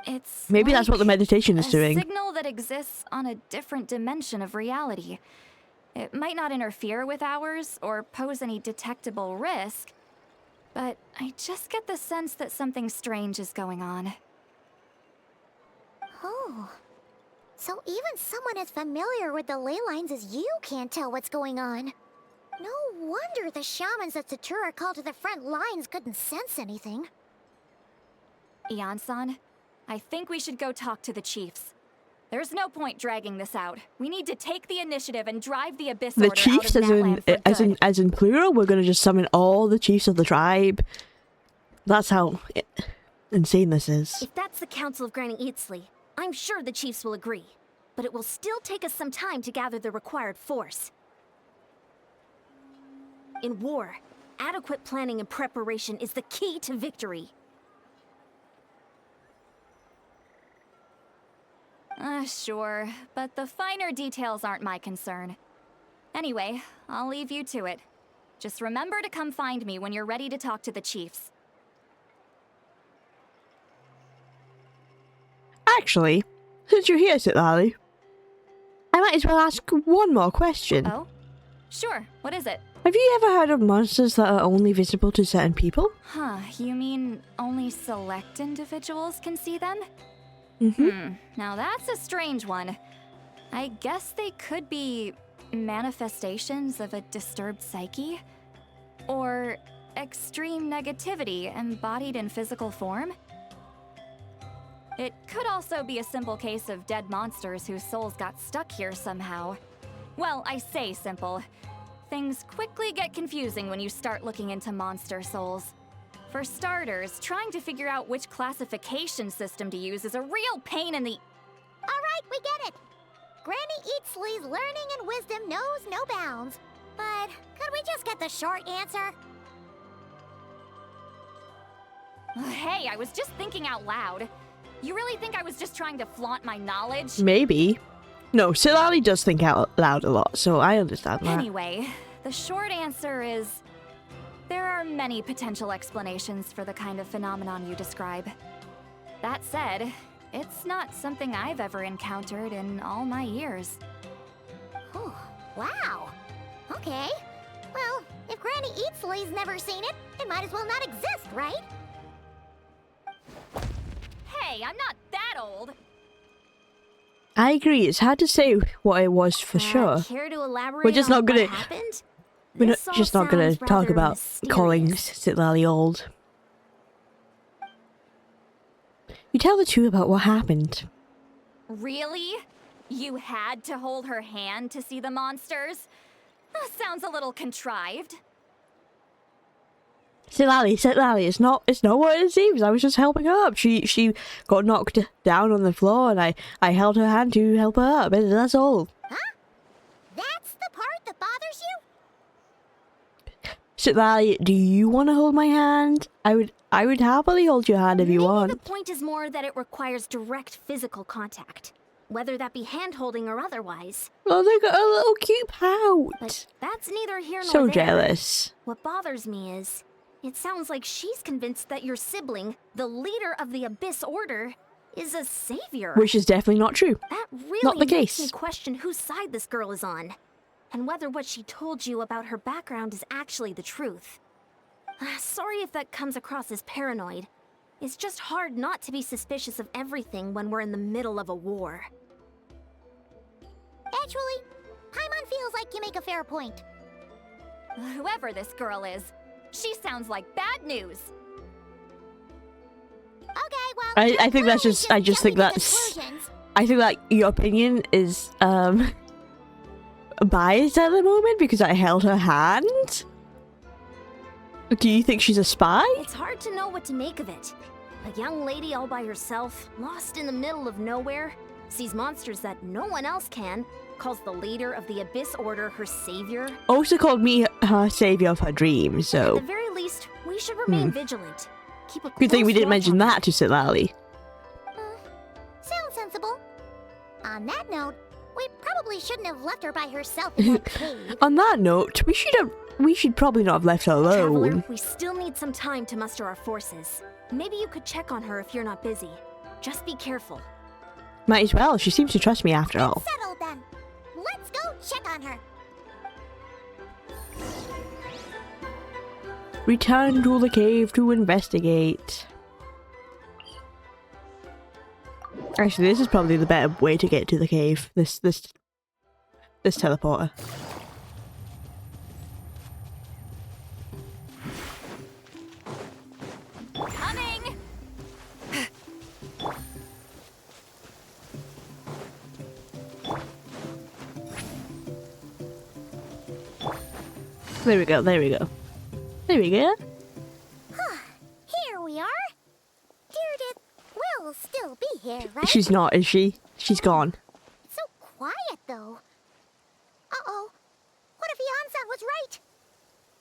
It's Maybe that's what the like meditation is a doing. signal that exists on a different dimension of reality. It might not interfere with ours or pose any detectable risk, but I just get the sense that something strange is going on. Oh. So even someone as familiar with the ley lines as you can't tell what's going on. No wonder the shamans that Satura called to the front lines couldn't sense anything. Ian-san, I think we should go talk to the chiefs. There's no point dragging this out. We need to take the initiative and drive the Abyss The Order chiefs, out of Natlan for good. as in plural. We're gonna just summon all the chiefs of the tribe. That's how insane this is. If that's the Council of Granny Eatsley, I'm sure the chiefs will agree. But it will still take us some time to gather the required force. In war, adequate planning and preparation is the key to victory. Sure, but the finer details aren't my concern. Anyway, I'll leave you to it. Just remember to come find me when you're ready to talk to the chiefs. Actually, since you're here, Sitlali, I might as well ask one more question. Oh? Sure, what is it? Have you ever heard of monsters that are only visible to certain people? Huh, you mean only select individuals can see them? Now that's a strange one. I guess they could be manifestations of a disturbed psyche? Or extreme negativity embodied in physical form? It could also be a simple case of dead monsters whose souls got stuck here somehow. Well, I say simple. Things quickly get confusing when you start looking into monster souls. For starters, trying to figure out which classification system to use is a real pain in the... Alright, we get it. Granny Eatsley's learning and wisdom knows no bounds. But could we just get the short answer? Hey, I was just thinking out loud. You really think I was just trying to flaunt my knowledge? Maybe. No, Sitlali does think out loud a lot, so I understand that. Anyway, the short answer is... there are many potential explanations for the kind of phenomenon you describe. That said, it's not something I've ever encountered in all my years. Oh, wow. Okay. Well, if Granny Eatsley's never seen it, it might as well not exist, right? Hey, I'm not that old! I agree, it's hard to say what it was for sure. Care to elaborate We're just on not gonna- what happened? We're This all just not gonna sounds talk rather about calling mysterious. Sitlali old. You tell the truth about what happened. Really? You had to hold her hand to see the monsters? Sounds a little contrived. Sitlali, it's not what it seems. I was just helping her up. She got knocked down on the floor, and I held her hand to help her up. That's all. Huh? That's the part that bothers you? Sitlali, do you want to hold my hand? I would happily hold your hand if you Maybe want. the point is more that it requires direct physical contact, whether that be hand-holding or otherwise. Oh, they got a little cute But pout. that's neither here nor So there. jealous. What bothers me is, It sounds like she's convinced that your sibling, the leader of the Abyss Order, is a savior. Which is definitely not true. That really Not the makes case. me question whose side this girl is on, and whether what she told you about her background is actually the truth. Sorry if that comes across as paranoid. It's just hard not to be suspicious of everything when we're in the middle of a war. Actually, Paimon feels like you make a fair point. Whoever this girl is, she sounds like bad news. Okay, well, I think that's you're just, I just think jumping to that's, conclusions. I think that your opinion is, biased at the moment because I held her hand. Do you think she's a spy? It's hard to know what to make of it. A young lady all by herself, lost in the middle of nowhere, sees monsters that no one else can, calls the leader of the Abyss Order her savior. Also called me her savior of her dreams, At so the very least, we should remain vigilant. Keep a good thing we close didn't watch mention on her. that to Silali. Sounds sensible. On that note, we probably shouldn't have left her by herself in that cave. On that note, we should probably not have left her Traveler, alone. we still need some time to muster our forces. Maybe you could check on her if you're not busy. Just be careful. Might as well. She seems to trust me after all. Settled then. Let's go check on her. Return to the cave to investigate. Actually, this is probably the better way to get to the cave. This teleporter. Coming! There we go. There we go. There we go. Here we are. Deirdre will still be here, right? She's not, is she? She's gone. It's so quiet, though. Uh-oh. What if Yansan was right?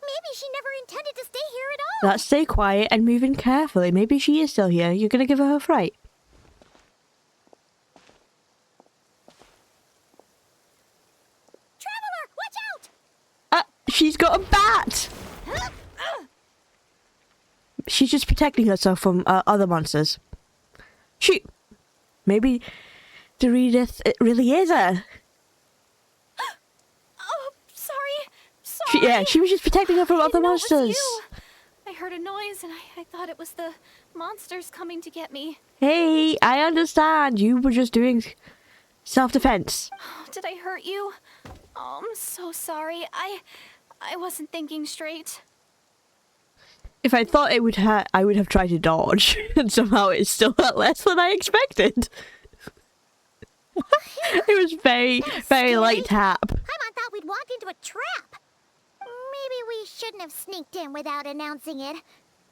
Maybe she never intended to stay here at all. Let's stay quiet and move in carefully. Maybe she is still here. You're gonna give her a fright. Traveler, watch out! She's got a bat! She's just protecting herself from other monsters. Shoot! Maybe Doridith, it really is her. Oh, sorry. Yeah, she was just protecting her from I other didn't know it was monsters. you. I heard a noise and I thought it was the monsters coming to get me. Hey, I understand. You were just doing self-defense. Oh, did I hurt you? Oh, I'm so sorry. I wasn't thinking straight. If I thought it would hurt, I would have tried to dodge, and somehow it still hurt less than I expected. It was very, very light tap. Paimon thought we'd walked into a trap. Maybe we shouldn't have sneaked in without announcing it.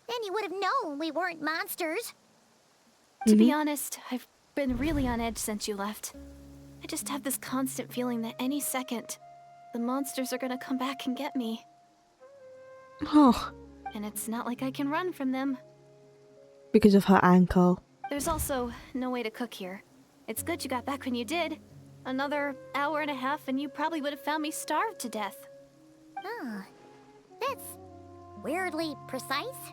Then you would have known we weren't monsters. To be honest, I've been really on edge since you left. I just have this constant feeling that any second, the monsters are gonna come back and get me. Oh, And it's not like I can run from them. because of her ankle. There's also no way to cook here. It's good you got back when you did. Another hour and a half and you probably would have found me starved to death. Ah, that's weirdly precise.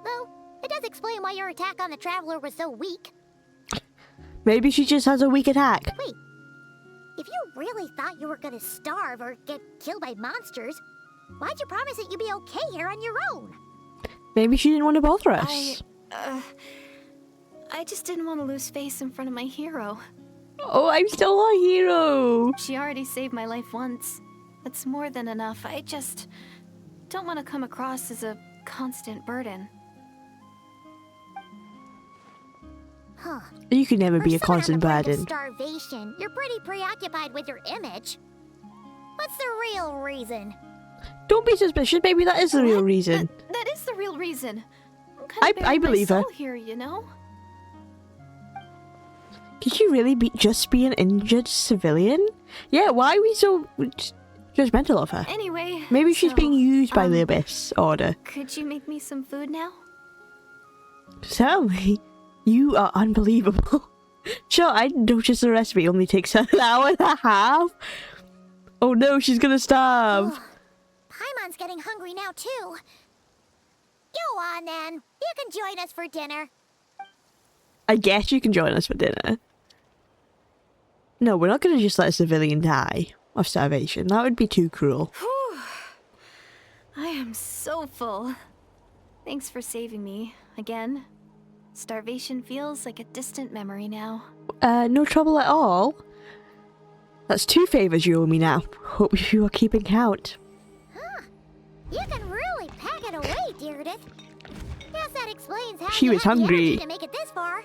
Though, it does explain why your attack on the Traveler was so weak. Maybe she just has a weak attack. Wait, if you really thought you were gonna starve or get killed by monsters, why'd you promise that you'd be okay here on your own? Maybe she didn't want to bother us. I just didn't want to lose face in front of my hero. Oh, I'm still a hero. She already saved my life once. That's more than enough. I just don't want to come across as a constant burden. Huh. You can never For be a someone on constant the brink of burden. starvation, you're pretty preoccupied with your image. What's the real reason? Don't be suspicious. Maybe that is the real reason. That is the real reason. I'm kinda I bearing my believe her. soul here, you know? Could you really just be an injured civilian? Yeah, why are we so judgmental of her? Anyway, Maybe she's so, being used by the Abyss Order. Could you make me some food now? Certainly. You are unbelievable. Sure, I noticed the recipe only takes an hour and a half. Oh no, she's gonna starve. Ugh. Paimon's getting hungry now, too. Go on then. You can join us for dinner. I guess you can join us for dinner. No, we're not going to just let a civilian die of starvation. That would be too cruel. Whew. I am so full. Thanks for saving me, again. Starvation feels like a distant memory now. No trouble at all. That's 2 favors you owe me now. Hope you are keeping count. Huh. You can really pack it away, Deirdre. Guess that explains how She you was had the hungry. energy to make it this far.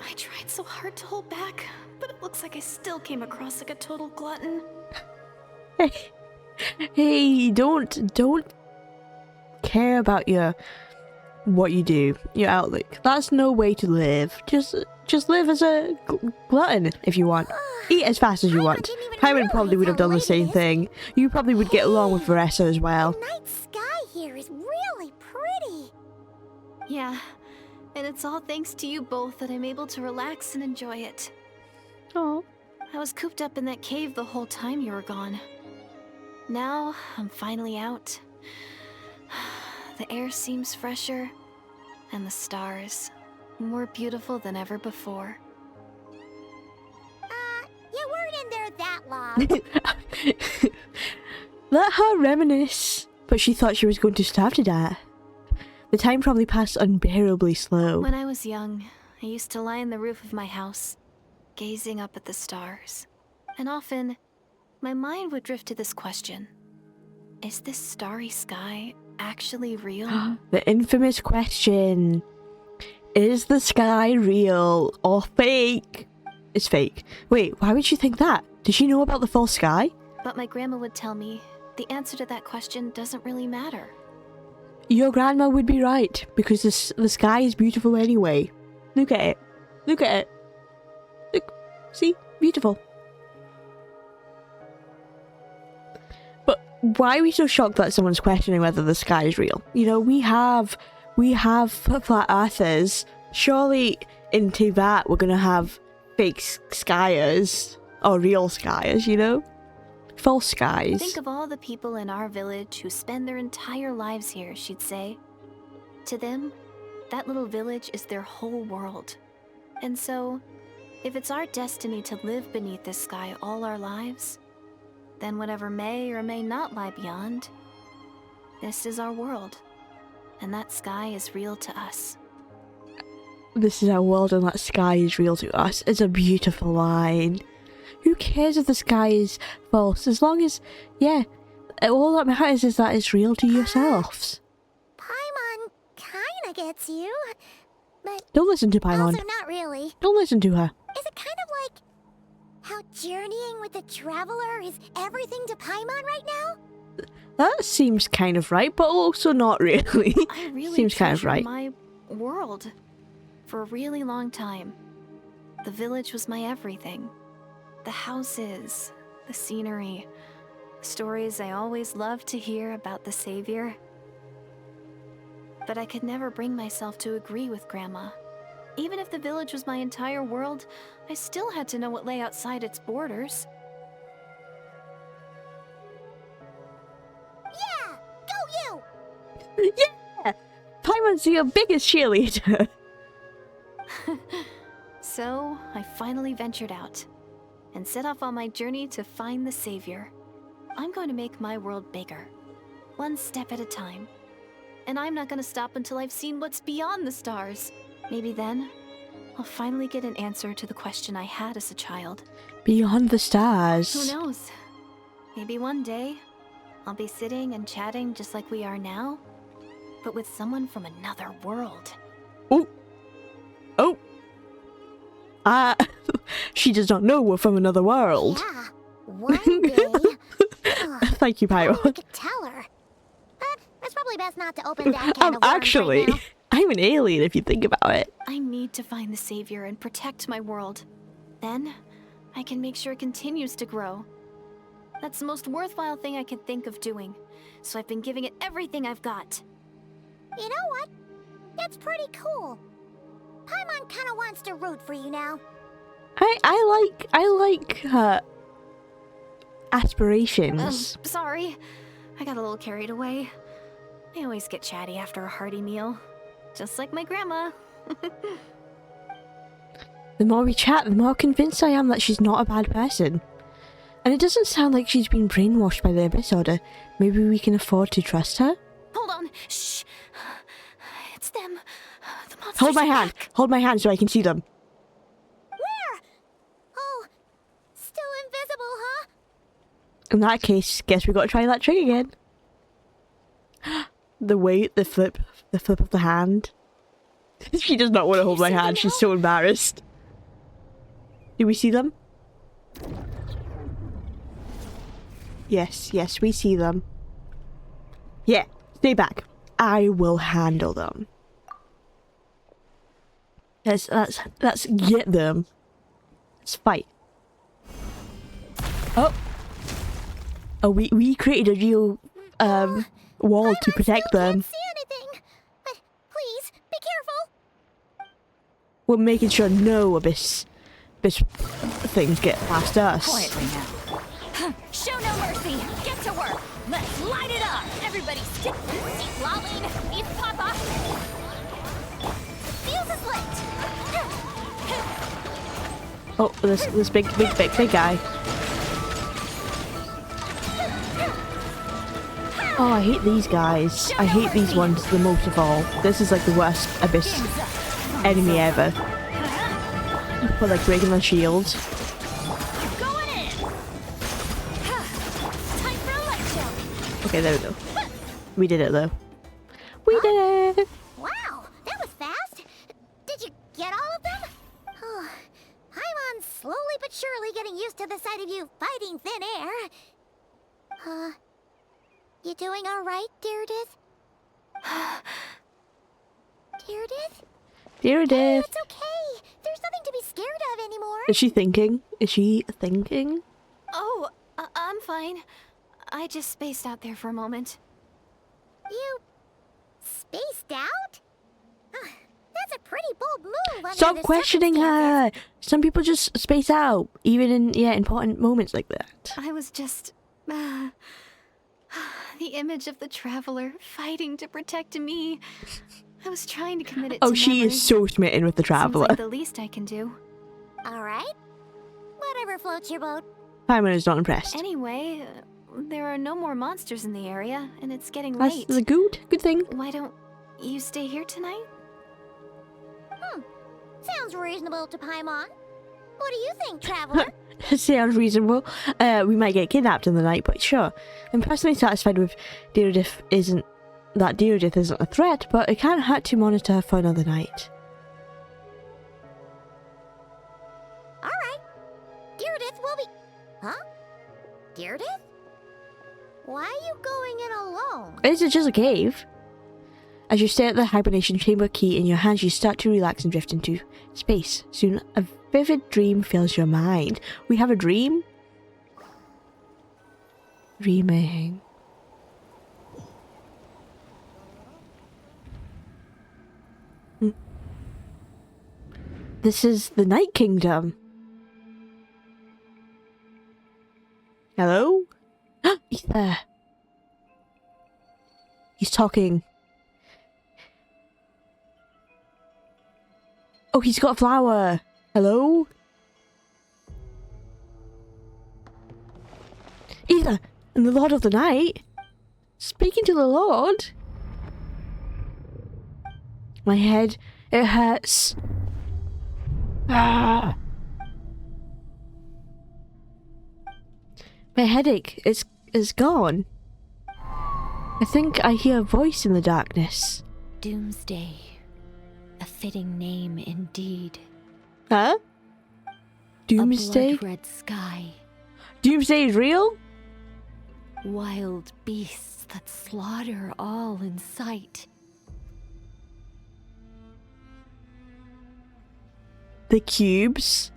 I tried so hard to hold back, but it looks like I still came across like a total glutton. Hey, don't care about what you do, your outlook. That's no way to live. Just live as a glutton if you want. Eat as fast as you want. didn't even Hyman realize probably would have how done the late it same is. thing. You probably would get along with Vanessa as well. The night sky here is really pretty. Yeah, and it's all thanks to you both that I'm able to relax and enjoy it. Oh. I was cooped up in that cave the whole time you were gone. Now, I'm finally out. The air seems fresher, and the stars more beautiful than ever before. You weren't in there that long. Let her reminisce. But she thought she was going to starve to death. The time probably passed unbearably slow. When I was young, I used to lie on the roof of my house, gazing up at the stars. And often, my mind would drift to this question. Is this starry sky actually real? The infamous question. Is the sky real or fake? It's fake. Wait, why would she think that? Did she know about the false sky? But my grandma would tell me the answer to that question doesn't really matter. Your grandma would be right, because the sky is beautiful anyway. Look at it. Look at it. Look. See? Beautiful. But why are we so shocked that someone's questioning whether the sky is real? You know, we have flat earthers. Surely in Teyvat we're gonna have fake skiers. Or real skiers, you know? False skies. Think of all the people in our village who spend their entire lives here, she'd say. To them, that little village is their whole world. And so, if it's our destiny to live beneath this sky all our lives, then whatever may or may not lie beyond, this is our world. And that sky is real to us. This is our world and that sky is real to us. It's a beautiful line. Who cares if the sky is false? As long as, yeah, all that matters is that it's real to yourselves. Paimon kinda gets you, but Don't listen to Paimon. also not really. Don't listen to her. Is it kind of like how journeying with the Traveler is everything to Paimon right now? That seems kind of right, but also not really. I really Seems kind of treasured right. my world for a really long time. The village was my everything. The houses, the scenery, stories I always loved to hear about the Savior. But I could never bring myself to agree with Grandma. Even if the village was my entire world, I still had to know what lay outside its borders. Yeah! Go you! Yeah! Paimon's your biggest cheerleader. So, I finally ventured out and set off on my journey to find the Savior. I'm going to make my world bigger, one step at a time. And I'm not going to stop until I've seen what's beyond the stars. Maybe then, I'll finally get an answer to the question I had as a child. Beyond the stars. Who knows? Maybe one day, I'll be sitting and chatting just like we are now, but with someone from another world. Oh. Oh. She does not know we're from another world. Yeah, one day. Thank you, I Paimon. could tell her. But it's probably best not to open that can of worms Actually, right now. I'm an alien if you think about it. I need to find the Savior and protect my world. Then, I can make sure it continues to grow. That's the most worthwhile thing I can think of doing, so I've been giving it everything I've got. You know what? It's pretty cool. Paimon kinda wants to root for you now. I like her aspirations. Sorry. I got a little carried away. I always get chatty after a hearty meal. Just like my grandma. The more we chat, the more convinced I am that she's not a bad person. And it doesn't sound like she's been brainwashed by the Abyss Order. Maybe we can afford to trust her? Hold on. Shh. It's them. The monsters Hold my are hand. back. Hold my hand so I can see them. Where? Oh, still invisible, huh? In that case, guess we got to try that trick again. The weight, the flip of the hand. She does not want to hold my hand. She's so embarrassed. Do we see them? Yes, yes, we see them. Yeah, stay back. I will handle them. Let's get them. Let's fight. Oh. Oh, we created a real wall to protect them. Can't see anything. But please, be careful. We're making sure no abyss things get past us. Quietly now. Show no mercy. Get to work. Let's light it up. Everybody stick. Eat Lolene. Eat Papa. Fuse is lit. Oh, this big guy. Oh, I hate these guys. I hate these ones the most of all. This is like the worst abyss enemy ever. For like breaking their shields. Going in. Time for a light show. Okay, there we go. We did it though. We did it! Wow, that was fast. Did you get all of them? Oh, I'm slowly but surely getting used to the sight of you fighting thin air. You doing all right, Deirdith? Deirdith? Deirdith. It's okay. There's nothing to be scared of anymore. Is she thinking? Is she thinking? Oh, I'm fine. I just spaced out there for a moment. You spaced out? That's a pretty bold move. Under Stop the questioning her! Some people just space out, even in, important moments like that. I was just... the image of the traveler fighting to protect me. I was trying to commit it Oh, to she memory. is so smitten with the Seems traveler. like the least I can do. All right. Whatever floats your boat. Paimon is not impressed. Anyway, there are no more monsters in the area, and it's getting That's late. the good thing. Why don't you stay here tonight? Sounds reasonable to Paimon. What do you think, traveler? Sounds reasonable. We might get kidnapped in the night, but sure. I'm personally satisfied with Deirdith isn't a threat, but it can't hurt to monitor her for another night. All right. Deirdith will be... Huh? Deirdith? Why are you going in alone? Is it just a cave? As you stare at the hibernation chamber key in your hands, you start to relax and drift into space. Soon, a vivid dream fills your mind. We have a dream? Dreaming. This is the Night Kingdom. Hello? He's there. He's talking. Oh, he's got a flower. Hello? Ether and the Lord of the Night. Speaking to the Lord. My head, it hurts. Ah. My headache is gone. I think I hear a voice in the darkness. Doomsday. A fitting name indeed. Huh? Doomsday? A blood-red sky. Doomsday is real? Wild beasts that slaughter all in sight. The cubes?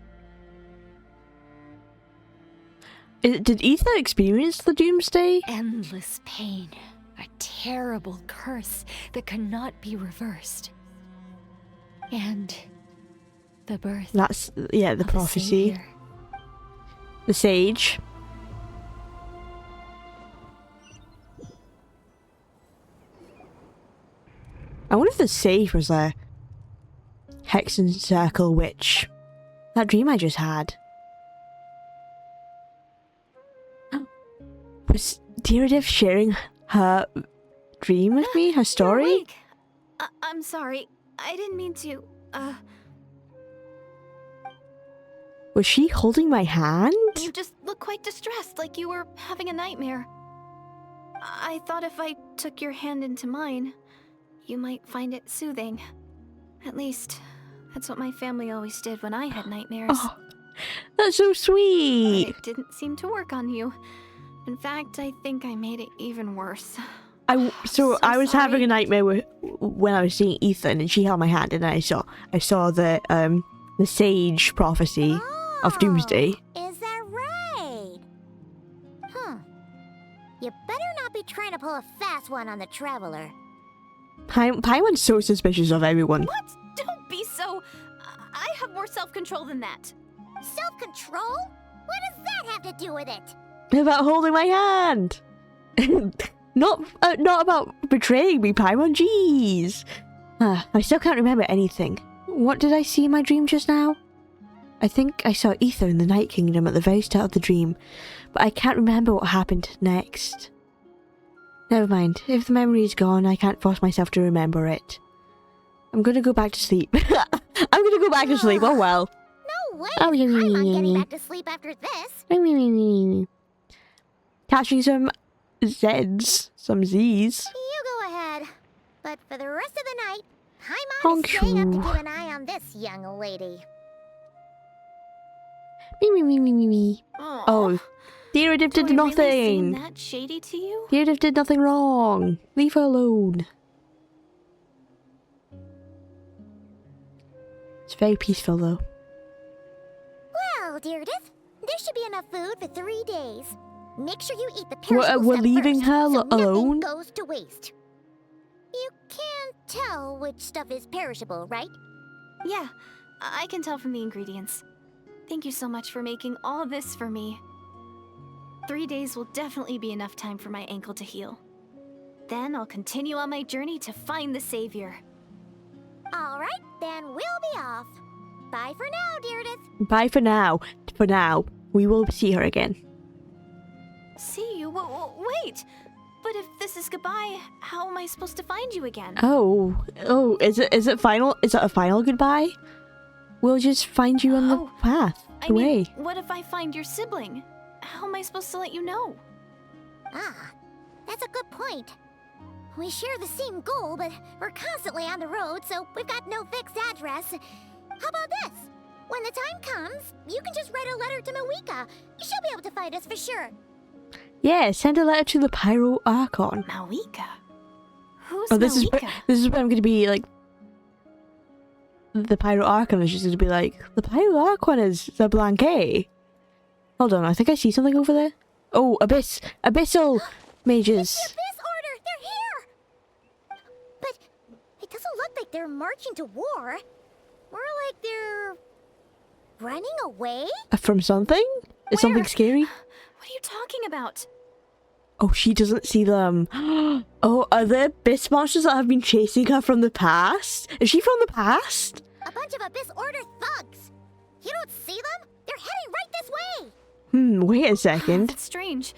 Did Ether experience the Doomsday? Endless pain. A terrible curse that cannot be reversed. And the birth. That's, yeah, the of a prophecy. savior. The sage. I wonder if the sage was a Hexen Circle witch. That dream I just had. Was Deirdre sharing her dream with me? Her You're story? awake. I'm sorry. I didn't mean to, Was she holding my hand? You just look quite distressed, like you were having a nightmare. I thought if I took your hand into mine, you might find it soothing. At least, that's what my family always did when I had nightmares. Oh, that's so But sweet. it didn't seem to work on you. In fact, I think I made it even worse. So I was having sorry. a nightmare when I was seeing Ethan, and she held my hand, and I saw the sage prophecy of Doomsday. Is that right? Huh. You better not be trying to pull a fast one on the Traveler. Paimon's so suspicious of everyone. What? Don't be so... I have more self-control than that. Self-control? What does that have to do with it? About holding my hand. Not about betraying me, Paimon. Jeez. I still can't remember anything. What did I see in my dream just now? I think I saw Ether in the Night Kingdom at the very start of the dream, but I can't remember what happened next. Never mind. If the memory is gone, I can't force myself to remember it. I'm gonna go back to sleep. I'm gonna go back to sleep. Oh well. No way! Oh, yeah, I'm yeah, not yeah, getting yeah. back to sleep after this. Catching some Zs. Some Zs. You go ahead. But for the rest of the night, Paimon is staying up to keep an eye on this young lady. Me. Oh, Deirdre did Do I really seem nothing. that shady to you? Deirdre did nothing wrong. Leave her alone. It's very peaceful though. Well, Deirdre, there should be enough food for 3 days. Make sure you eat the perishable We're stuff leaving first, her so alone? nothing goes to waste. You can't tell which stuff is perishable, right? Yeah, I can tell from the ingredients. Thank you so much for making all this for me. 3 days will definitely be enough time for my ankle to heal. Then I'll continue on my journey to find the Savior. All right, then we'll be off. Bye for now, Deirdre. Bye for now. For now, we will see her again. See you? Wait! But if this is goodbye, how am I supposed to find you again? Oh, is it final? Is it a final goodbye? We'll just find you on the path, I the way. mean, what if I find your sibling? How am I supposed to let you know? Ah, that's a good point. We share the same goal, but we're constantly on the road, so we've got no fixed address. How about this? When the time comes, you can just write a letter to Mawika. She'll be able to find us for sure. Yeah, send a letter to the Pyro Archon. Mawika? Who's Oh, this Mawika? is where I'm going to be like. The Pyro Archon is just going to be like, the Pyro Archon is the Blanquet. Hold on, I think I see something over there. Oh, Abyssal mages. The Abyss Order! They're here! But it doesn't look like they're marching to war. More like they're... running away? From something? Is something Where? scary? What are you talking about? Oh, she doesn't see them. Oh, are there Abyss monsters that have been chasing her from the past? Is she from the past? A bunch of Abyss Order thugs. You don't see them? They're heading right this way. Wait a second. That's strange.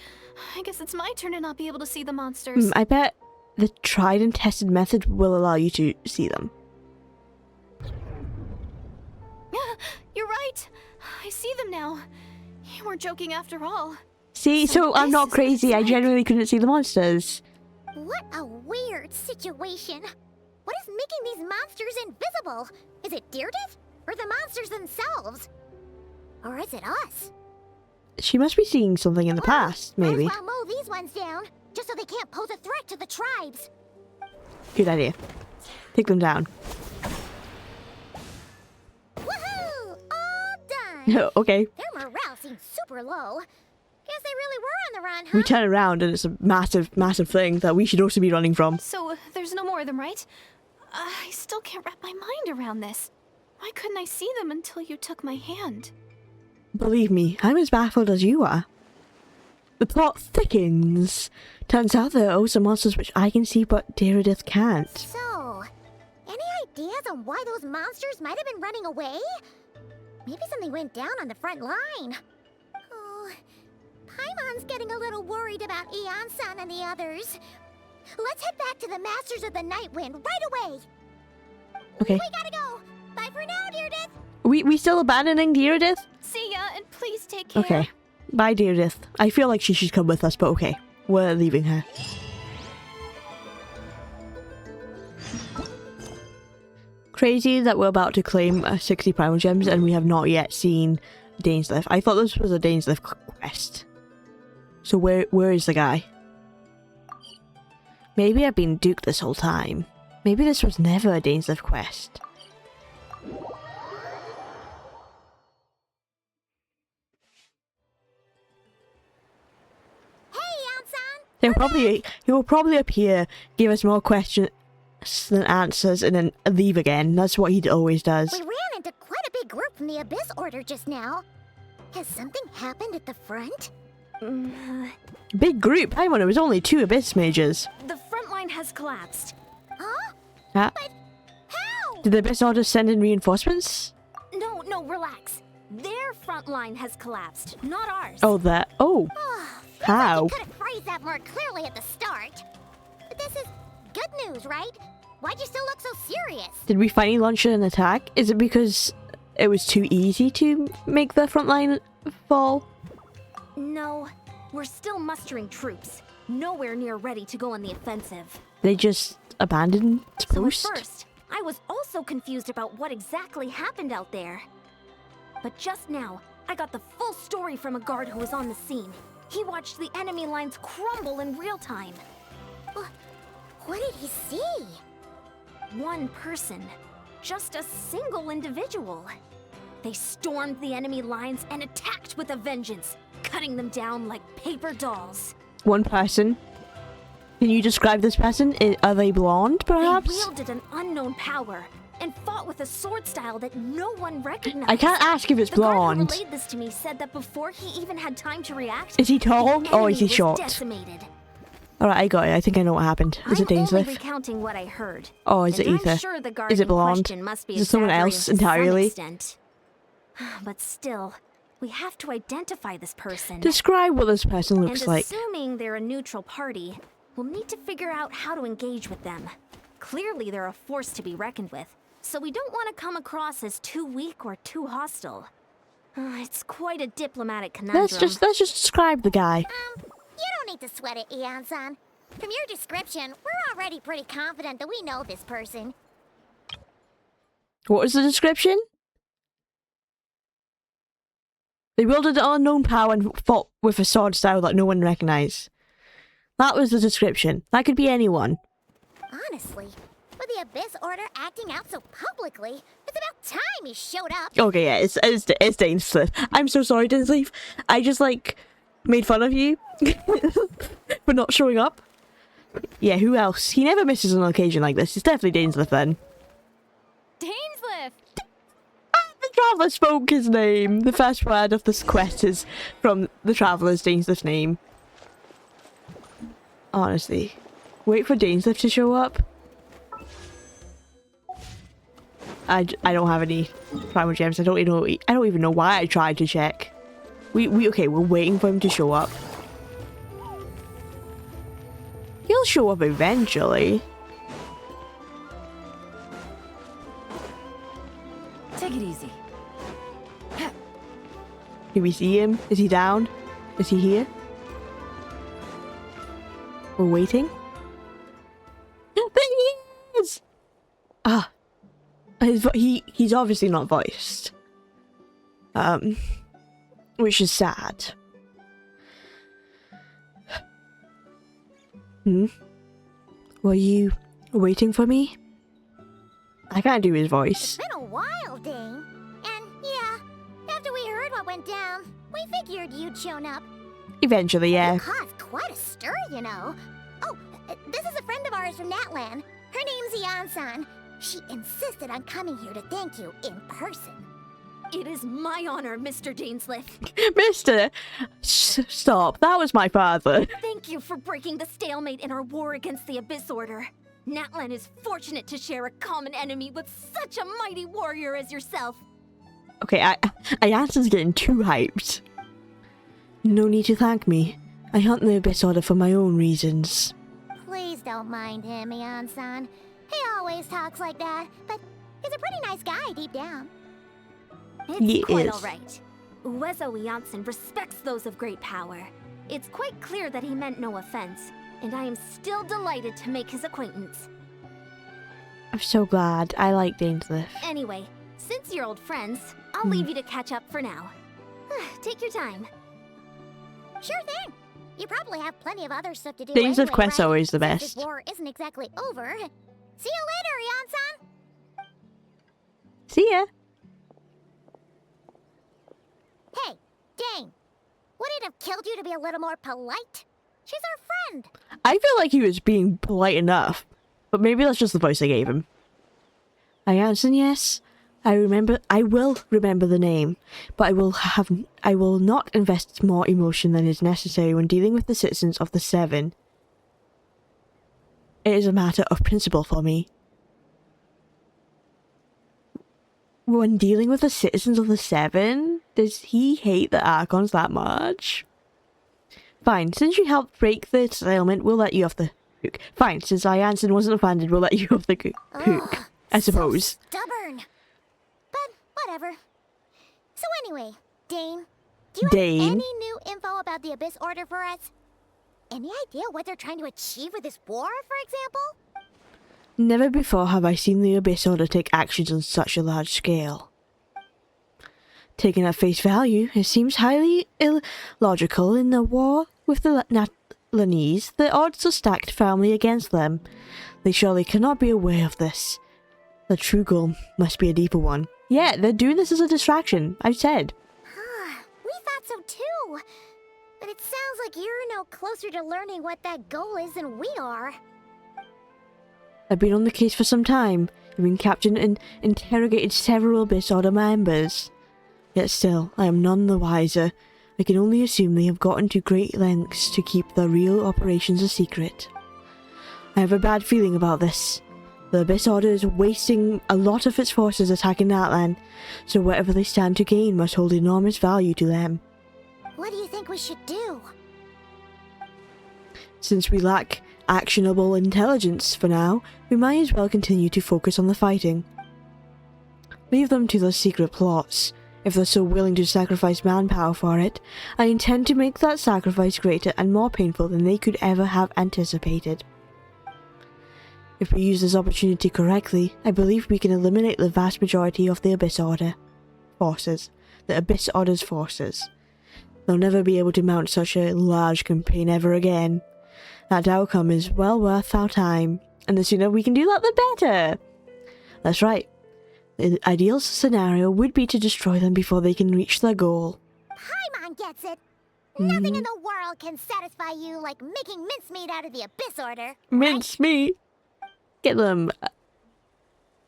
I guess it's my turn to not be able to see the monsters. I bet the tried and tested method will allow you to see them. You're right. I see them now. You weren't joking after all. See, so I'm this not is what crazy. it's I like. genuinely couldn't see the monsters. What a weird situation. What is making these monsters invisible? Is it Deirdre? Or the monsters themselves? Or is it us? She must be seeing something in the past, maybe. Might as well mow these ones down, just so they can't pose a threat to the tribes. Good idea. Take them down. Woohoo! All done! Okay. Their morale seems super low. Guess they really were on the run, huh? We turn around and it's a massive, massive thing that we should also be running from. So, there's no more of them, right? I still can't wrap my mind around this. Why couldn't I see them until you took my hand? Believe me, I'm as baffled as you are. The plot thickens. Turns out there are also monsters which I can see but Deirdre can't. So, ideas on why those monsters might have been running away? Maybe something went down on the front line. Oh, Paimon's getting a little worried about Eon-san and the others. Let's head back to the Masters of the Night Wind right away. Okay. We gotta go. Bye for now, Deirdre. We still abandoning Deirdre? See ya, and please take care. Okay. Bye, Deirdre. I feel like she should come with us, but okay. We're leaving her. Crazy that we're about to claim 60 primal gems and we have not yet seen Dainsleif. I thought this was a Dainsleif quest. So where is the guy? Maybe I've been duped this whole time. Maybe this was never a Dainsleif quest. He will probably appear, give us more questions than answers, and then leave again. That's what he always does. We ran into quite a big group from the Abyss Order just now. Has something happened at the front? Big group? Hang on, it was only 2 Abyss mages. The front line has collapsed. Huh? Huh? But how? Did the Abyss Order send in reinforcements? No, relax. Their front line has collapsed, not ours. Oh, that. Oh. How? You could have phrased that more clearly at the start. But this is good news, right? Why'd you still look so serious? Did we finally launch an attack? Is it because it was too easy to make the front line fall? No, we're still mustering troops. Nowhere near ready to go on the offensive. They just abandoned post? So at first, I was also confused about what exactly happened out there. But just now, I got the full story from a guard who was on the scene. He watched the enemy lines crumble in real time. What did he see? One person. Just a single individual. They stormed the enemy lines and attacked with a vengeance, cutting them down like paper dolls. One person. Can you describe this person? Are they blonde, perhaps? They wielded an unknown power and fought with a sword style that no one recognized. I can't ask if it's the guard blonde. who relayed this to me said that before he even had time to react, Is he tall the or is he enemy was short? decimated. Alright, I got it. I think I know what happened. Is it I'm only Dainsleif? recounting what I heard. Oh, is it and Ether? I'm sure the guard Is it in blonde? question must be Is it someone else entirely? exaggerating to some extent. But still, we have to identify this person. Describe what this person looks and like. assuming they're a neutral party, we'll need to figure out how to engage with them. Clearly, they're a force to be reckoned with, so we don't want to come across as too weak or too hostile. It's quite a diplomatic conundrum. Let's just describe the guy. You don't need to sweat it, Eon-san. From your description, we're already pretty confident that we know this person. What was the description? They wielded an unknown power and fought with a sword style that no one recognized. That was the description. That could be anyone. Honestly, with the Abyss Order acting out so publicly, it's about time he showed up. Okay, yeah, it's Dainsleif. I'm so sorry, Dainsleif. I just, made fun of you for not showing up. Yeah, who else? He never misses an occasion like this. It's definitely Dainsleif then. Dainsleif! The Traveller spoke his name. The first word of this quest is from the Traveller's Dainsleif's name. Honestly. Wait for Dainsleif to show up. I don't have any primal gems. I don't even know why I tried to check. Okay, we're waiting for him to show up. He'll show up eventually. Take it easy. Can we see him? Is he down? Is he here? We're waiting. There he is! Ah. He's obviously not voiced. Which is sad. Were you waiting for me? I can't do his voice. It's been a while, Dane. And yeah, after we heard what went down, we figured you'd shown up. Eventually, yeah. You caused quite a stir, you know. Oh, this is a friend of ours from Natlan. Her name's Eon-san. She insisted on coming here to thank you in person. It is my honor, Mr. Dainsleif. Mister! Stop. That was my father. Thank you for breaking the stalemate in our war against the Abyss Order. Natlan is fortunate to share a common enemy with such a mighty warrior as yourself. Okay, Ayasa's getting too hyped. No need to thank me. I hunt the Abyss Order for my own reasons. Please don't mind him, Mian-san. He always talks like that, but he's a pretty nice guy deep down. It's He quite is. alright. Uezo Janssen respects those of great power. It's quite clear that he meant no offense, and I am still delighted to make his acquaintance. I'm so glad. I like Dainsleif. Anyway, since you're old friends, I'll leave you to catch up for now. Take your time. Sure thing. You probably have plenty of other stuff to do Dainsleif anyway, quest's right? always the Since best. this war isn't exactly over. See you later, Yan-san. See ya. Hey, Dane. Would it have killed you to be a little more polite? She's our friend. I feel like he was being polite enough, but maybe that's just the voice I gave him. Ayanson, yes. I will remember the name, but I will not invest more emotion than is necessary when dealing with the citizens of the Seven. It is a matter of principle for me. When dealing with the citizens of the Seven, does he hate the Archons that much? Fine, since you helped break the settlement, we'll let you off the hook. Fine, since Ayanson wasn't offended, we'll let you off the hook. I suppose. So stubborn. But whatever. So anyway, Dane, do you Dane? have any new info about the Abyss Order for us? Any idea what they're trying to achieve with this war, for example? Never before have I seen the Abyss Order take actions on such a large scale. Taken at face value, it seems highly illogical. In the war with the Natlanese, the odds are stacked firmly against them. They surely cannot be aware of this. The true goal must be a deeper one. Yeah, they're doing this as a distraction, I've said. We thought so too. But it sounds like you're no closer to learning what that goal is than we are. I've been on the case for some time, having captured and interrogated several Abyss Order members. Yet still, I am none the wiser. I can only assume they have gotten to great lengths to keep their real operations a secret. I have a bad feeling about this. The Abyss Order is wasting a lot of its forces attacking Natlan, so whatever they stand to gain must hold enormous value to them. What do you think we should do? Since we lack actionable intelligence for now, we might as well continue to focus on the fighting. Leave them to their secret plots. If they're so willing to sacrifice manpower for it, I intend to make that sacrifice greater and more painful than they could ever have anticipated. If we use this opportunity correctly, I believe we can eliminate the vast majority of the Abyss Order forces. The Abyss Order's forces. They'll never be able to mount such a large campaign ever again. That outcome is well worth our time, and the sooner we can do that, the better. That's right. The ideal scenario would be to destroy them before they can reach their goal. Paimon gets it. Nothing in the world can satisfy you like making mincemeat out of the Abyss Order. Mincemeat? Get them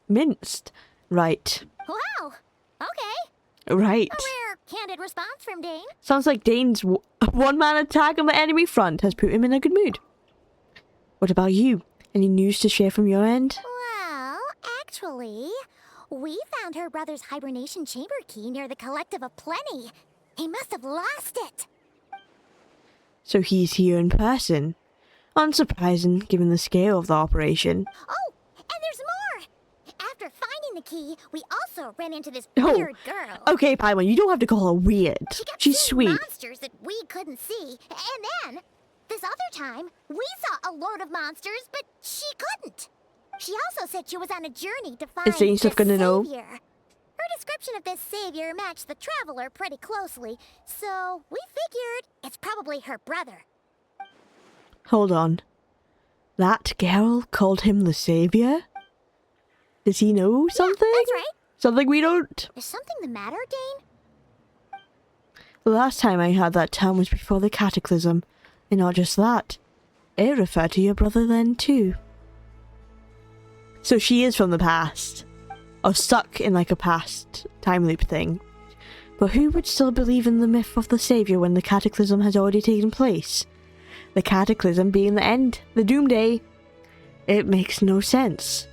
minced. Right. Wow. Okay. Right. A rare, candid response from Dane. Sounds like Dane's one-man attack on the enemy front has put him in a good mood. What about you? Any news to share from your end? Well, actually, we found her brother's hibernation chamber key near the Collective of Plenty. He must have lost it. So he's here in person. Unsurprising, given the scale of the operation. Oh, and there's more! After finding the key, we also ran into this Oh, weird girl. Okay, Paimon, you don't have to call her weird. She kept She's seeing sweet. monsters that we couldn't see. And then, this other time, we saw a load of monsters, but she couldn't. She also said she was on a journey to find Is Dane stuff the gonna know? savior. Her description of this savior matched the traveler pretty closely, so we figured it's probably her brother. Hold on. That girl called him the savior? Does he know something? That's right. Something we don't? Is something the matter, Dane? The last time I heard that term was before the cataclysm. And not just that. It referred to your brother then too. So she is from the past. Or stuck in like a past time loop thing. But who would still believe in the myth of the savior when the cataclysm has already taken place? The cataclysm being the end, the doomsday. It makes no sense.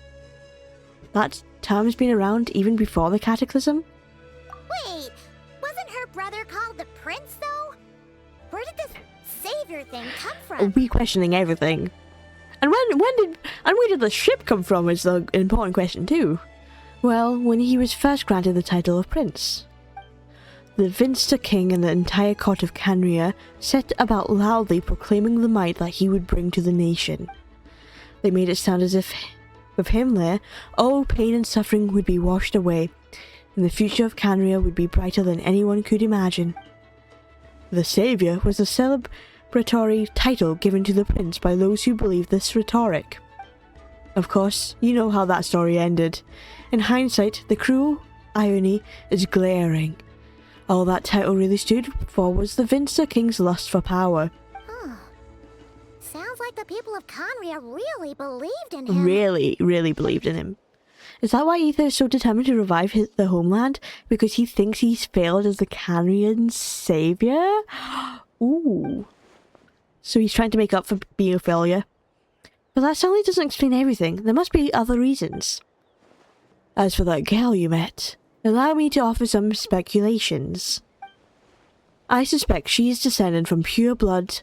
That term's been around even before the Cataclysm? Wait, wasn't her brother called the Prince, though? Where did this savior thing come from? We questioning everything. And where did the ship come from is the important question too. Well, when he was first granted the title of Prince. The Vinster King and the entire court of Canria set about loudly proclaiming the might that he would bring to the nation. They made it sound as if, with him there, all pain and suffering would be washed away, and the future of Canria would be brighter than anyone could imagine. The Saviour was a celebratory title given to the prince by those who believed this rhetoric. Of course, you know how that story ended. In hindsight, the cruel irony is glaring. All that title really stood for was the Vinster King's lust for power. Huh. Sounds like the people of Conria really believed in him. Really believed in him. Is that why Ether is so determined to revive the homeland? Because he thinks he's failed as the Canrian savior? Ooh. So he's trying to make up for being a failure. But that certainly doesn't explain everything. There must be other reasons. As for that girl you met, allow me to offer some speculations. I suspect she is descended from pure blood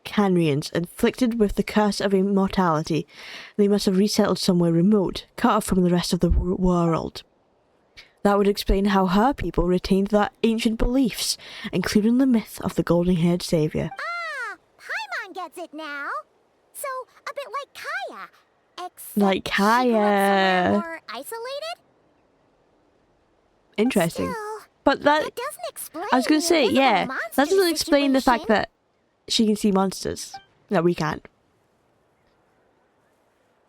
Canrians afflicted with the curse of immortality. They must have resettled somewhere remote, cut off from the rest of the world. That would explain how her people retained their ancient beliefs, including the myth of the golden-haired savior. Ah, Paimon gets it now. So, a bit like Kaya. Except Like Kaya. She grew up somewhere more isolated? Interesting. Still, But that doesn't explain I was going the to say, invisible yeah, monster that doesn't explain the fact situation. that she can see monsters. No, we can't.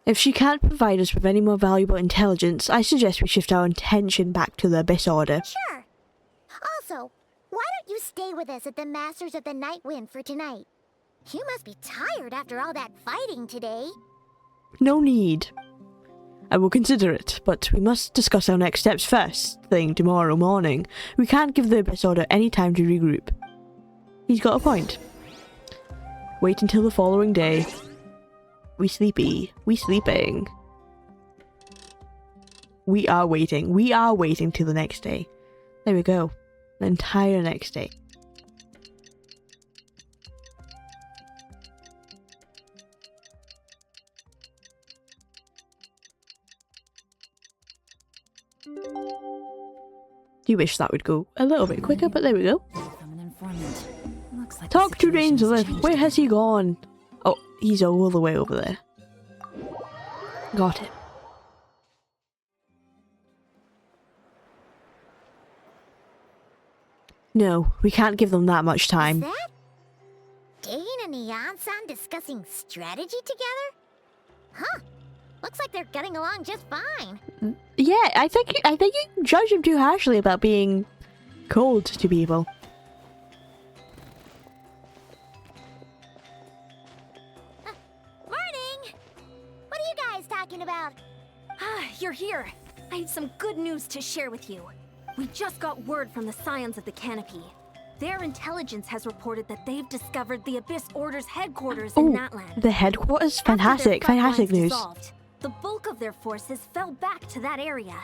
If she can't provide us with any more valuable intelligence, I suggest we shift our attention back to the Abyss Order. Sure. Also, why don't you stay with us at the Masters of the Night Wind for tonight? You must be tired after all that fighting today. No need. I will consider it, but we must discuss our next steps first thing tomorrow morning. We can't give the Abyss Order any time to regroup. He's got a point. Wait until the following day. We sleepy. We sleeping. We are waiting. We are waiting till the next day. There we go. The entire next day. You wish that would go a little bit quicker, but there we go. From an informant. Looks like Talk the to situation's Dainsworth. changed. Where has he gone? Oh, he's all the way over there. Got it. No, we can't give them that much time. Is that Dane and Neon-san discussing strategy together? Huh. Looks like they're getting along just fine. Yeah, I think you judge him too harshly about being cold to people. Morning! What are you guys talking about? Ah, you're here. I have some good news to share with you. We just got word from the Scions of the Canopy. Their intelligence has reported that they've discovered the Abyss Order's headquarters in Oh, Natland. the headquarters? After their Fantastic, front fantastic lines news. dissolved, the bulk of their forces fell back to that area.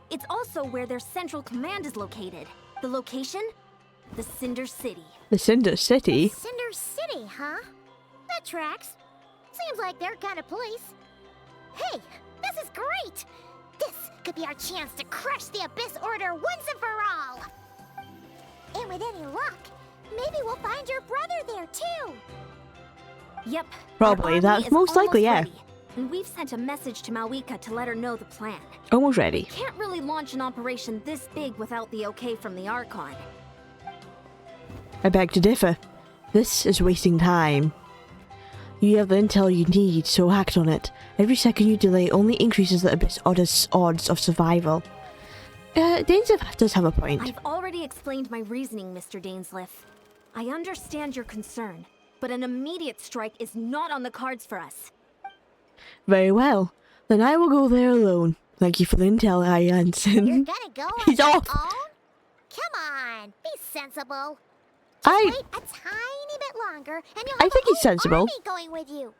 It's also where their central command is located. The location? The Cinder City. The Cinder City? Cinder City, huh? That tracks. Seems like their kind of place. Hey, this is great! This could be our chance to crush the Abyss Order once and for all! And with any luck, maybe we'll find your brother there too! Yep. Probably, our army that's is most likely, almost yeah. ready, and we've sent a message to Malwika to let her know the plan. Almost ready. Can't really launch an operation this big without the okay from the Archon. I beg to differ. This is wasting time. You have the intel you need, so act on it. Every second you delay only increases the Abyss Order's odds of survival. Dainsworth does have a point. I've already explained my reasoning, Mr. Dainsworth. I understand your concern, but an immediate strike is not on the cards for us. Very well. Then I will go there alone. Thank you for the intel, You're Jansen. gonna go on He's your off. own? Come on, be sensible. I Wait a tiny bit longer, and you'll I have think a he's whole sensible. army going with you.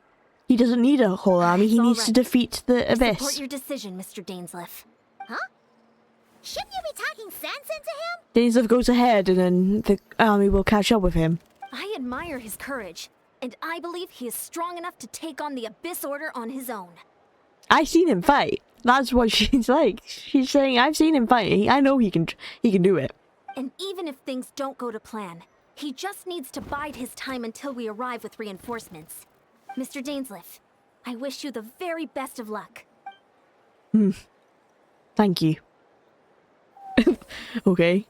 He doesn't need a whole army. He It's all needs to right. defeat the I support Abyss. your decision, Mr. Dainsleif. Huh? Shouldn't you be talking sense into him? Dainsleif goes ahead and then the army will catch up with him. I admire his courage, and I believe he is strong enough to take on the Abyss Order on his own. I seen him fight. That's what she's like. She's saying, I've seen him fight. I know he can do it. And even if things don't go to plan, he just needs to bide his time until we arrive with reinforcements. Mr. Dainsleif, I wish you the very best of luck. Thank you. Okay.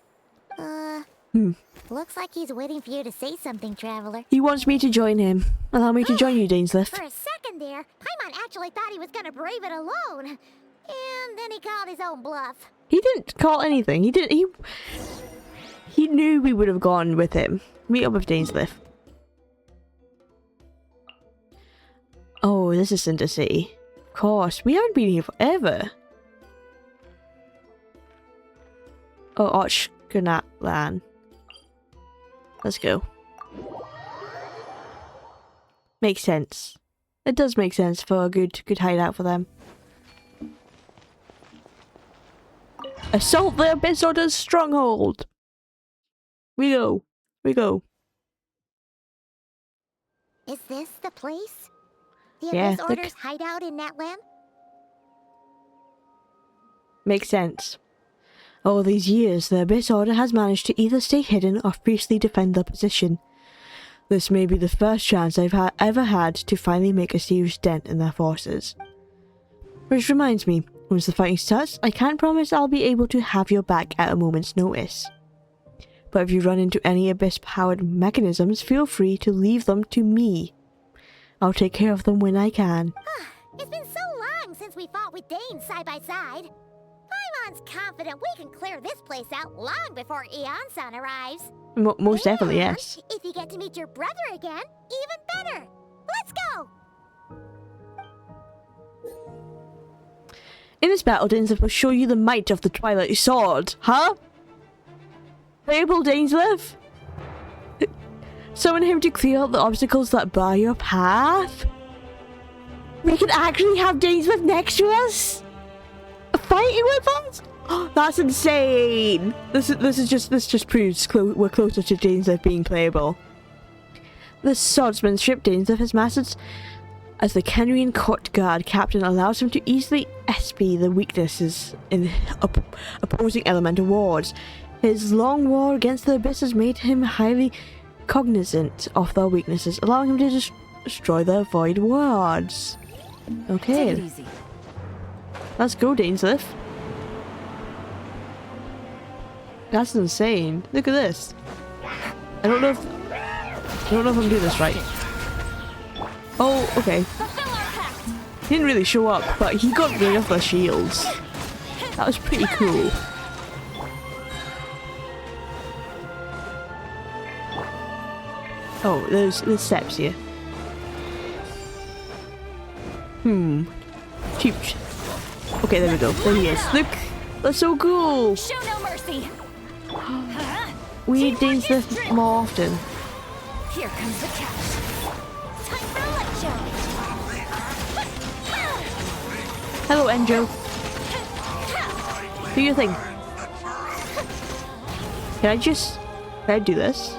Looks like he's waiting for you to say something, Traveler. He wants me to join him. Allow me to join you, Dainsleif. For a second there, Paimon actually thought he was gonna brave it alone. And then he called his own bluff. He didn't call anything. He knew we would have gone with him. Meet up with Dainsleif. Oh, this is Cinder City. Of course, we haven't been here forever. Oh, Ochkanatlan. Let's go. Makes sense. It does make sense for a good hideout for them. Assault the Abyss Order's stronghold! We go. We go. Is this the place? The Yeah, Abyss look. Order's hideout in Natlan? Makes sense. All these years, the Abyss Order has managed to either stay hidden or fiercely defend their position. This may be the first chance I've ever had to finally make a serious dent in their forces. Which reminds me, once the fighting starts, I can't promise I'll be able to have your back at a moment's notice. But if you run into any Abyss-powered mechanisms, feel free to leave them to me. I'll take care of them when I can. It's been so long since we fought with Dane side by side. Paimon's confident we can clear this place out long before Eon-san arrives. Most definitely, yes. And if you get to meet your brother again, even better. Let's go! In this battle, Dainsleif will show you the might of the Twilight Sword. Huh? Playable Dainsleif? Summon him to clear out the obstacles that bar your path? We can actually have Dainsleif next to us? Fighting with us? That's insane! This just proves we're closer to Dainsleif being playable. The swordsmanship Dainsleif has mastered as the Kenrian court guard captain allows him to easily SP the weaknesses in opposing elemental wards. His long war against the Abyss has made him highly cognizant of their weaknesses, allowing him to destroy their void wards. Okay. Take it easy. Let's go, Dainsleif. That's insane. Look at this. I don't know if I'm doing this right. Oh, okay. He didn't really show up, but he got rid of the shields. That was pretty cool. Oh, there's steps here. Cheap. Okay, there we go. There he is. Look! That's so cool! Show no mercy. We need Dainsleif more often. Here comes the catch. Time for a light show. Hello, Enjo. Do your thing. Can I do this?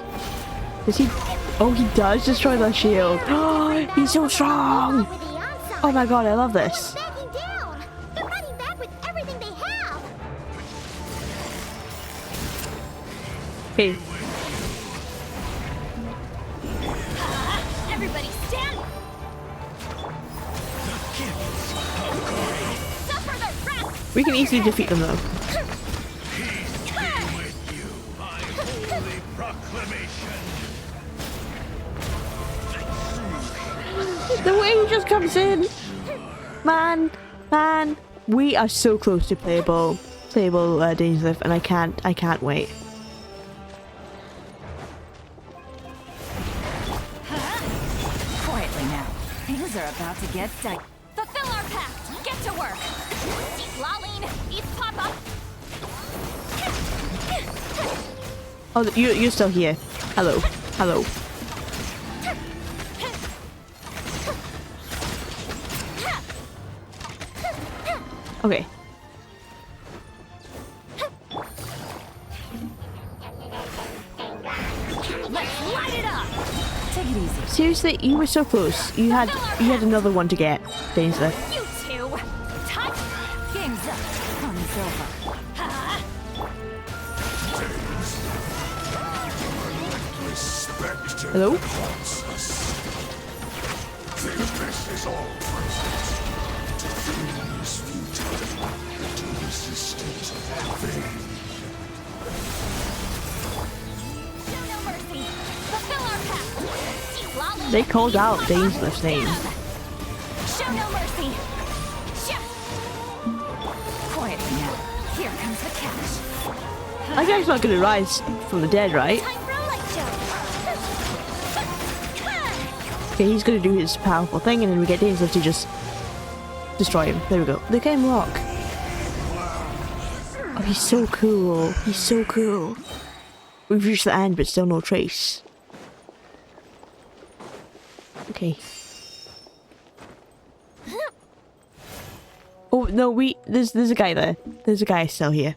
Does he? Oh, he does destroy the shield. Oh, he's so strong. Oh my god, I love this. Backing down! They're fighting back with everything they have! Okay. Everybody stand. Suffer the wrath. We can easily defeat them though. The way he just comes in. Man, we are so close to playable Dainsleif, and I can't wait. Quietly now. Things are about to get dicey. Fulfill our pact. Get to work. Lolene, eat Papa. Oh, you're still here. Hello. Okay. Let's light it up! Take it easy. Seriously, you were so close. You had another one to get, Dainsleif. You two! Touch! Game's up. Fun's over. Hello? This is all present. To feel is futile. To resist it, vain. Show no mercy! Fulfill our pact! Lolly, They called out Dainsleif's name. show no mercy! Quietly now. Here comes the catch. That guy's not gonna rise from the dead, right? Time for a light show. Okay, he's gonna do his powerful thing, and then we get Dainsleif to just destroy him. There we go. The game rock. Oh, he's so cool. He's so cool. We've reached the end, but still no trace. Okay. Oh no, there's a guy there. There's a guy still here.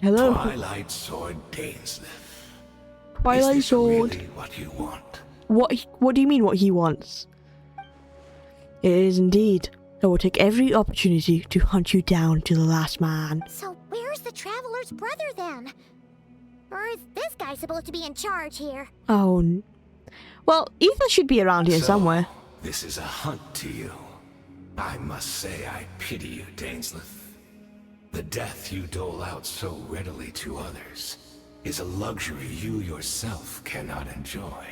Hello. Twilight Sword Dainsleif. Twilight Is this Sword. really what you want? What do you mean what he wants? It is indeed. I will take every opportunity to hunt you down to the last man. So where's the Traveler's brother then? Or is this guy supposed to be in charge here? Oh. Well, Ether should be around here So, somewhere. This is a hunt to you. I must say I pity you, Dainsleif. The death you dole out so readily to others is a luxury you yourself cannot enjoy.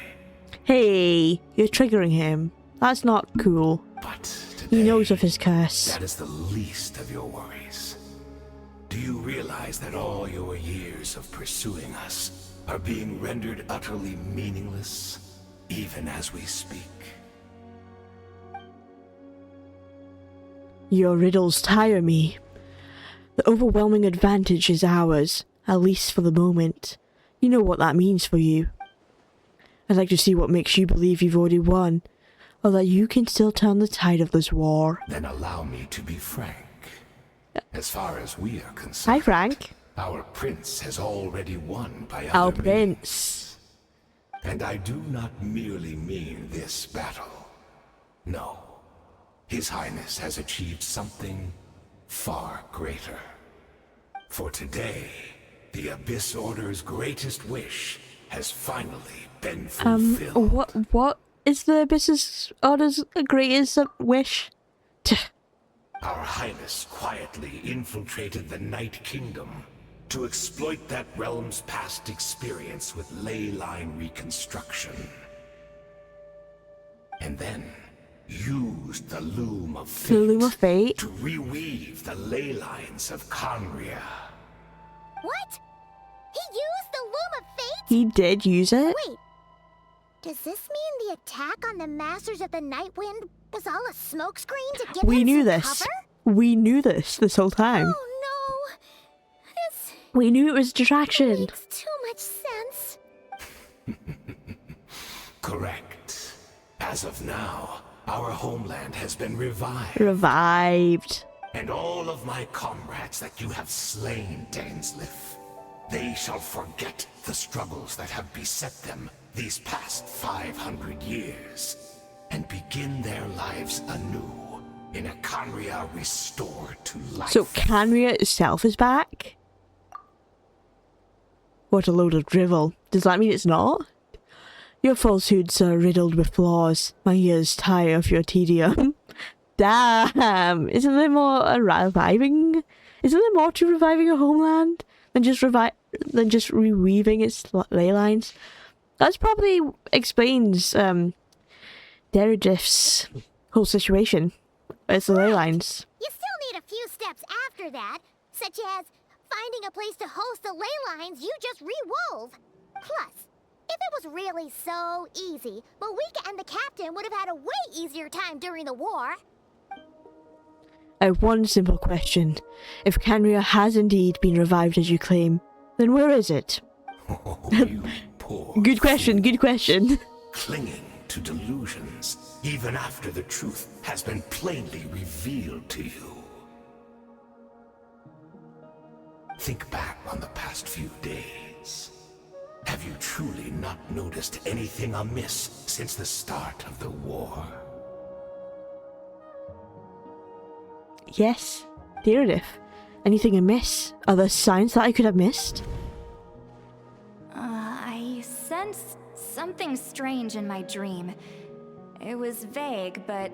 Hey, you're triggering him. That's not cool. But today, He knows of his curse. that is the least of your worries. Do you realize that all your years of pursuing us are being rendered utterly meaningless, even as we speak? Your riddles tire me. The overwhelming advantage is ours, at least for the moment. You know what that means for you. I'd like to see what makes you believe you've already won, or that you can still turn the tide of this war. Then allow me to be frank. As far as we are Hi, concerned, Frank. our prince has already won by Our other prince. means. And I do not merely mean this battle. No. His Highness has achieved something far greater. For today, the Abyss Order's greatest wish has finally been fulfilled. What is the Abyss's Order's greatest wish? Our Highness quietly infiltrated the Night Kingdom to exploit that realm's past experience with ley line reconstruction. And then used the Loom of Fate, The Loom of Fate? to reweave the ley lines of Conria. What? He used the Loom of Fate? He did use it? Wait. Does this mean the attack on the Masters of the Night Wind was all a smokescreen to give We him knew some this. cover? We knew this whole time. Oh no. This We knew it was a distraction. makes too much sense. Correct. As of now, our homeland has been revived. Revived. And all of my comrades that you have slain, Dainsleif, they shall forget the struggles that have beset them these past 500 years, and begin their lives anew in a Conria restored to life. So Canria itself is back? What a load of drivel. Does that mean it's not? Your falsehoods are riddled with flaws. My ears tire of your tedium. Damn! Isn't there more reviving? Isn't there more to reviving a homeland than just reweaving its ley lines? That probably explains Deridif's whole situation. It's the ley lines. You still need a few steps after that, such as finding a place to host the ley lines you just re-wove. Plus, if it was really so easy, Moeka and the captain would have had a way easier time during the war. I have one simple question. If Canria has indeed been revived as you claim, then where is it? Oh, you poor Good question, fool. good question. Clinging to delusions, even after the truth has been plainly revealed to you. Think back on the past few days. Have you truly not noticed anything amiss since the start of the war? Yes, Deardif. Anything amiss? Are there signs that I could have missed? I sensed something strange in my dream. It was vague, but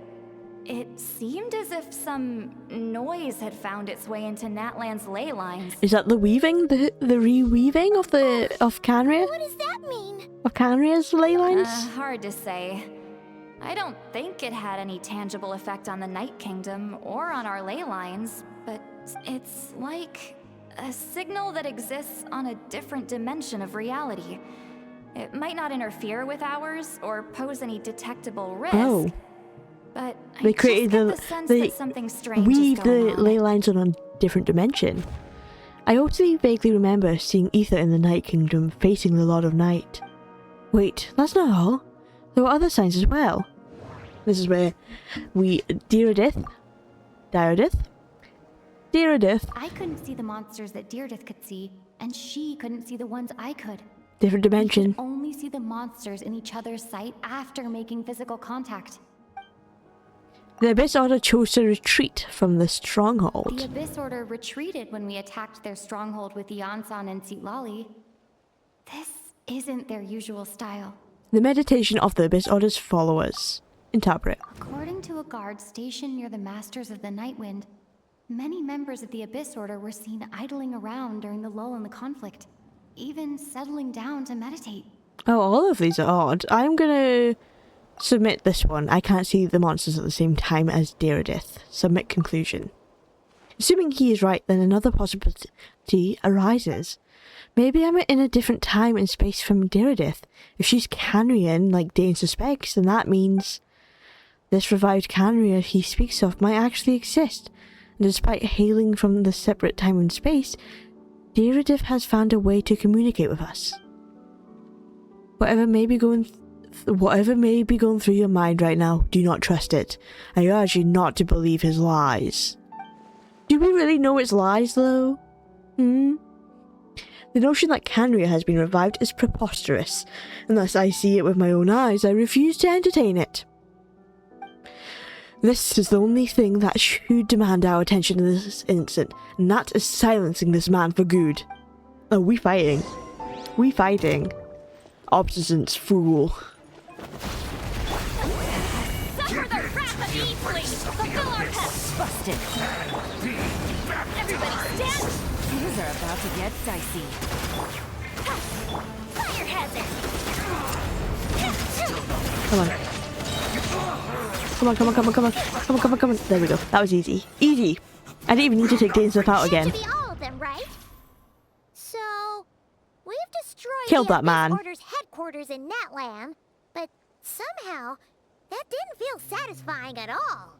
it seemed as if some noise had found its way into Natlan's ley lines. Is that the weaving? The reweaving of Canria? What does that mean? Of Canria's ley lines? Hard to say. I don't think it had any tangible effect on the Night Kingdom or on our ley lines, but it's like a signal that exists on a different dimension of reality. It might not interfere with ours or pose any detectable risk. Oh. But They I created just get the sense that something strange weave is the going on. ley lines on a different dimension. I also vaguely remember seeing Ether in the Night Kingdom facing the Lord of Night. Wait, that's not all. There were other signs as well. This is where we Deardith. I couldn't see the monsters that Deardith could see, and she couldn't see the ones I could. Different We dimension. could only see the monsters in each other's sight after making physical contact. The Abyss Order chose to retreat from the The stronghold. Abyss Order retreated when we attacked their stronghold with Yansan and Sitlali. This isn't their usual style. The meditation of the Abyss Order's followers. Interpret. According to a guard stationed near the Masters of the Nightwind, many members of the Abyss Order were seen idling around during the lull in the conflict, even settling down to meditate. Oh, all of these are odd. I'm gonna submit this one. I can't see the monsters at the same time as Deardith. Submit conclusion. Assuming he is right, then another possibility arises. Maybe I'm in a different time and space from Deardith. If she's Canrian, like Dane suspects, then that means this revived Canria he speaks of might actually exist. And despite hailing from the separate time and space, Deardith has found a way to communicate with us. Whatever may be going through your mind right now, do not trust it. I urge you not to believe his lies. Do we really know it's lies, though? The notion that Canria has been revived is preposterous. Unless I see it with my own eyes, I refuse to entertain it. This is the only thing that should demand our attention in this instant, and that is silencing this man for good. Oh, we fighting. We fighting. Obstinate fool. Suffer the wrath of Eatling! Fulfill our test! Busted. Everybody stand! Things are about to get dicey. Fire hazard! Come on. Come on. There we go. That was easy. Easy. I didn't even need to take Dane's stuff out again. That should be all of them, right? So, we've destroyed Killed the that man. Abyss Order's headquarters in Natlan, but somehow that didn't feel satisfying at all.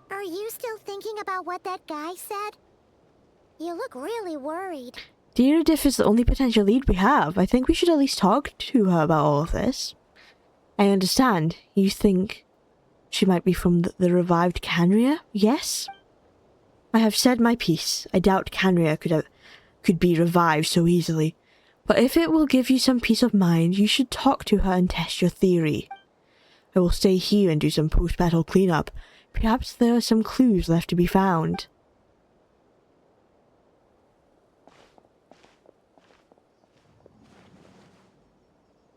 Are you still thinking about what that guy said? You look really worried. Deardith is the only potential lead we have. I think we should at least talk to her about all of this. I understand. You think she might be from the revived Canria? Yes? I have said my piece. I doubt Canria could be revived so easily. But if it will give you some peace of mind, you should talk to her and test your theory. I will stay here and do some post-battle cleanup. Perhaps there are some clues left to be found.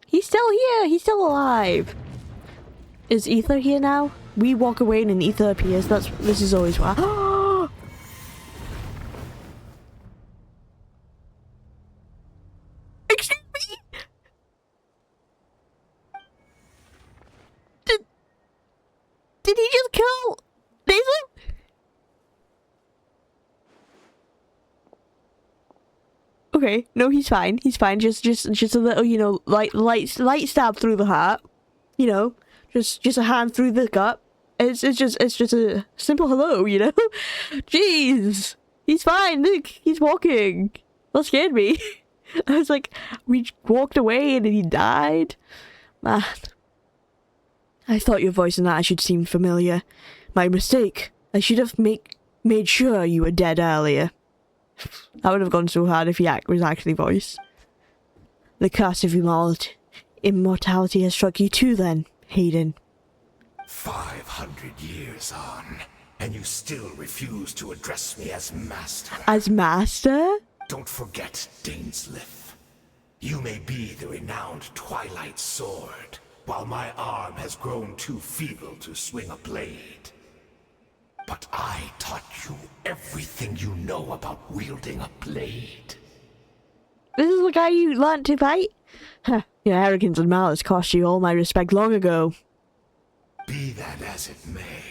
He's still here! He's still alive! Is Ether here now? We walk away and Ether appears. This is always why. Excuse me? Did he just kill Daisy? Okay, no, he's fine. He's fine. Just a little, you know, light stab through the heart. You know, just a hand through the gut. It's just a simple hello, you know. Jeez, he's fine. Look, he's walking. That scared me. I was like, we walked away and he died. Man. I thought your voice and attitude seemed familiar. My mistake. I should have made sure you were dead earlier. That would have gone so hard if he was actually voice. The curse of immortality has struck you too then, Hayden. 500 years on, and you still refuse to address me as master. As master? Don't forget, Dainsleif. You may be the renowned Twilight Sword, while my arm has grown too feeble to swing a blade. But I taught you everything you know about wielding a blade. This is the guy you learnt to fight? Huh, your arrogance and malice cost you all my respect long ago. Be that as it may,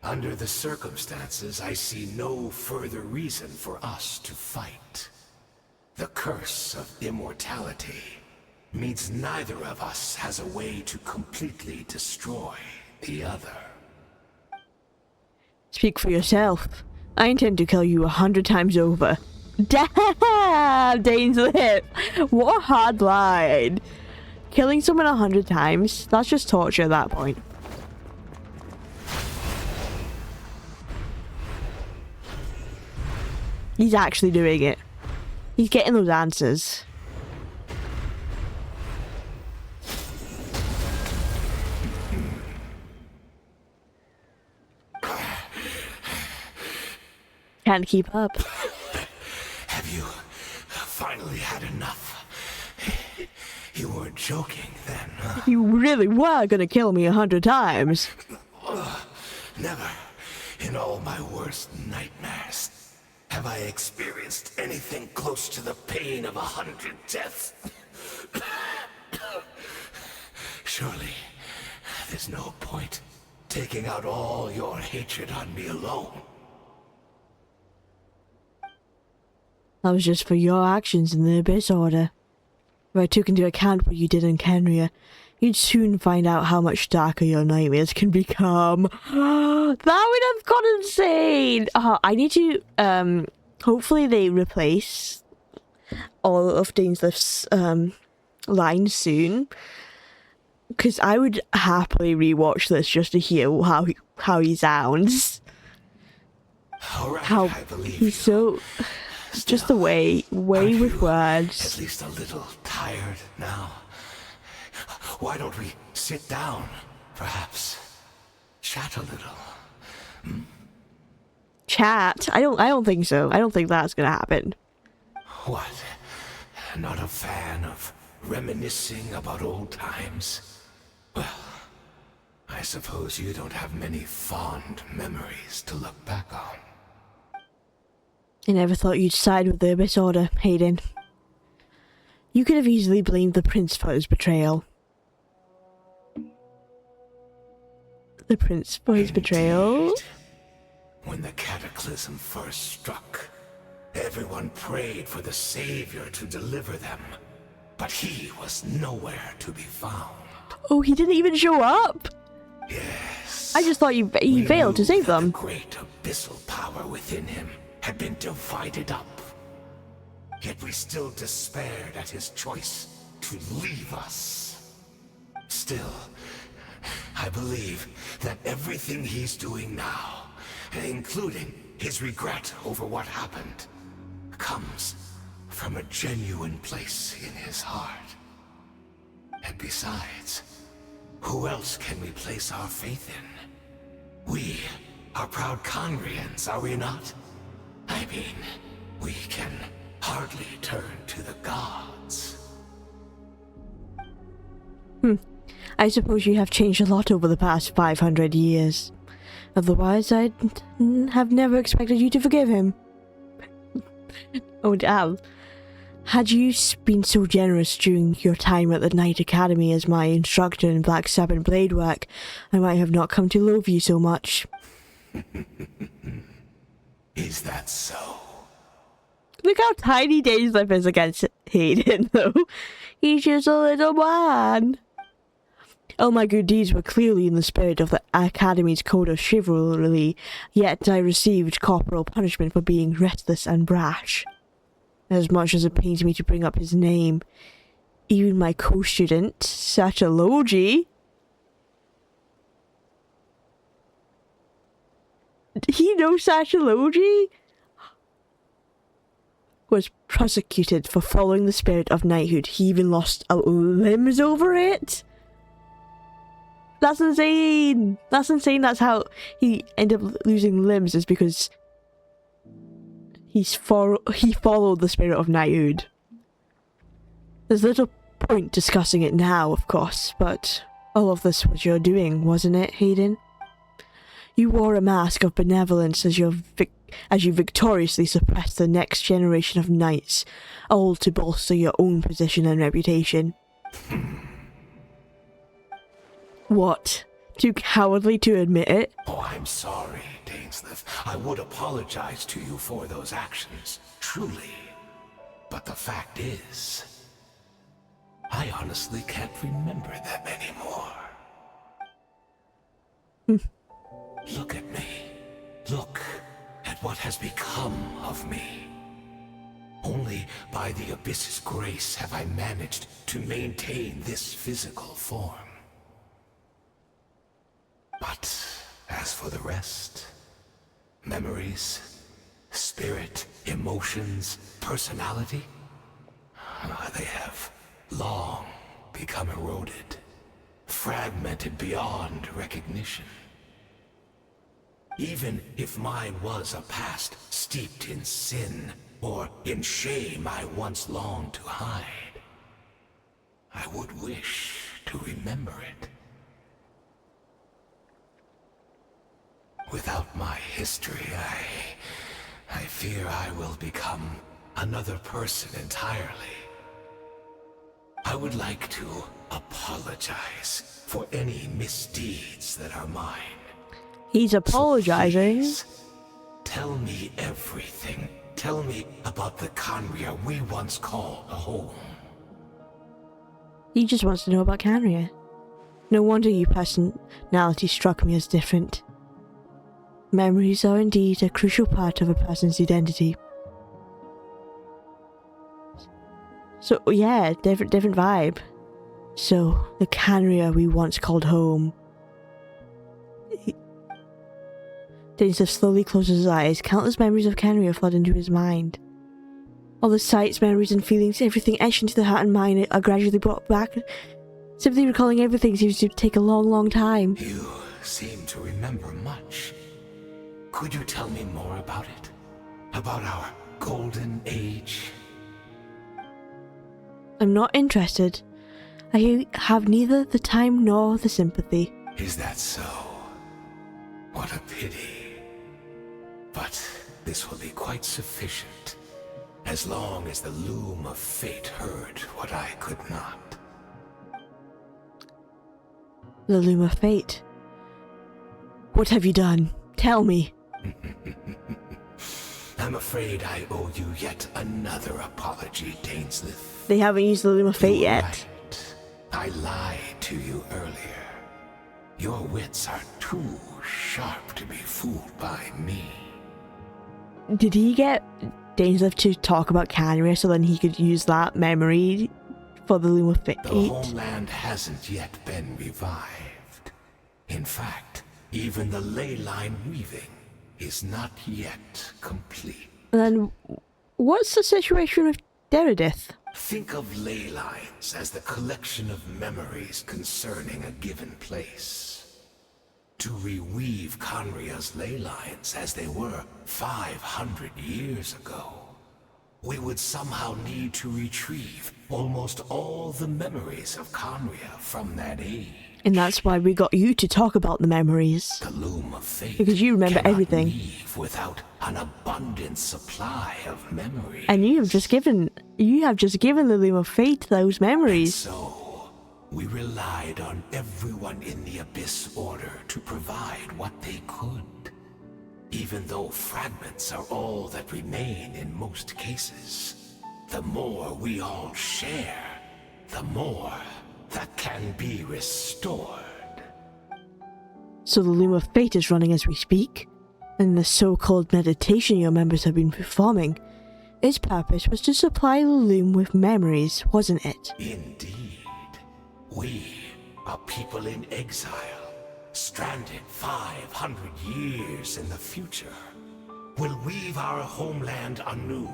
under the circumstances, I see no further reason for us to fight. The curse of immortality means neither of us has a way to completely destroy the other. Speak for yourself. I intend to kill you 100 times over. Damn, Dainsleif! What a hard line. Killing someone 100 times, that's just torture at that point. He's actually doing it. He's getting those answers. Can't keep up. Have you finally had enough? You weren't joking then, huh? You really were gonna kill me 100 times. Never, in all my worst nightmares, have I experienced anything close to the pain of 100 deaths. Surely, there's no point taking out all your hatred on me alone. That was just for your actions in the Abyss Order. If I took into account what you did in Kenria, you'd soon find out how much darker your nightmares can become. That would have gone insane! I need to, hopefully they replace all of Dainsleif's, lines soon. Because I would happily rewatch this just to hear how he sounds. Right, how he's so... Still, just the way with words. At least a little tired now. Why don't we sit down, perhaps? Chat a little. Hmm? Chat? I don't think so. I don't think that's gonna happen. What? Not a fan of reminiscing about old times? Well, I suppose you don't have many fond memories to look back on. I never thought you'd side with the Abyss Order, Hayden. You could have easily blamed the Prince for his betrayal. The Prince for his betrayal? When the cataclysm first struck, everyone prayed for the Savior to deliver them, but he was nowhere to be found. Oh, he didn't even show up? Yes. I just thought he failed to save them. The great abyssal power within him had been divided up. Yet we still despaired at his choice to leave us. Still, I believe that everything he's doing now, including his regret over what happened, comes from a genuine place in his heart. And besides, who else can we place our faith in? We are proud Conrians, are we not? I mean, we can hardly turn to the gods. I suppose you have changed a lot over the past 500 years. Otherwise, I'd have never expected you to forgive him. Oh, damn. Had you been so generous during your time at the Knight Academy as my instructor in Black Serpent blade work, I might have not come to love you so much. Is that so? Look how tiny Dainsleif is against Hayden, though. He's just a little man. All my good deeds were clearly in the spirit of the Academy's code of chivalry, yet I received corporal punishment for being restless and brash. as much as it pains me to bring up his name. Even my co-student, Sachalogy. He knows Sachalogy? Was prosecuted for following the spirit of knighthood. He even lost limbs over it? That's insane! That's insane. That's how he ended up losing limbs, is because he followed the spirit of knighthood. There's little point discussing it now, of course, but all of this was your doing, wasn't it, Hayden? You wore a mask of benevolence as you victoriously suppressed the next generation of knights, all to bolster your own position and reputation. What? Too cowardly to admit it? Oh, I'm sorry, Dainsleif. I would apologize to you for those actions, truly. But the fact is, I honestly can't remember them anymore. Look at me. Look at what has become of me. Only by the Abyss's grace have I managed to maintain this physical form. But as for the rest, memories, spirit, emotions, personality, they have long become eroded, fragmented beyond recognition. Even if mine was a past steeped in sin or in shame I once longed to hide, I would wish to remember it. Without my history, I fear I will become another person entirely. I would like to apologize for any misdeeds that are mine. He's apologizing. So please, tell me everything. Tell me about the Khaenri'ah we once called home. He just wants to know about Khaenri'ah. No wonder your personality struck me as different. Memories are indeed a crucial part of a person's identity. So yeah, different vibe. So, the Khaenri'ah we once called home. Dainsleif slowly closes his eyes. Countless memories of Khaenri'ah flood into his mind. All the sights, memories and feelings, everything etched into the heart and mind are gradually brought back. Simply recalling everything seems to take a long time. You seem to remember much. Could you tell me more about it? About our golden age? I'm not interested. I have neither the time nor the sympathy. Is that so? What a pity. But this will be quite sufficient, as long as the loom of fate heard what I could not. The loom of fate? What have you done? Tell me. I'm afraid I owe you yet another apology, Dainsleif. They haven't used the loom of fate yet. Right. I lied to you earlier. Your wits are too sharp to be fooled by me. Did he get Dainsleif to talk about Khaenri'ah so then he could use that memory for the loom of fate? The homeland hasn't yet been revived. In fact, even the ley line weaving is not yet complete. Then, what's the situation with Deredith? Think of ley lines as the collection of memories concerning a given place. To reweave Khaenri'ah's ley lines as they were 500 years ago, we would somehow need to retrieve almost all the memories of Khaenri'ah from that age. And that's why we got you to talk about the memories. The loom of fate, because you remember cannot everything. Weave without an abundant supply of memories. And you have just given the loom of fate those memories. And so, we relied on everyone in the Abyss Order to provide what they could. Even though fragments are all that remain in most cases, the more we all share, the more that can be restored. So the loom of fate is running as we speak, and the so-called meditation your members have been performing, its purpose was to supply the loom with memories, wasn't it? Indeed. We, a people in exile, stranded 500 years in the future, will weave our homeland anew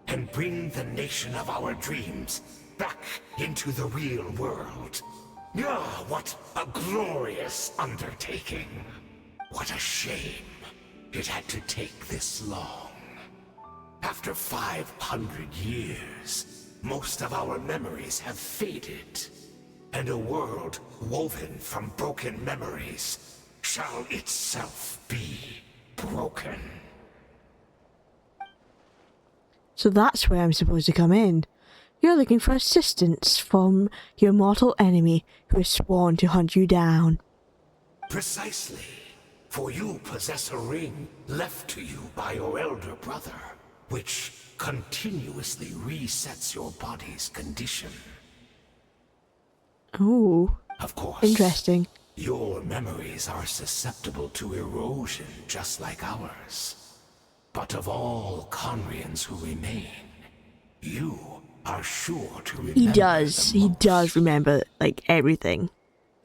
and bring the nation of our dreams back into the real world. Ah, what a glorious undertaking. What a shame it had to take this long. After 500 years, most of our memories have faded, and a world woven from broken memories shall itself be broken. So that's where I'm supposed to come in. You're looking for assistance from your mortal enemy who has sworn to hunt you down. Precisely. For you possess a ring left to you by your elder brother, which continuously resets your body's condition. Oh. Of course. Interesting. Your memories are susceptible to erosion just like ours. But of all Conrians who remain, you are sure to remember. He does remember, like, everything.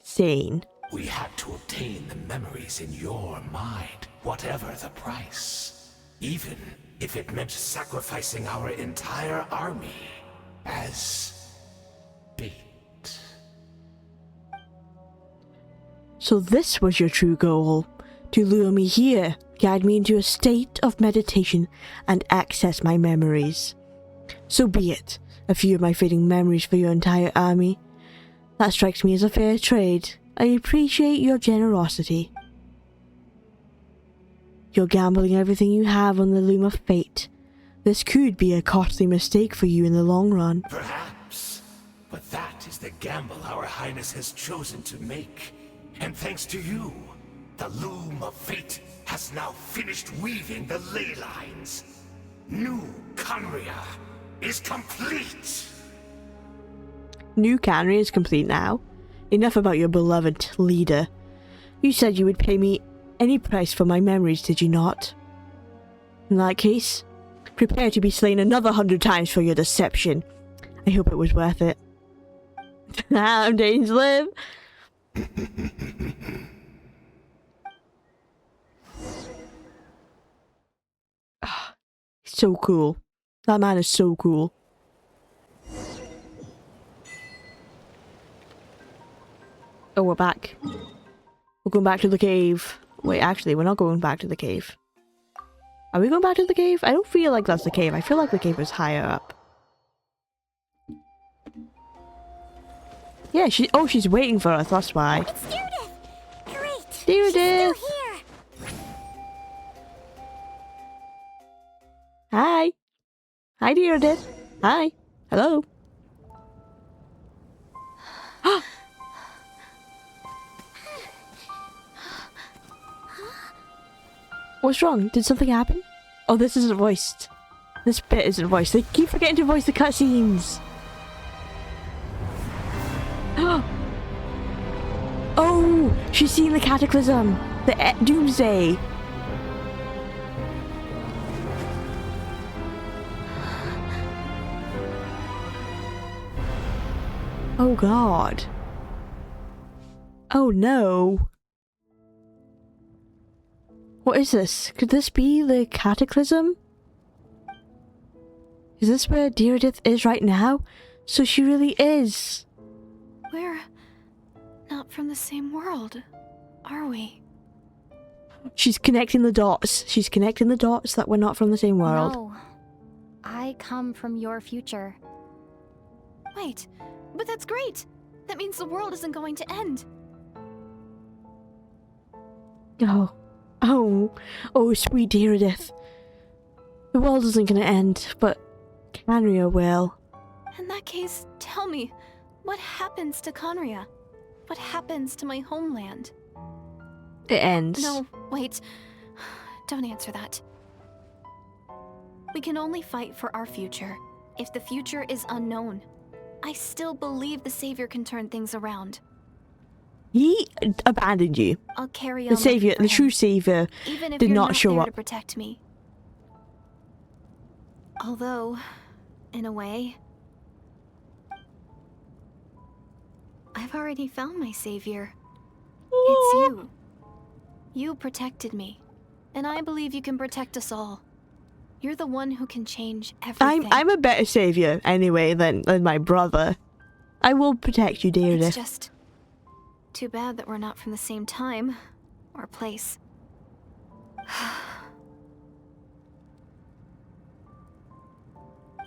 Sane. We had to obtain the memories in your mind, whatever the price. Even if it meant sacrificing our entire army as bait. So this was your true goal. To lure me here, guide me into a state of meditation, and access my memories. So be it. A few of my fading memories for your entire army. That strikes me as a fair trade. I appreciate your generosity. You're gambling everything you have on the loom of fate. This could be a costly mistake for you in the long run. Perhaps. But that is the gamble our Highness has chosen to make. And thanks to you, the loom of fate has now finished weaving the ley lines. New Conria is complete! New Canary is complete now. Enough about your beloved leader. You said you would pay me any price for my memories, did you not? In that case, prepare to be slain another 100 times for your deception. I hope it was worth it. I'm Dane's live. So cool. That man is so cool. Oh, we're back. We're going back to the cave. Wait, actually, we're not going back to the cave. Are we going back to the cave? I don't feel like that's the cave. I feel like the cave is higher up. Yeah, she's waiting for us, that's why. It's Deirdre! Great! Deirdre! She's still here! Hi. Hi, Deirdre. Hi. Hello. What's wrong? Did something happen? Oh, this isn't voiced. This bit isn't voiced. They keep forgetting to voice the cutscenes. Oh, she's seen the cataclysm. The doomsday. Oh god. Oh no. What is this? Could this be the cataclysm? Is this where Deirdre is right now? So she really is. We're not from the same world, are we? She's connecting the dots. She's connecting the dots that we're not from the same world. No. I come from your future. Wait, but that's great! That means the world isn't going to end. Oh. Oh. Oh, sweet Deirdre. The world isn't gonna end, but Canria will. In that case, tell me, what happens to Conria? What happens to my homeland? It ends. No, wait. Don't answer that. We can only fight for our future. If the future is unknown, I still believe the Savior can turn things around. He abandoned you. I'll carry on. The Savior, looking for the him, true Savior, even if did you're not show there up. to protect me. Although, in a way, I've already found my savior. It's you. You protected me, and I believe you can protect us all. You're the one who can change everything. I'm a better savior anyway than my brother. I will protect you, Deirdre. It's just too bad that we're not from the same time or place.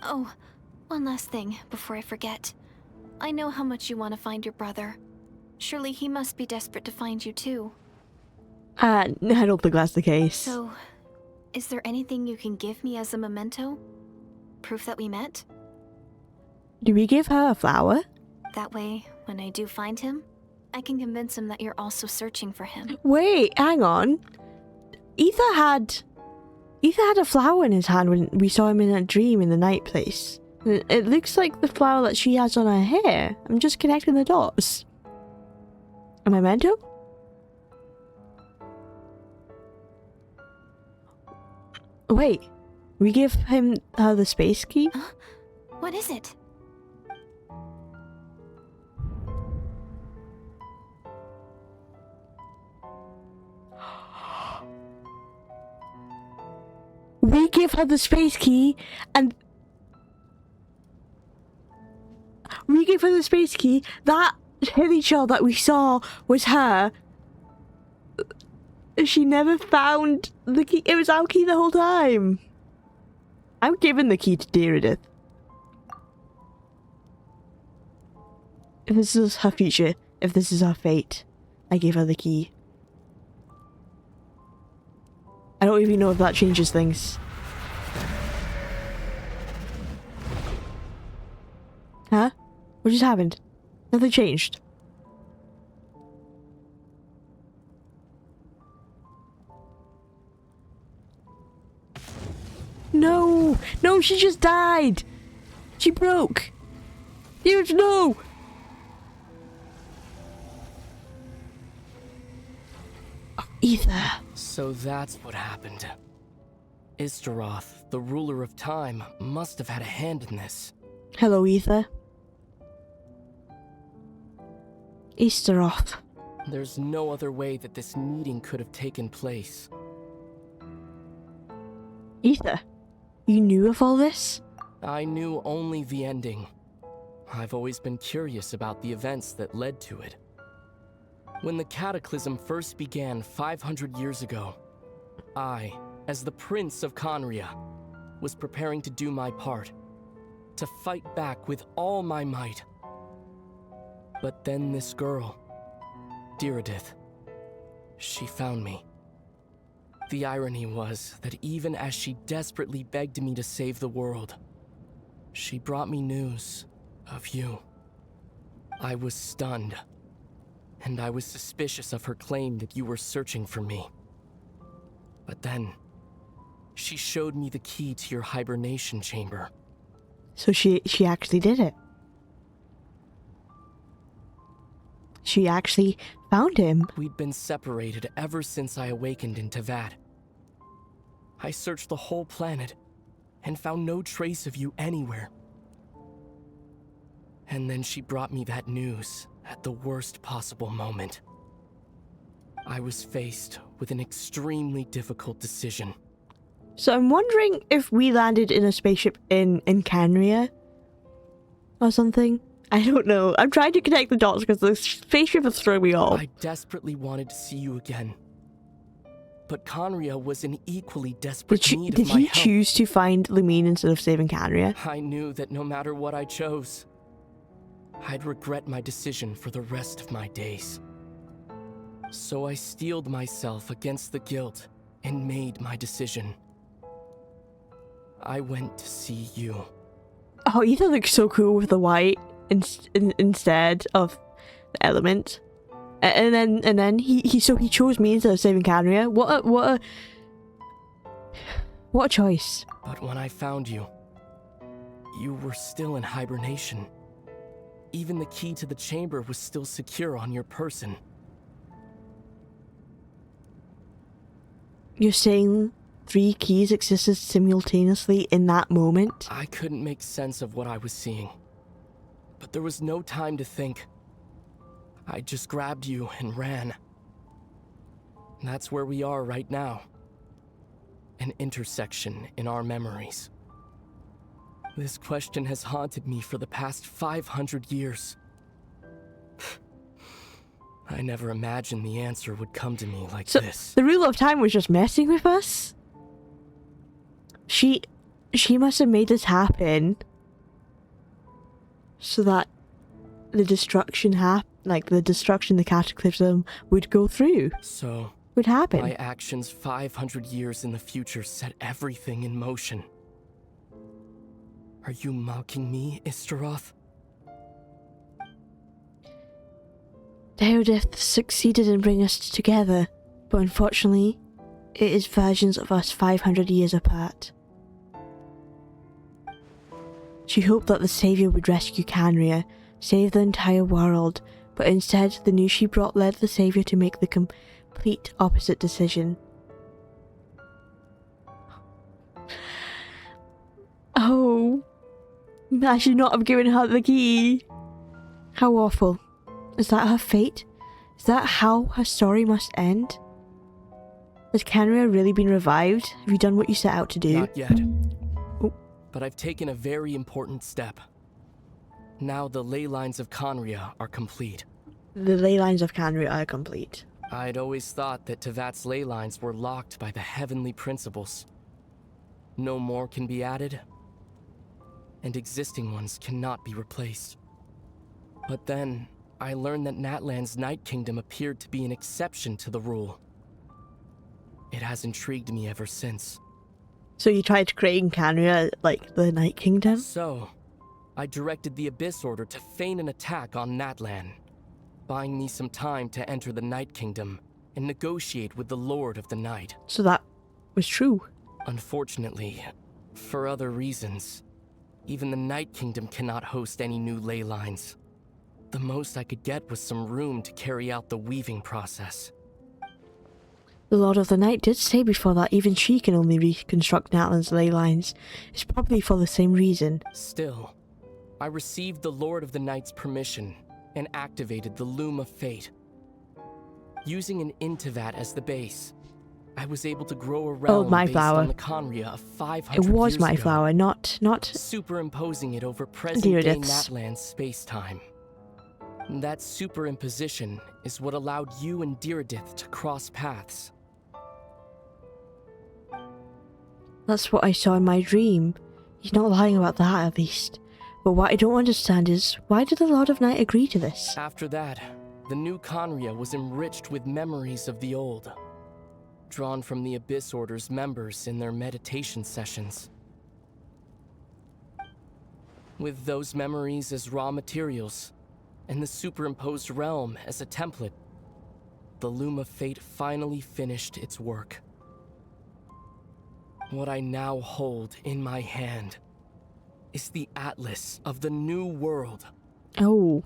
Oh, one last thing before I forget. I know how much you want to find your brother. Surely he must be desperate to find you too. I don't think that's the case. So, is there anything you can give me as a memento? Proof that we met? Do we give her a flower? That way, when I do find him, I can convince him that you're also searching for him. Wait, hang on. Ether had a flower in his hand when we saw him in a dream in the night place. It looks like the flower that she has on her hair. I'm just connecting the dots. Am I meant to? Wait, we give him the space key? What is it? We give her the space key, and we gave her the space key. That hilly child that we saw was her. She never found the key. It was our key the whole time. I'm giving the key to Deirdre. If this is her future, if this is her fate, I give her the key. I don't even know if that changes things. Huh? What just happened? Nothing changed. No! No, she just died! She broke! Dude, no! Oh, Ether. So that's what happened. Istaroth, the ruler of time, must have had a hand in this. Hello, Ether. Istaroth. There's no other way that this meeting could have taken place. Ether, you knew of all this? I knew only the ending. I've always been curious about the events that led to it. When the Cataclysm first began 500 years ago, I, as the Prince of Conria, was preparing to do my part, to fight back with all my might. But then this girl, Deirdre, she found me. The irony was that even as she desperately begged me to save the world, she brought me news of you. I was stunned, and I was suspicious of her claim that you were searching for me. But then, she showed me the key to your hibernation chamber. So she actually did it. She actually found him. We'd been separated ever since I awakened in Teyvat. I searched the whole planet and found no trace of you anywhere. And then she brought me that news at the worst possible moment. I was faced with an extremely difficult decision. So I'm wondering if we landed in a spaceship in Canria or something. I don't know. I'm trying to connect the dots because the spaceship is throwing me off. I desperately wanted to see you again. But Conria was in equally desperate need of my help. Did he choose to find Lumine instead of saving Canria? I knew that no matter what I chose, I'd regret my decision for the rest of my days. So I steeled myself against the guilt and made my decision. I went to see you. Oh, Ethan looks so cool with the white instead of the element. And then he chose me instead of saving Canria. What a choice. But when I found you, you were still in hibernation. Even the key to the chamber was still secure on your person. You're saying three keys existed simultaneously in that moment? I couldn't make sense of what I was seeing. But there was no time to think. I just grabbed you and ran. That's where we are right now. An intersection in our memories. This question has haunted me for the past 500 years. I never imagined the answer would come to me like this. The rule of time was just messing with us? She must have made this happen so that the destruction the cataclysm would go through. So, would happen. My actions 500 years in the future set everything in motion. Are you mocking me, Istaroth? Death succeeded in bringing us together, but unfortunately, it is versions of us 500 years apart. She hoped that the Savior would rescue Canria, save the entire world, but instead, the news she brought led the Savior to make the complete opposite decision. Oh, I should not have given her the key. How awful. Is that her fate? Is that how her story must end? Has Canria really been revived? Have you done what you set out to do? Not yet. Oh. But I've taken a very important step. Now the ley lines of Canria are complete. The ley lines of Canria are complete. I'd always thought that Tevat's ley lines were locked by the heavenly principles. No more can be added, and existing ones cannot be replaced. But then, I learned that Natlan's Night Kingdom appeared to be an exception to the rule. It has intrigued me ever since. So you tried creating Canria like the Night Kingdom? So, I directed the Abyss Order to feign an attack on Natlan, buying me some time to enter the Night Kingdom and negotiate with the Lord of the Night. So that was true. Unfortunately, for other reasons, even the Night Kingdom cannot host any new ley lines. The most I could get was some room to carry out the weaving process. The Lord of the Night did say before that even she can only reconstruct Natlan's ley lines. It's probably for the same reason. Still, I received the Lord of the Night's permission and activated the Loom of Fate. Using an Intivat as the base, I was able to grow a realm based on the Canria of 500 years ago. It was my flower, not... Superimposing it over present-day Deardith's. Natlan's space-time. That superimposition is what allowed you and Deardith to cross paths. That's what I saw in my dream. He's not lying about that, at least. But what I don't understand is, why did the Lord of Night agree to this? After that, the new Canria was enriched with memories of the old, drawn from the Abyss Order's members in their meditation sessions. With those memories as raw materials, and the superimposed realm as a template, the Loom of Fate finally finished its work. What I now hold in my hand is the Atlas of the New World. Oh.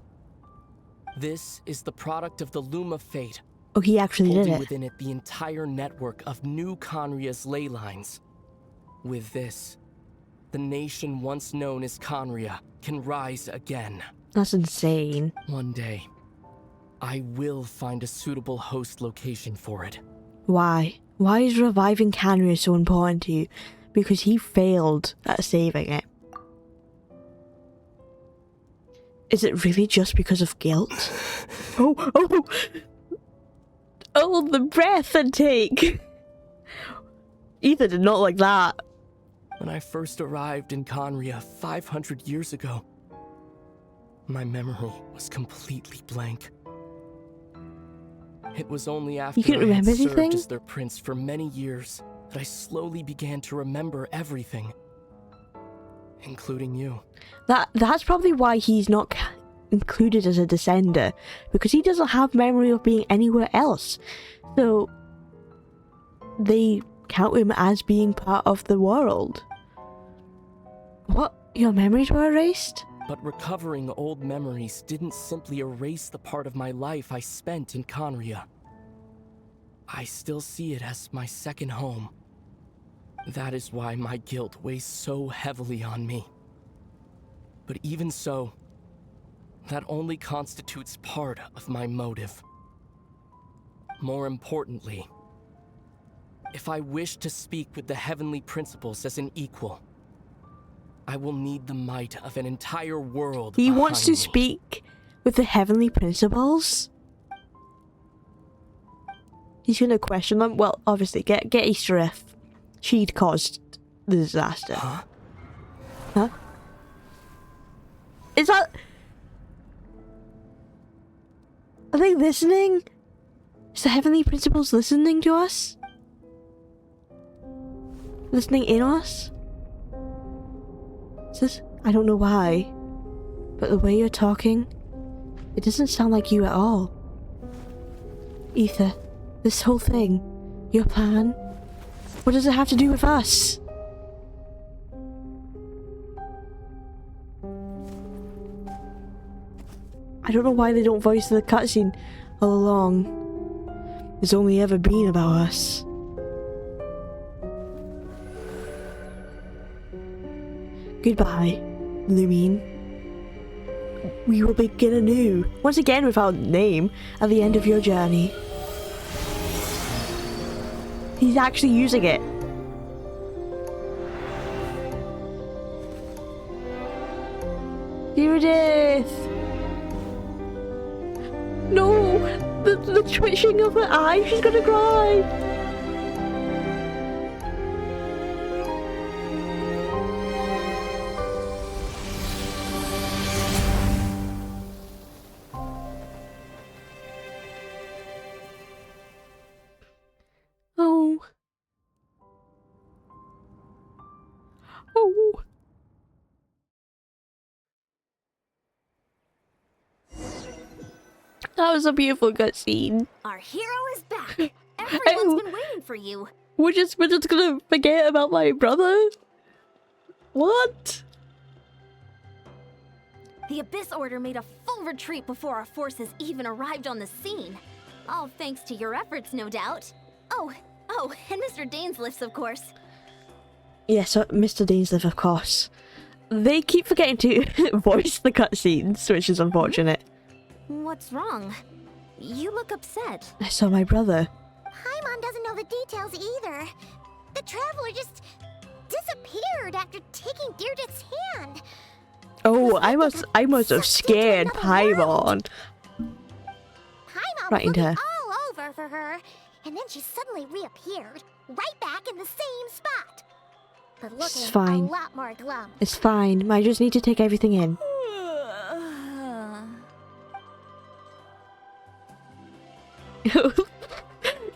This is the product of the Loom of Fate. Oh, he actually did holding it. within it the entire network of new Canria's ley lines. With this, the nation once known as Canria can rise again. That's insane. One day, I will find a suitable host location for it. Why? Why is reviving Canria so important to you? Because he failed at saving it. Is it really just because of guilt? Oh, the breath intake! Ethan did not like that. When I first arrived in Canria 500 years ago, my memory was completely blank. It was only after I had served as their prince for many years that I slowly began to remember everything, including you. That's probably why he's not included as a descender, because he doesn't have memory of being anywhere else. So they count him as being part of the world. What? Your memories were erased? But recovering old memories didn't simply erase the part of my life I spent in Canria. I still see it as my second home, That is why my guilt weighs so heavily on me. But even so, that only constitutes part of my motive. More importantly, if I wish to speak with the heavenly principles as an equal, I will need the might of an entire world He wants to behind me. speak with the heavenly principles? He's gonna question them? Well, obviously, get Easter if she'd caused the disaster. Huh? Huh? Is that... Are they listening? Is the heavenly principles listening to us? Listening in us? Is this... I don't know why, but the way you're talking, it doesn't sound like you at all. Ether, this whole thing, your plan, what does it have to do with us? I don't know why they don't voice the cutscene all along. It's only ever been about us. Goodbye, Lumine. We will begin anew, once again without name, at the end of your journey. He's actually using it. Judith! No! The twitching of her eye, she's gonna cry! Oh. Oh. That was a beautiful cutscene. Our hero is back. Everyone's been waiting for you. We're just gonna forget about my brother? What? The Abyss Order made a full retreat before our forces even arrived on the scene. All thanks to your efforts, no doubt. Oh, and Mr. Dainsliff's, of course. Yes, Mr. Dainsliff, of course. They keep forgetting to voice the cutscenes, which is unfortunate. What's wrong? You look upset. I saw my brother. Paimon doesn't know the details either. The traveler just disappeared after taking Deirdre's hand. Oh, I must have scared Paimon. Paimon Frightened put her. it all over for her, and then she suddenly reappeared, right back in the same spot. But looking It's fine. a lot more glum. It's fine. I just need to take everything in.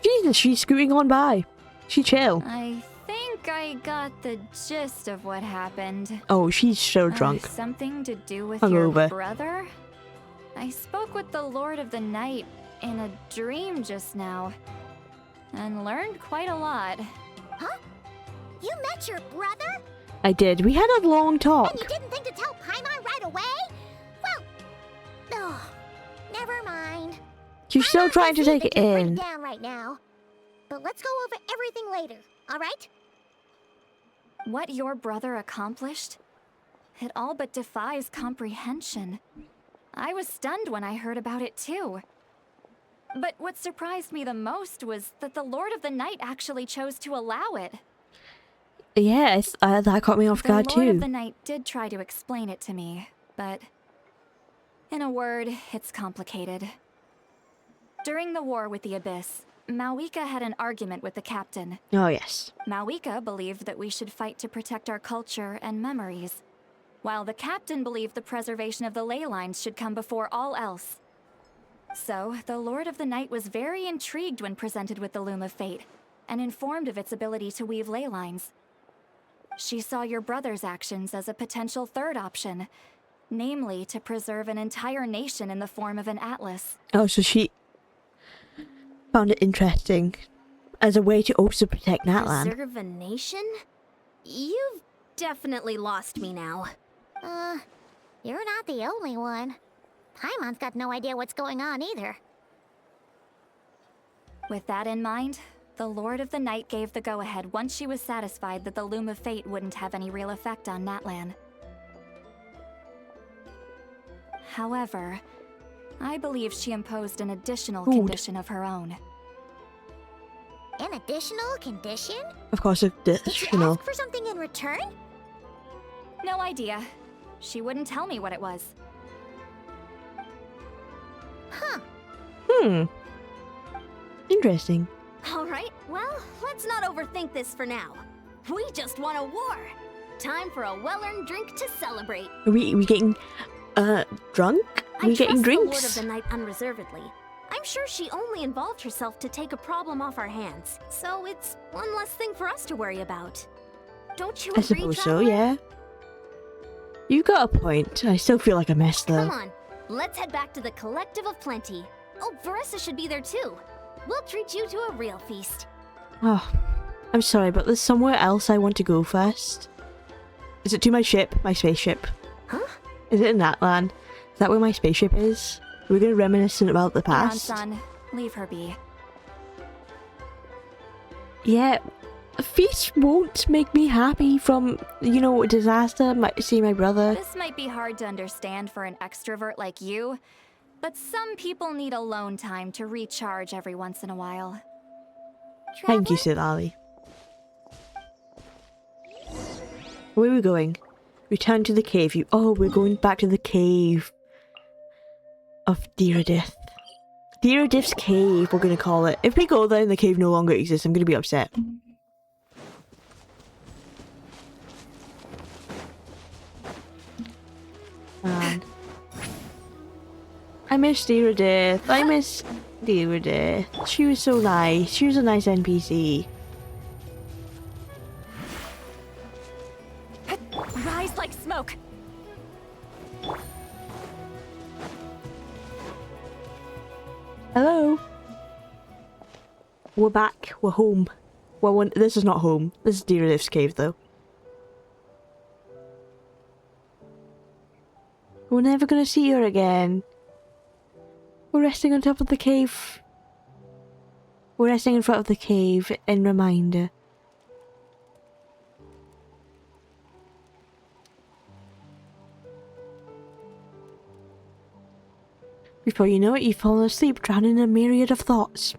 Jesus, she's scooting on by. She chill. I think I got the gist of what happened. Oh, she's so drunk. Something to do with Hungover. your brother? I spoke with the Lord of the Night in a dream just now, and learned quite a lot. Huh? You met your brother? I did. We had a long talk. And you didn't think to tell Paimon right away? Well, oh, never mind. She's still Paimon trying to can see take it that you're pretty in. down right now. But let's go over everything later, all right? What your brother accomplished? It all but defies comprehension. I was stunned when I heard about it too. But what surprised me the most was that the Lord of the Night actually chose to allow it. Yeah, that caught me off guard The Lord of too. the Night did try to explain it to me, but in a word, it's complicated. During the war with the Abyss, Mawika had an argument with the captain. Oh, yes. Mawika believed that we should fight to protect our culture and memories, while the captain believed the preservation of the ley lines should come before all else. So, the Lord of the Night was very intrigued when presented with the Loom of Fate, and informed of its ability to weave ley lines. She saw your brother's actions as a potential third option, namely to preserve an entire nation in the form of an atlas. Oh, so she found it interesting as a way to also protect Natlan. Preserve a nation? You've definitely lost me now. You're not the only one. Paimon's got no idea what's going on either. With that in mind, The Lord of the Night gave the go-ahead once she was satisfied that the Loom of Fate wouldn't have any real effect on Natlan. However, I believe she imposed an additional condition of her own. An additional condition? Of course, Did she additional. ask for something in return? No idea. She wouldn't tell me what it was. Huh. Interesting. Alright, well, let's not overthink this for now. We just won a war! Time for a well-earned drink to celebrate. Are we getting drunk? Are we getting I trust the Lord of drinks? the Night unreservedly. I'm sure she only involved herself to take a problem off our hands, so it's one less thing for us to worry about. Don't you I agree, suppose so, Traveler? yeah. You got a point. I still feel like a mess though. Come on, let's head back to the Collective of Plenty. Oh, Varessa should be there too. We'll treat you to a real feast. Oh, I'm sorry, but there's somewhere else I want to go first. Is it to my ship? My spaceship? Huh? Is it in Natlan? Is that where my spaceship is? We're gonna reminiscent about the Come on, past. son. Leave her be. Yeah, a feast won't make me happy from, you know, a disaster. See my brother. This might be hard to understand for an extrovert like you, but some people need alone time to recharge every once in a while. Thank you, Silali. Where are we going? Return to the cave. We're going back to the cave of Deeradith. Deeradith's cave, we're gonna call it. If we go there and the cave no longer exists, I'm gonna be upset. Man. I miss Deeradith. I miss Deeradith. She was so nice. She was a nice NPC. Rise like smoke! Hello. We're back. We're home. Well, this is not home. This is Deeradith's cave, though. We're never gonna see her again. We're resting on top of the cave. We're resting in front of the cave in reminder. Before you know it, you've fallen asleep, drowning in a myriad of thoughts.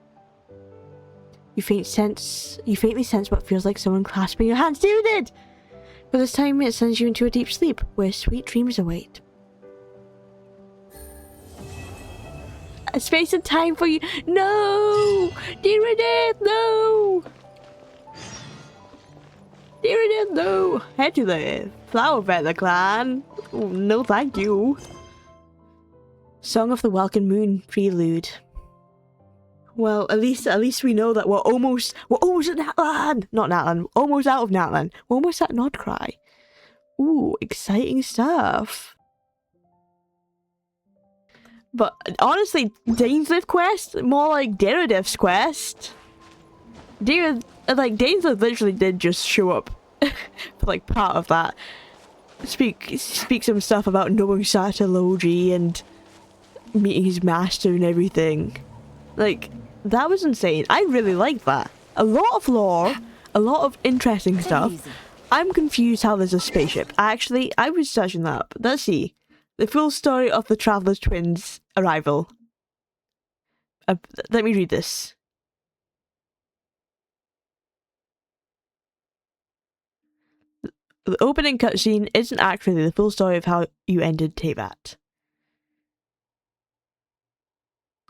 You faintly sense what feels like someone clasping your hands. David! But this time it sends you into a deep sleep, where sweet dreams await. A space and time for you. No! Deeradith, no! Deeradith, no! Head to the Flower Feather Clan. Oh, no, thank you. Song of the Welcome Moon prelude. Well, at least we know that we're almost at Natlan. Not Natlan. Almost out of Natlan. We're almost at Nodcry. Ooh, exciting stuff. But honestly, Dainsleif quest more like Deeradith's quest. Dainsleif literally did just show up for like part of that. Speak some stuff about knowing Satology and meeting his master and everything. Like, that was insane. I really liked that. A lot of lore, a lot of interesting stuff. I'm confused how there's a spaceship. I was searching that up. Let's see. The full story of the Traveler's Twins' arrival. Let me read this. The opening cutscene isn't actually the full story of how you ended Teyvat.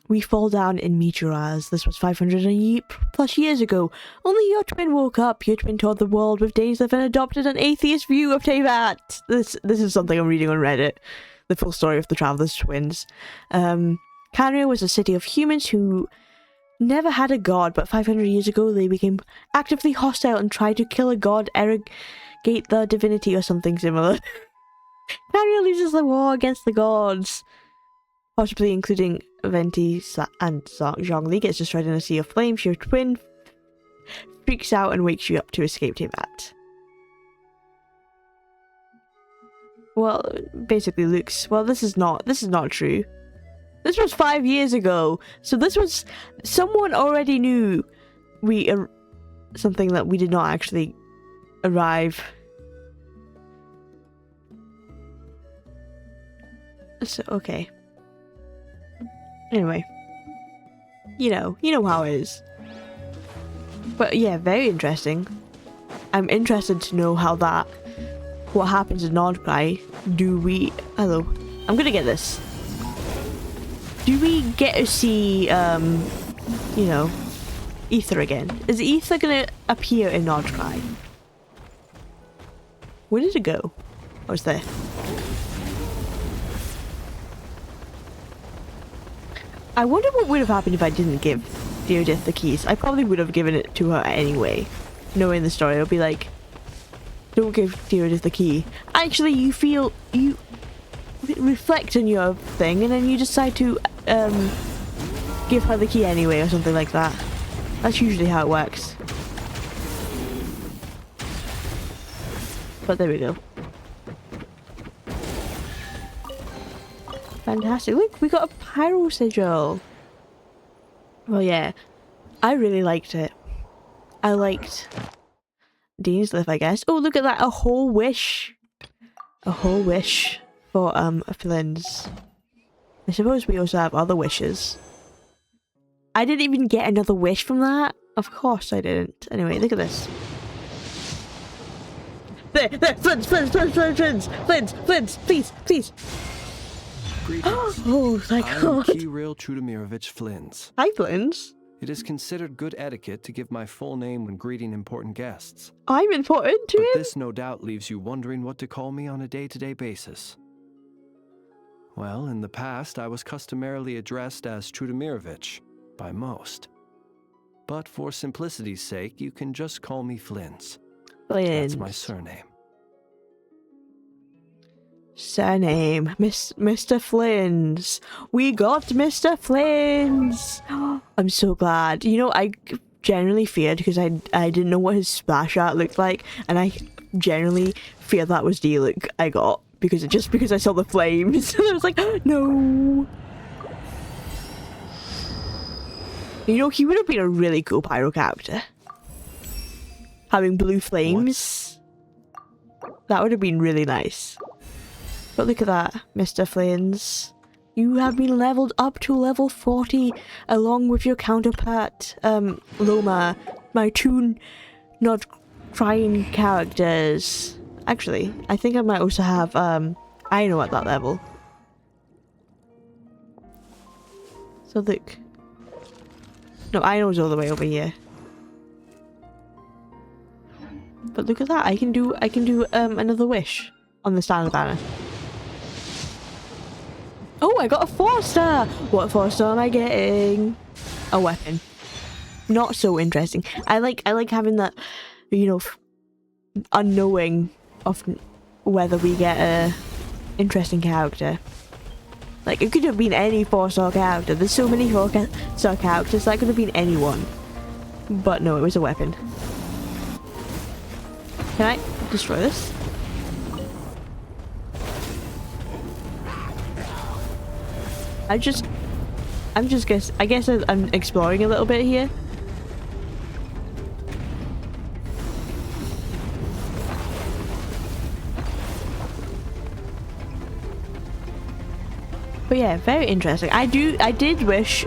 We fall down in Meteoraz. This was 500 plus years ago. Only your twin woke up. Your twin toured the world with Dainsleif and adopted an atheist view of Teyvat. This is something I'm reading on Reddit. The full story of the Traveler's Twins. Canria was a city of humans who never had a god, but 500 years ago they became actively hostile and tried to kill a god, arrogate the divinity or something similar. Canria loses the war against the gods. Possibly including Venti and Zhongli gets destroyed in a sea of flames. Your twin freaks out and wakes you up to escape Teyvat. Well, basically Luke's, well, this is not true. This was 5 years ago. So this was, someone already knew something that we did not actually arrive. So, okay. Anyway. You know how it is. But yeah, very interesting. I'm interested to know how what happens in Nordcry. Hello. I'm gonna get this. Do we get to see, you know, Ether again? Is Ether gonna appear in Nordcry? Where did it go? Oh, it's there. I wonder what would have happened if I didn't give Deodith the keys. I probably would have given it to her anyway. Knowing the story, it'll be like, don't give Deodith the key. Actually, you reflect on your thing and then you decide to give her the key anyway or something like that. That's usually how it works. But there we go. Fantastic. Look, we got a pyro sigil. Well, yeah. I really liked it. I liked Deansliff, I guess. Oh, look at that. A whole wish. A whole wish for, Flynn's. I suppose we also have other wishes. I didn't even get another wish from that. Of course I didn't. Anyway, look at this. There, Flynn's, please. Greetings. Oh, thank God. I'm Kirill Trudemirovich Flynn's. Hi, Flynn's. It is considered good etiquette to give my full name when greeting important guests. I'm important to but him. This no doubt leaves you wondering what to call me on a day-to-day basis. Well, in the past, I was customarily addressed as Trudemirovich by most. But for simplicity's sake, you can just call me Flynn's. That's my surname. Surname, Mr. Flynn's. We got Mr. Flynn's. I'm so glad. You know, I generally feared because I didn't know what his splash art looked like, and I generally feared that was the look I got because I saw the flames. I was like, no. You know, he would have been a really cool pyro character. Having blue flames. That would have been really nice. But look at that, Mr. Flynn's. You have been leveled up to level 40 along with your counterpart, Loma, my two not trying characters. Actually, I think I might also have, Aino at that level. So look. No, Aino's all the way over here. But look at that, I can do another wish on the standard banner. Oh, I got a 4-star! What 4-star am I getting? A weapon. Not so interesting. I like having that, you know, unknowing of whether we get a interesting character. Like, it could have been any 4-star character. There's so many 4-star characters, that could have been anyone. But no, it was a weapon. Can I destroy this? I guess I'm exploring a little bit here. But yeah, very interesting. I did wish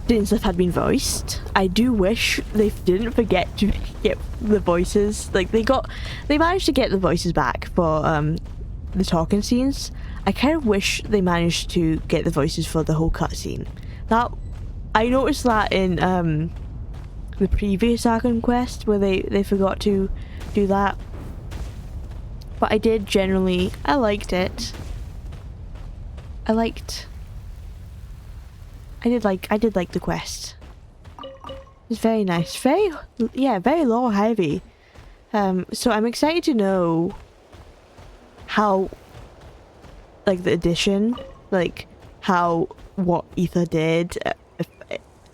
Dinsliff had been voiced. I do wish they didn't forget to get the voices. Like they managed to get the voices back for the talking scenes. I kind of wish they managed to get the voices for the whole cutscene. That I noticed that in the previous Arkham Quest where they forgot to do that. But I did generally, I liked it. I did like the quest. It's very nice. Very lore heavy. So I'm excited to know how, like, the addition, like how what Ether did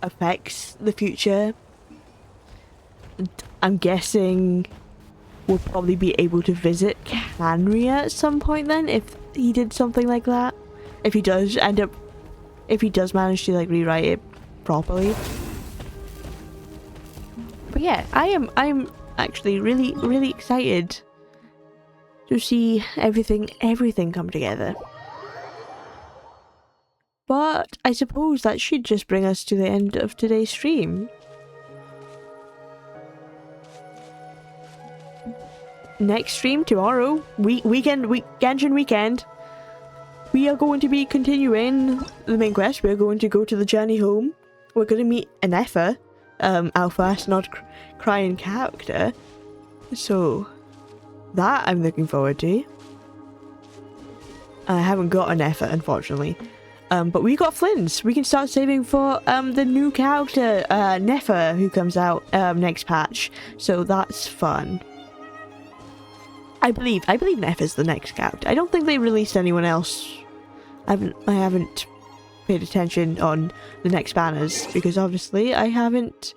affects the future. I'm guessing we'll probably be able to visit Canria at some point then, if he did something like that. If he does manage to like rewrite it properly. But yeah, I'm actually really excited to see everything come together. But I suppose that should just bring us to the end of today's stream. Next stream tomorrow, Genshin weekend. We are going to be continuing the main quest. We're going to go to the journey home. We're going to meet an Aether, our first not crying character. So that I'm looking forward to. I haven't got an Aether, unfortunately. But we got Flynn's. We can start saving for the new character, Nefer, who comes out next patch. So that's fun. I believe Nefer's the next character. I don't think they released anyone else. I haven't paid attention on the next banners because obviously I haven't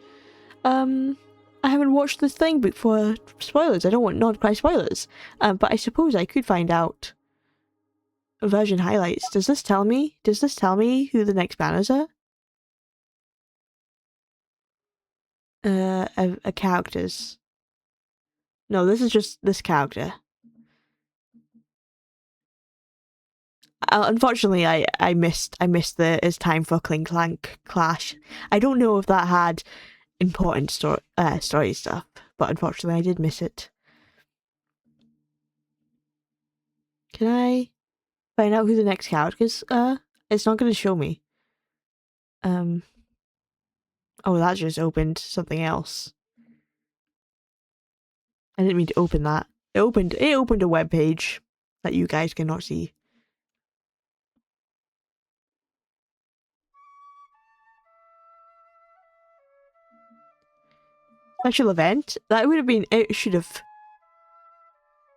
watched this thing before spoilers. I don't want not cry spoilers. But I suppose I could find out. Version highlights. Does this tell me who the next banners are? Characters. No, this is just this character. Unfortunately, I missed the It's Time for Clink Clank Clash. I don't know if that had important story stuff, but unfortunately I did miss it. Can I find out who the next characters are? It's not going to show me. Oh, that just opened something else. I didn't mean to open that. It opened a web page that you guys cannot see. Special event? That would have been. It should have.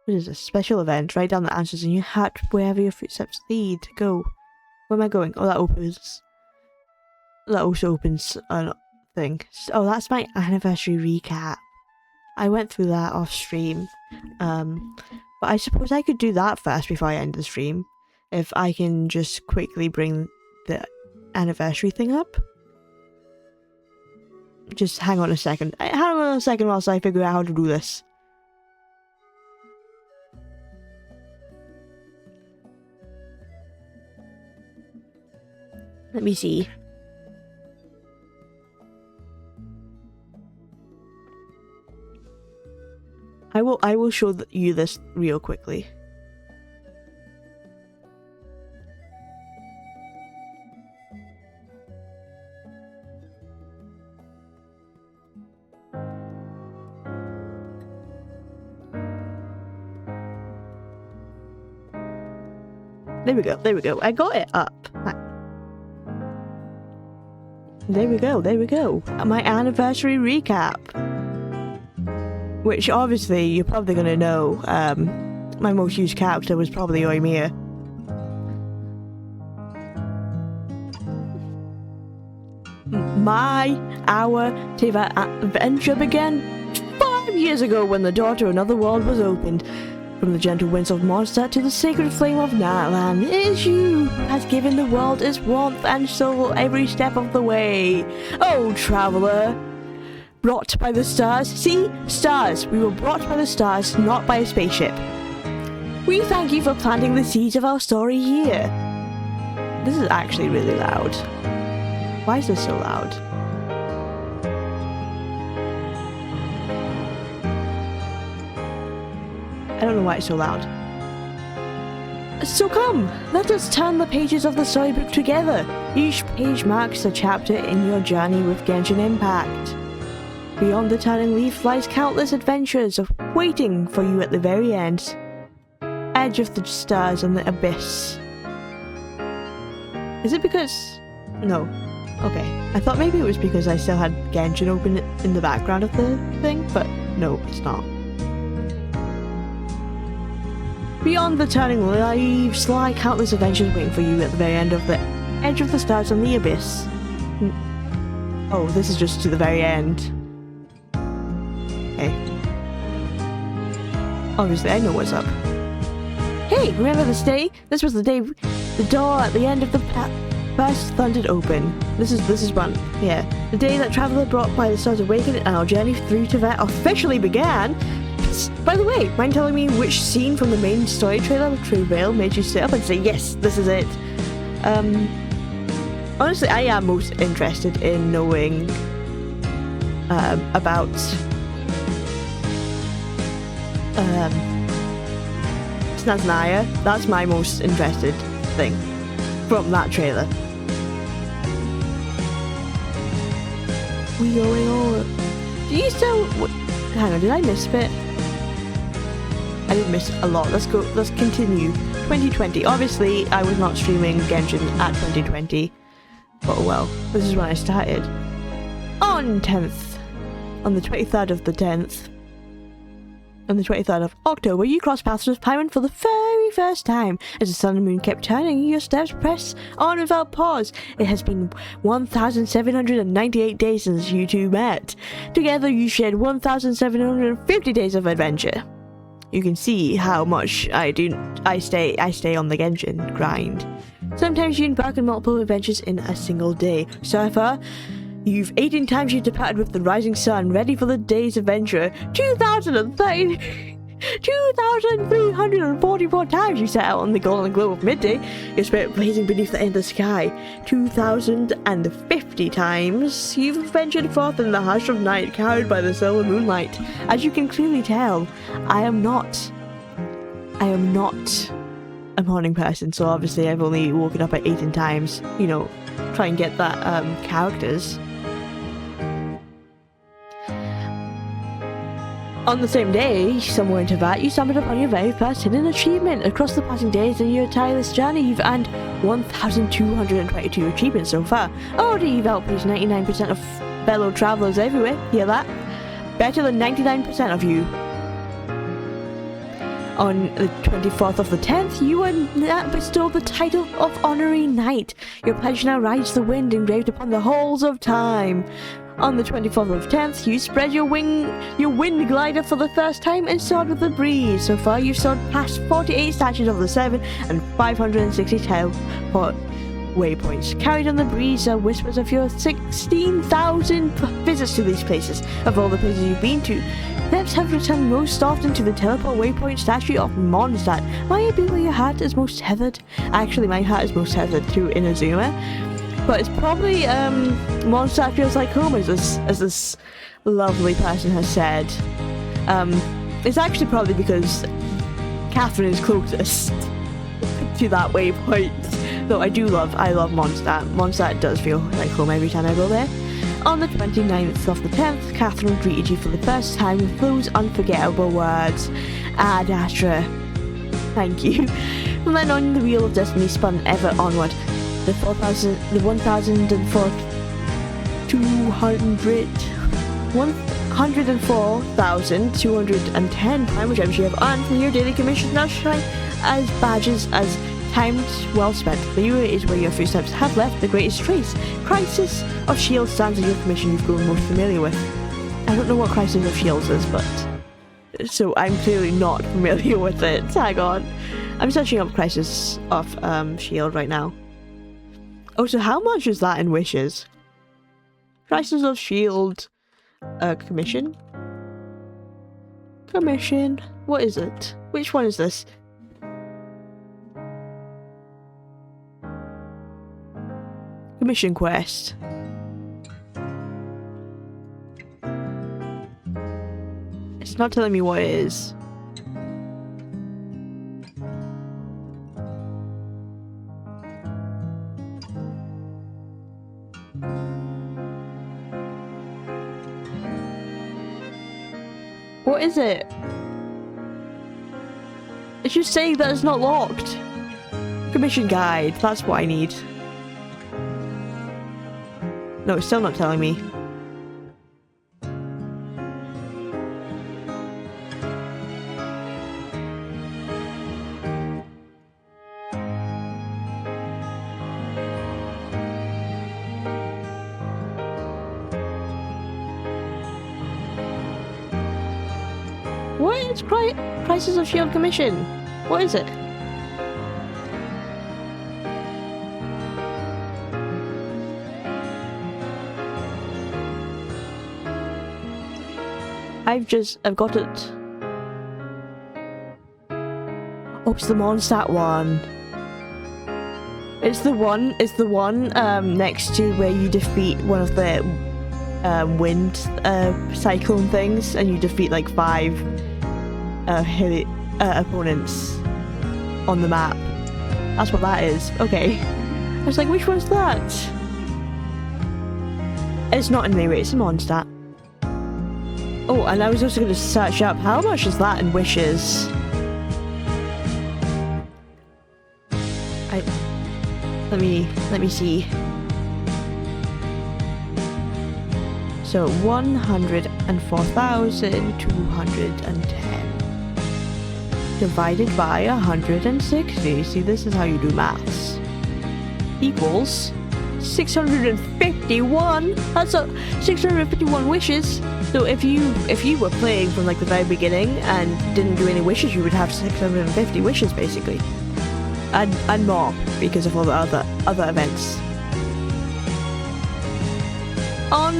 What is this? Special event. Write down the answers in your hat wherever your footsteps lead. Go. Where am I going? Oh, that opens. That also opens a thing. Oh, that's my anniversary recap. I went through that off stream. But I suppose I could do that first before I end the stream. If I can just quickly bring the anniversary thing up. Just hang on a second. Hang on a second whilst I figure out how to do this. Let me see. I will show you this real quickly. There we go. I got it up. There we go. My anniversary recap. Which obviously you're probably gonna know. My most used character was probably Oimiya. Our Teva adventure began 5 years ago when the door to another world was opened. From the gentle winds of Mondstadt to the sacred flame of Nightland, it is you who has given the world its warmth and soul every step of the way. Oh, traveler, brought by the stars. See? Stars. We were brought by the stars, not by a spaceship. We thank you for planting the seeds of our story here. This is actually really loud. Why is this so loud? I don't know why it's so loud. So come, let us turn the pages of the storybook together. Each page marks a chapter in your journey with Genshin Impact. Beyond the turning leaf lies countless adventures waiting for you at the very end. Edge of the stars and the abyss. Is it because... No. Okay. I thought maybe it was because I still had Genshin open in the background of the thing, but no, it's not. Beyond the turning leaves lie countless adventures waiting for you at the very end of the edge of the stars and the abyss. Oh, this is just to the very end. Hey. Obviously, I know what's up. Hey, remember this day? This was the day, the door at the end of the first thundered open. This is one. Yeah. The day that Traveler brought by the Stars Awakened and our journey through Teyvat officially began. By the way, mind telling me which scene from the main story trailer of Travail made you sit up and say, yes, this is it? Honestly, I am most interested in knowing about Snaznaya. That's my most interested thing from that trailer. We going on. Do you still... Hang on, did I miss a bit? I did miss a lot. Let's continue. 2020. Obviously, I was not streaming Genshin at 2020. But well, this is when I started. On the 23rd of the 10th. On the 23rd of October, you crossed paths with Paimon for the very first time. As the sun and moon kept turning, your steps pressed on without pause. It has been 1,798 days since you two met. Together, you shared 1,750 days of adventure. You can see how much I stay on the Genshin grind. Sometimes you embark on multiple adventures in a single day. So far, you've 18 times you departed with the rising sun, ready for the day's adventure. 2,344 times you set out on the golden glow of midday, your spirit blazing beneath the endless sky. 2,050 times you've ventured forth in the hush of night, carried by the solar moonlight. As you can clearly tell, I am not a morning person, so obviously I've only woken up at 18 times, you know, try and get that characters. On the same day, somewhere in Teyvat, you stumbled upon your very first hidden achievement. Across the passing days in your tireless journey, you've earned 1,222 achievements so far. Already you've outpaced 99% of fellow travelers everywhere. Hear that? Better than 99% of you. On the 24th of the 10th, you were bestowed the title of Honorary Knight. Your pledge now rides the wind engraved upon the halls of time. On the 24th of the 10th, you spread your wind glider for the first time and soared with the breeze. So far, you've soared past 48 statues of the 7 and 560 teleport waypoints. Carried on the breeze are whispers of your 16,000 visits to these places. Of all the places you've been to, steps have returned most often to the teleport waypoint statue of Mondstadt. Might it be where your heart is most tethered? Actually, my heart is most tethered to Inazuma. But it's probably, Mondstadt feels like home, as this lovely person has said. It's actually probably because Catherine is closest to that waypoint. Though I love Mondstadt. Mondstadt does feel like home every time I go there. On the 29th of the 10th, Catherine greeted you for the first time with those unforgettable words. Ad Astra. Thank you. From then on, the wheel of destiny spun ever onward. The 104,210 Prime Gems you have earned from your daily commissions now shine as badges as timed well spent. The viewer is where your footsteps have left the greatest trace. Crisis of Shield stands as your commission you've grown most familiar with. I don't know what Crisis of Shields is, but... so I'm clearly not familiar with it. Hang on. I'm searching up Crisis of Shield right now. Oh, so how much is that in wishes? Crisis of Shield... commission? Commission? What is it? Which one is this? Commission quest. It's not telling me what it is. What is it? It's just saying that it's not locked. Commission guide, that's what I need. No, it's still not telling me. What is Crisis of Shield Commission? What is it? I've got it. Oh, it's the Mondstadt one. It's the one next to where you defeat one of the wind cyclone things, and you defeat like 5 opponents on the map. That's what that is. Okay. I was like, which one's that? It's not in Mayray, it's in Mondstadt. Oh, and I was also going to search up how much is that in wishes. Let me see. So 104,210 divided by 160. See, this is how you do maths. Equals 651. That's 651 wishes. So if you were playing from like the very beginning and didn't do any wishes, you would have 650 wishes basically. And more, because of all the other events. On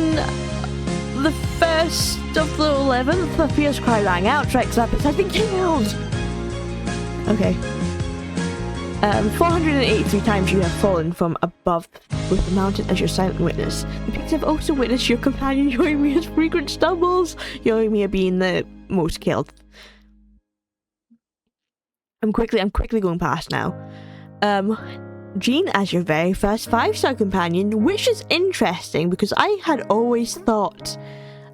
the 1st of the 11th, the fierce cry rang out, Trex Lapis has been killed! Okay. 483 times you have fallen from above with the mountain as your silent witness. The pigs have also witnessed your companion Yoimiya's frequent stumbles, Yoimiya being the most killed. I'm quickly going past now. Jean as your very first 5-star companion, which is interesting because I had always thought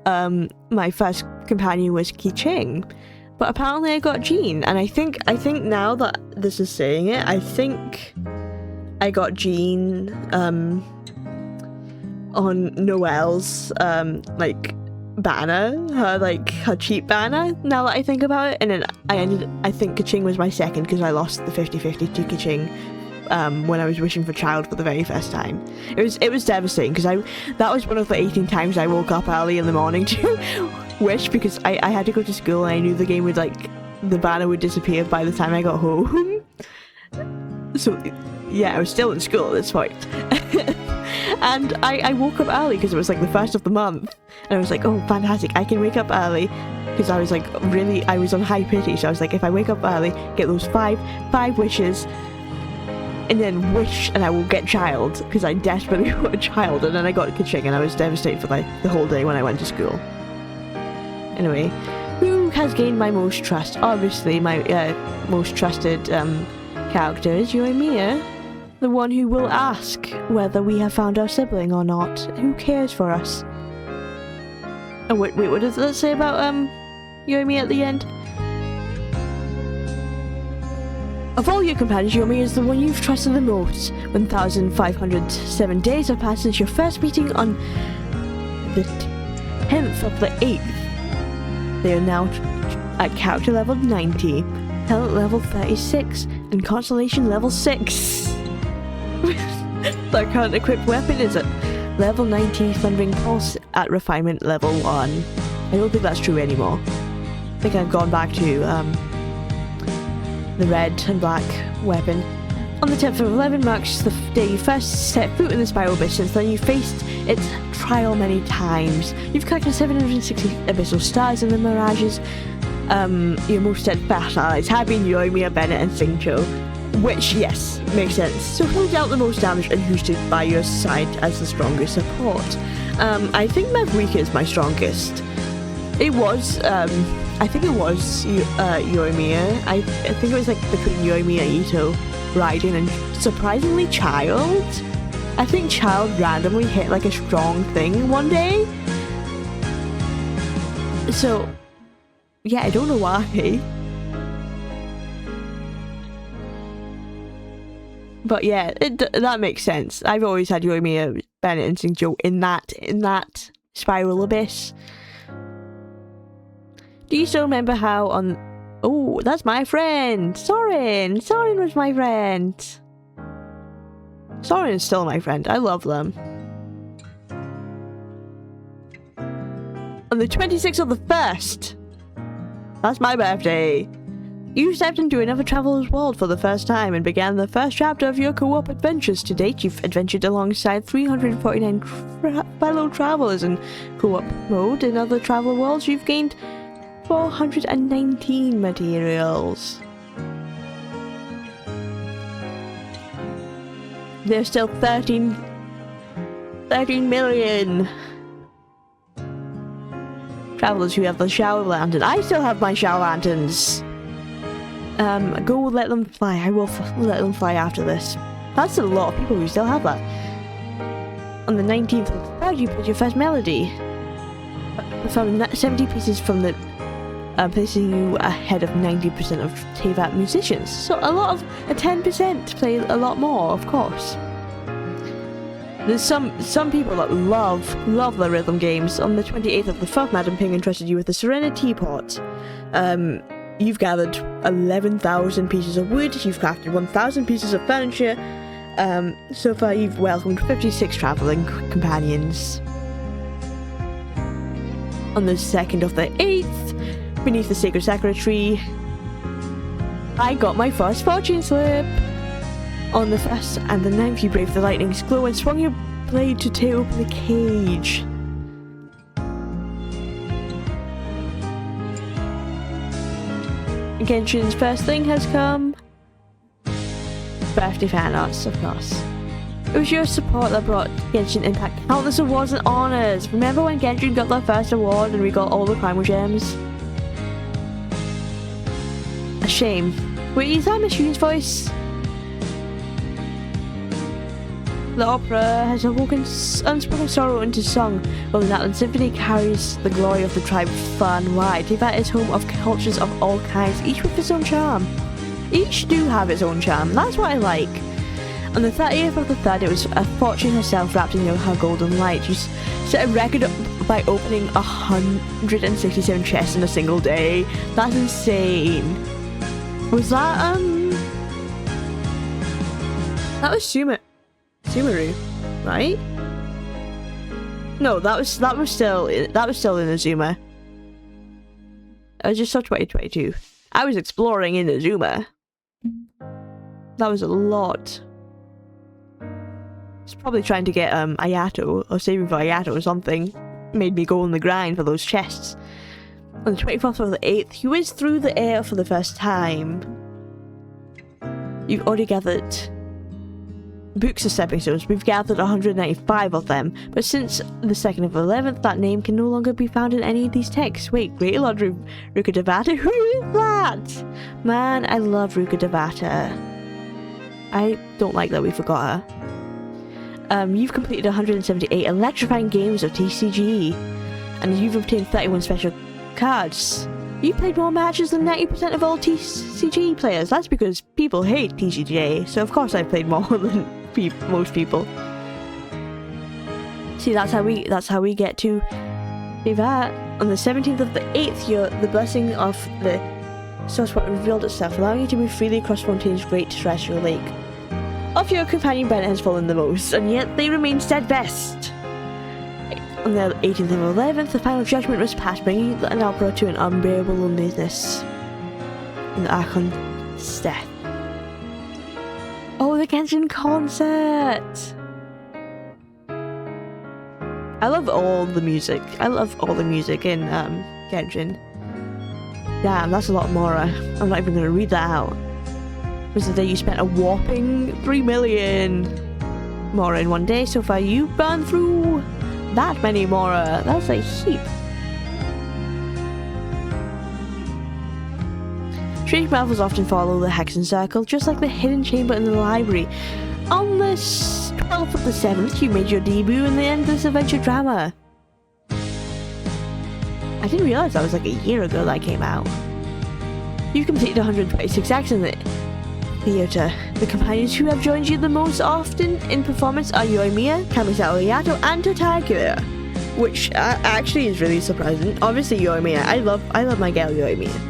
my first companion was Keqing, but apparently I got Jean, and I think now that this is saying it, I think I got Jean on Noelle's like banner, her cheap banner, now that I think about it. And then I think Keqing was my second because I lost the 50-50 to Keqing when I was wishing for child for the very first time. It was devastating because that was one of the 18 times I woke up early in the morning to wish, because I had to go to school and I knew the game would the banner would disappear by the time I got home. So yeah, I was still in school at this point. And I woke up early because it was like the 1st of the month, and I was like, oh fantastic, I can wake up early, because I was like I was on high pity, so I was like, if I wake up early, get those five wishes, and then wish and I will get child, because I desperately want a child. And then I got Keqing and I was devastated for the whole day when I went to school. Anyway, who has gained my most trust? Obviously my most trusted character is Yoimiya. The one who will ask whether we have found our sibling or not. Who cares for us? Oh wait, what does that say about Yoimiya at the end? Of all your companions, Yoimiya is the one you've trusted the most. 1,507 days have passed since your first meeting on the 10th of the 8th. They are now at character level 90, talent level 36, and constellation level 6. Their current equipped weapon is at level 90, Thundering Pulse at refinement level 1. I don't think that's true anymore. I think I've gone back to the red and black weapon. On the 10th of 11 marks the day you first set foot in the Spiral Abyss. Since then you've faced its trial many times. You've collected 760 abyssal stars in the mirages. Your most steadfast allies have been Yoimiya, Bennett and Xingqiu. Which, yes, makes sense. So who dealt the most damage and who stood by your side as the strongest support? I think Mavrika is my strongest. It was, I think it was Yoimiya. I think it was like between Yoimiya, Ito, Raiden and surprisingly Child. I think Child randomly hit like a strong thing one day. So, yeah, I don't know why. But yeah, that makes sense. I've always had Yoimiya, Bennett and Xingqiu in that Spiral Abyss. Do you still remember how on... Oh, that's my friend! Soren! Soren was my friend! Soren is still my friend. I love them. On the 26th of the 1st! That's my birthday! You stepped into another traveler's world for the first time and began the first chapter of your co-op adventures. To date, you've adventured alongside 349 fellow travelers in co-op mode. In other traveler worlds, you've gained 419 materials. There's still 13 million travelers who have the shower lantern. I still have my shower lanterns. Go let them fly. I will let them fly after this. That's a lot of people who still have that. On the 19th of the 3rd, you played your first melody. From 70 pieces from the placing you ahead of 90% of TVAT musicians. So a 10% play a lot more, of course. There's some people that love the rhythm games. On the 28th of the 4th, Madam Ping entrusted you with the Serenity Pot. You've gathered 11,000 pieces of wood, you've crafted 1,000 pieces of furniture. So far you've welcomed 56 travelling companions. On the 2nd of the 8th, beneath the Sacred Sakura Tree, I got my first fortune slip. On the 1st and the 9th, you braved the lightning's glow and swung your blade to tear open the cage. Genshin's first thing has come. Birthday fan arts, of course. It was your support that brought Genshin Impact countless awards and honours. Remember when Genshin got their first award and we got all the primal gems? A shame. Wait, is that Miss Yune's voice? The opera has awoken unspoken sorrow into song, while the Natlan Symphony carries the glory of the tribe far and wide. Teyvat is home of cultures of all kinds, each with its own charm. Each do have its own charm, that's what I like. On the 30th of the 3rd, it was Fortune herself wrapped in her golden light. You set a record by opening 167 chests in a single day. That's insane. Was that, that was Sumeru, right? No, that was still Inazuma. I just saw 2022. I was exploring Inazuma. That was a lot. It's probably trying to get Ayato or saving for Ayato or something. Made me go on the grind for those chests. On the 24th of the 8th, you whizzed through the air for the first time. You've already gathered books of stepping stones. We've gathered 195 of them, but since the 2nd of the 11th, that name can no longer be found in any of these texts. Wait, Great Lord Ruka Devata? Who is that? Man, I love Ruka Devata. I don't like that we forgot her. You've completed 178 electrifying games of TCG, and you've obtained 31 special cards. You played more matches than 90% of all TCG players. That's because people hate TCG, so of course I've played more than most people. See, that's how we get to Teyvat. On the 17th of the 8th, the blessing of the source water revealed itself, allowing you to move freely across Fontaine's great terrestrial lake. Of your companion, Bennett has fallen the most, and yet they remain steadfast. On the 18th of the 11th, the final judgment was passed, bringing an opera to an unbearable loneliness in the Archon's death. Oh, the Genshin concert! I love all the music. I love all the music in Genshin. Damn, that's a lot of Mora. I'm not even going to read that out. Was the day you spent a whopping 3 million Mora in one day. So far, you've burned through that many Mora. That's a heap. Strange marvels often follow the Hexen Circle, just like the hidden chamber in the library. On the 12th of the 7th, you made your debut in the endless adventure drama. I didn't realize that was like a year ago that came out. You completed 126 acts in the theatre. The companions who have joined you the most often in performance are Yoimiya, Kamisato Yato, and Totagula, which actually is really surprising. Obviously Yoimiya, I love my girl Yoimiya.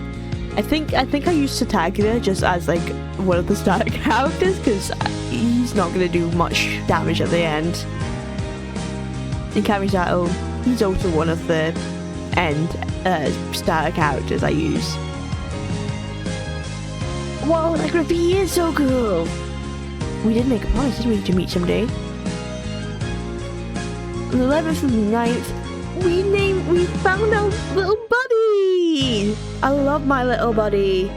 I think I used Totagula just as like one of the starter characters because he's not going to do much damage at the end. And Kamisato, he's also one of the end starter characters I use. Whoa, that graffiti is so cool. We did make a promise, didn't we, to meet someday? On the 11th and the 9th, we found our little buddy. I love my little buddy.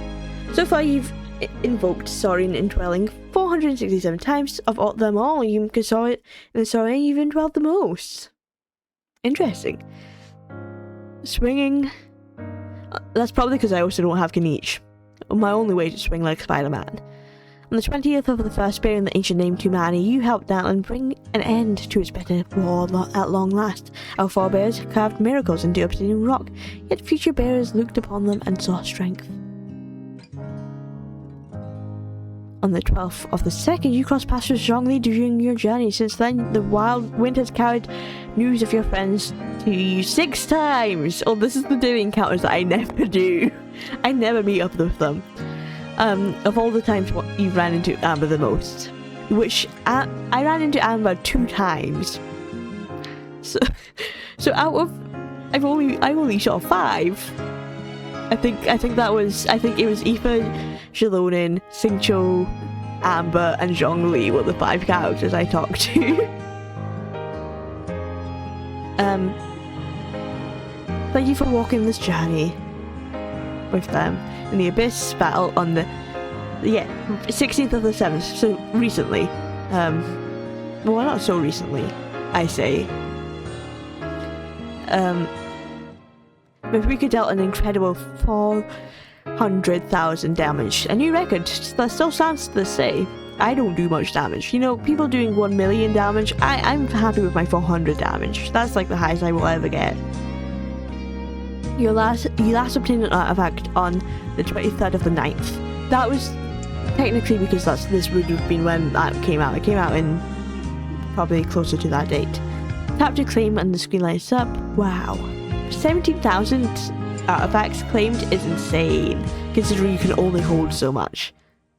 So far, you've invoked Saurian Indwelling 467 times. Of them all, you saw it in the Saurian you've indwelled the most. Interesting. Swinging. That's probably because I also don't have Geniche. My only way to swing like Spider-Man. On the 20th of the first bearing the ancient name Tumani, you helped Natlan bring an end to its bitter war at long last. Our forebears carved miracles into obsidian rock, yet future bearers looked upon them and saw strength. On the 12th of the 2nd, you crossed paths with Zhongli during your journey. Since then, the wild wind has carried news of your friends to you 6 times. Oh, this is the daily encounters that I never do. I never meet up with them. Of all the times you've ran into Amber the most, which I ran into Amber 2 times. So out of I only saw 5. I think it was Aoife, Xilonin, Xingqiu, Amber, and Zhongli were the 5 characters I talked to. Thank you for walking this journey with them. In the Abyss battle on the 16th of the 7th, so recently. Well, not so recently, I say. Maverick dealt an incredible 400,000 damage. A new record that still stands to this day. I don't do much damage. You know, people doing 1 million damage, I'm happy with my 400 damage. That's like the highest I will ever get. You last obtained an artifact on the 23rd of the 9th. That was technically because this would have been when that came out. It came out in probably closer to that date. Tap to claim and the screen lights up. Wow. 17,000 artifacts claimed is insane, considering you can only hold so much.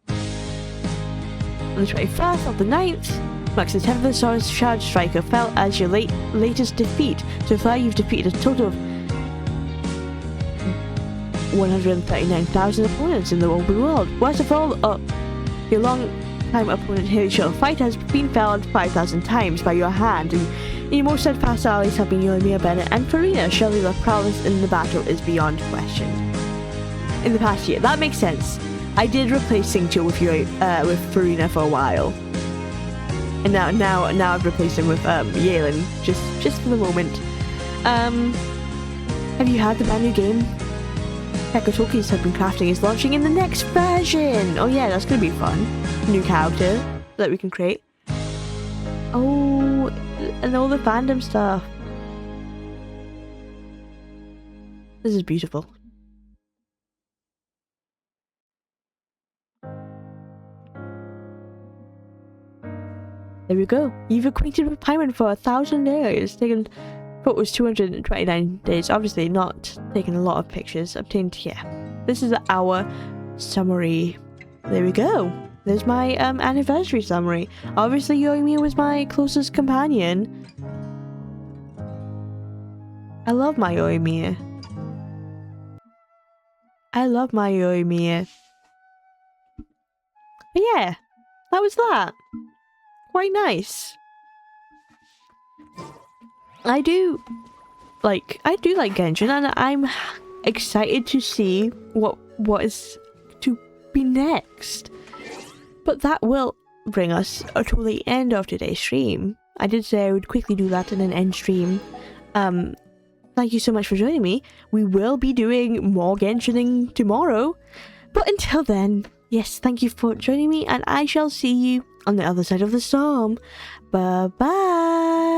On the 21st of the 9th, marks the 10th of the Sword Charge Striker fell as your latest defeat. So far you've defeated a total of 139,000 opponents in the open world. Worst of all, your long-time opponent Haley Shuttle Fight has been felled 5,000 times by your hand, and your most steadfast allies have been Yoimiya Bennett and Farina. Surely their prowess in the battle is beyond question. In the past year, that makes sense. I did replace Xingqiu with Farina for a while, and now I've replaced him with Yalen just for the moment. Have you had the brand new game Hekotokis have been crafting is launching in the next version? Oh yeah, that's gonna be fun. New character that we can create. Oh, and all the fandom stuff. This is beautiful. There we go. You've acquainted with Paimon for 1,000 days. Taken photos 229 days. Obviously not taken a lot of pictures. Obtained, yeah. This is our summary. There we go. There's my anniversary summary. Obviously Yoimiya was my closest companion. I love my Yoimiya. I love my Yoimiya. But yeah, that was that. Quite nice. I do like Genshin, and I'm excited to see what is to be next. But that will bring us to the end of today's stream. I did say I would quickly do that in an end stream. Thank you so much for joining me. We will be doing more Genshining tomorrow. But until then, yes, thank you for joining me, and I shall see you on the other side of the storm. Bye-bye.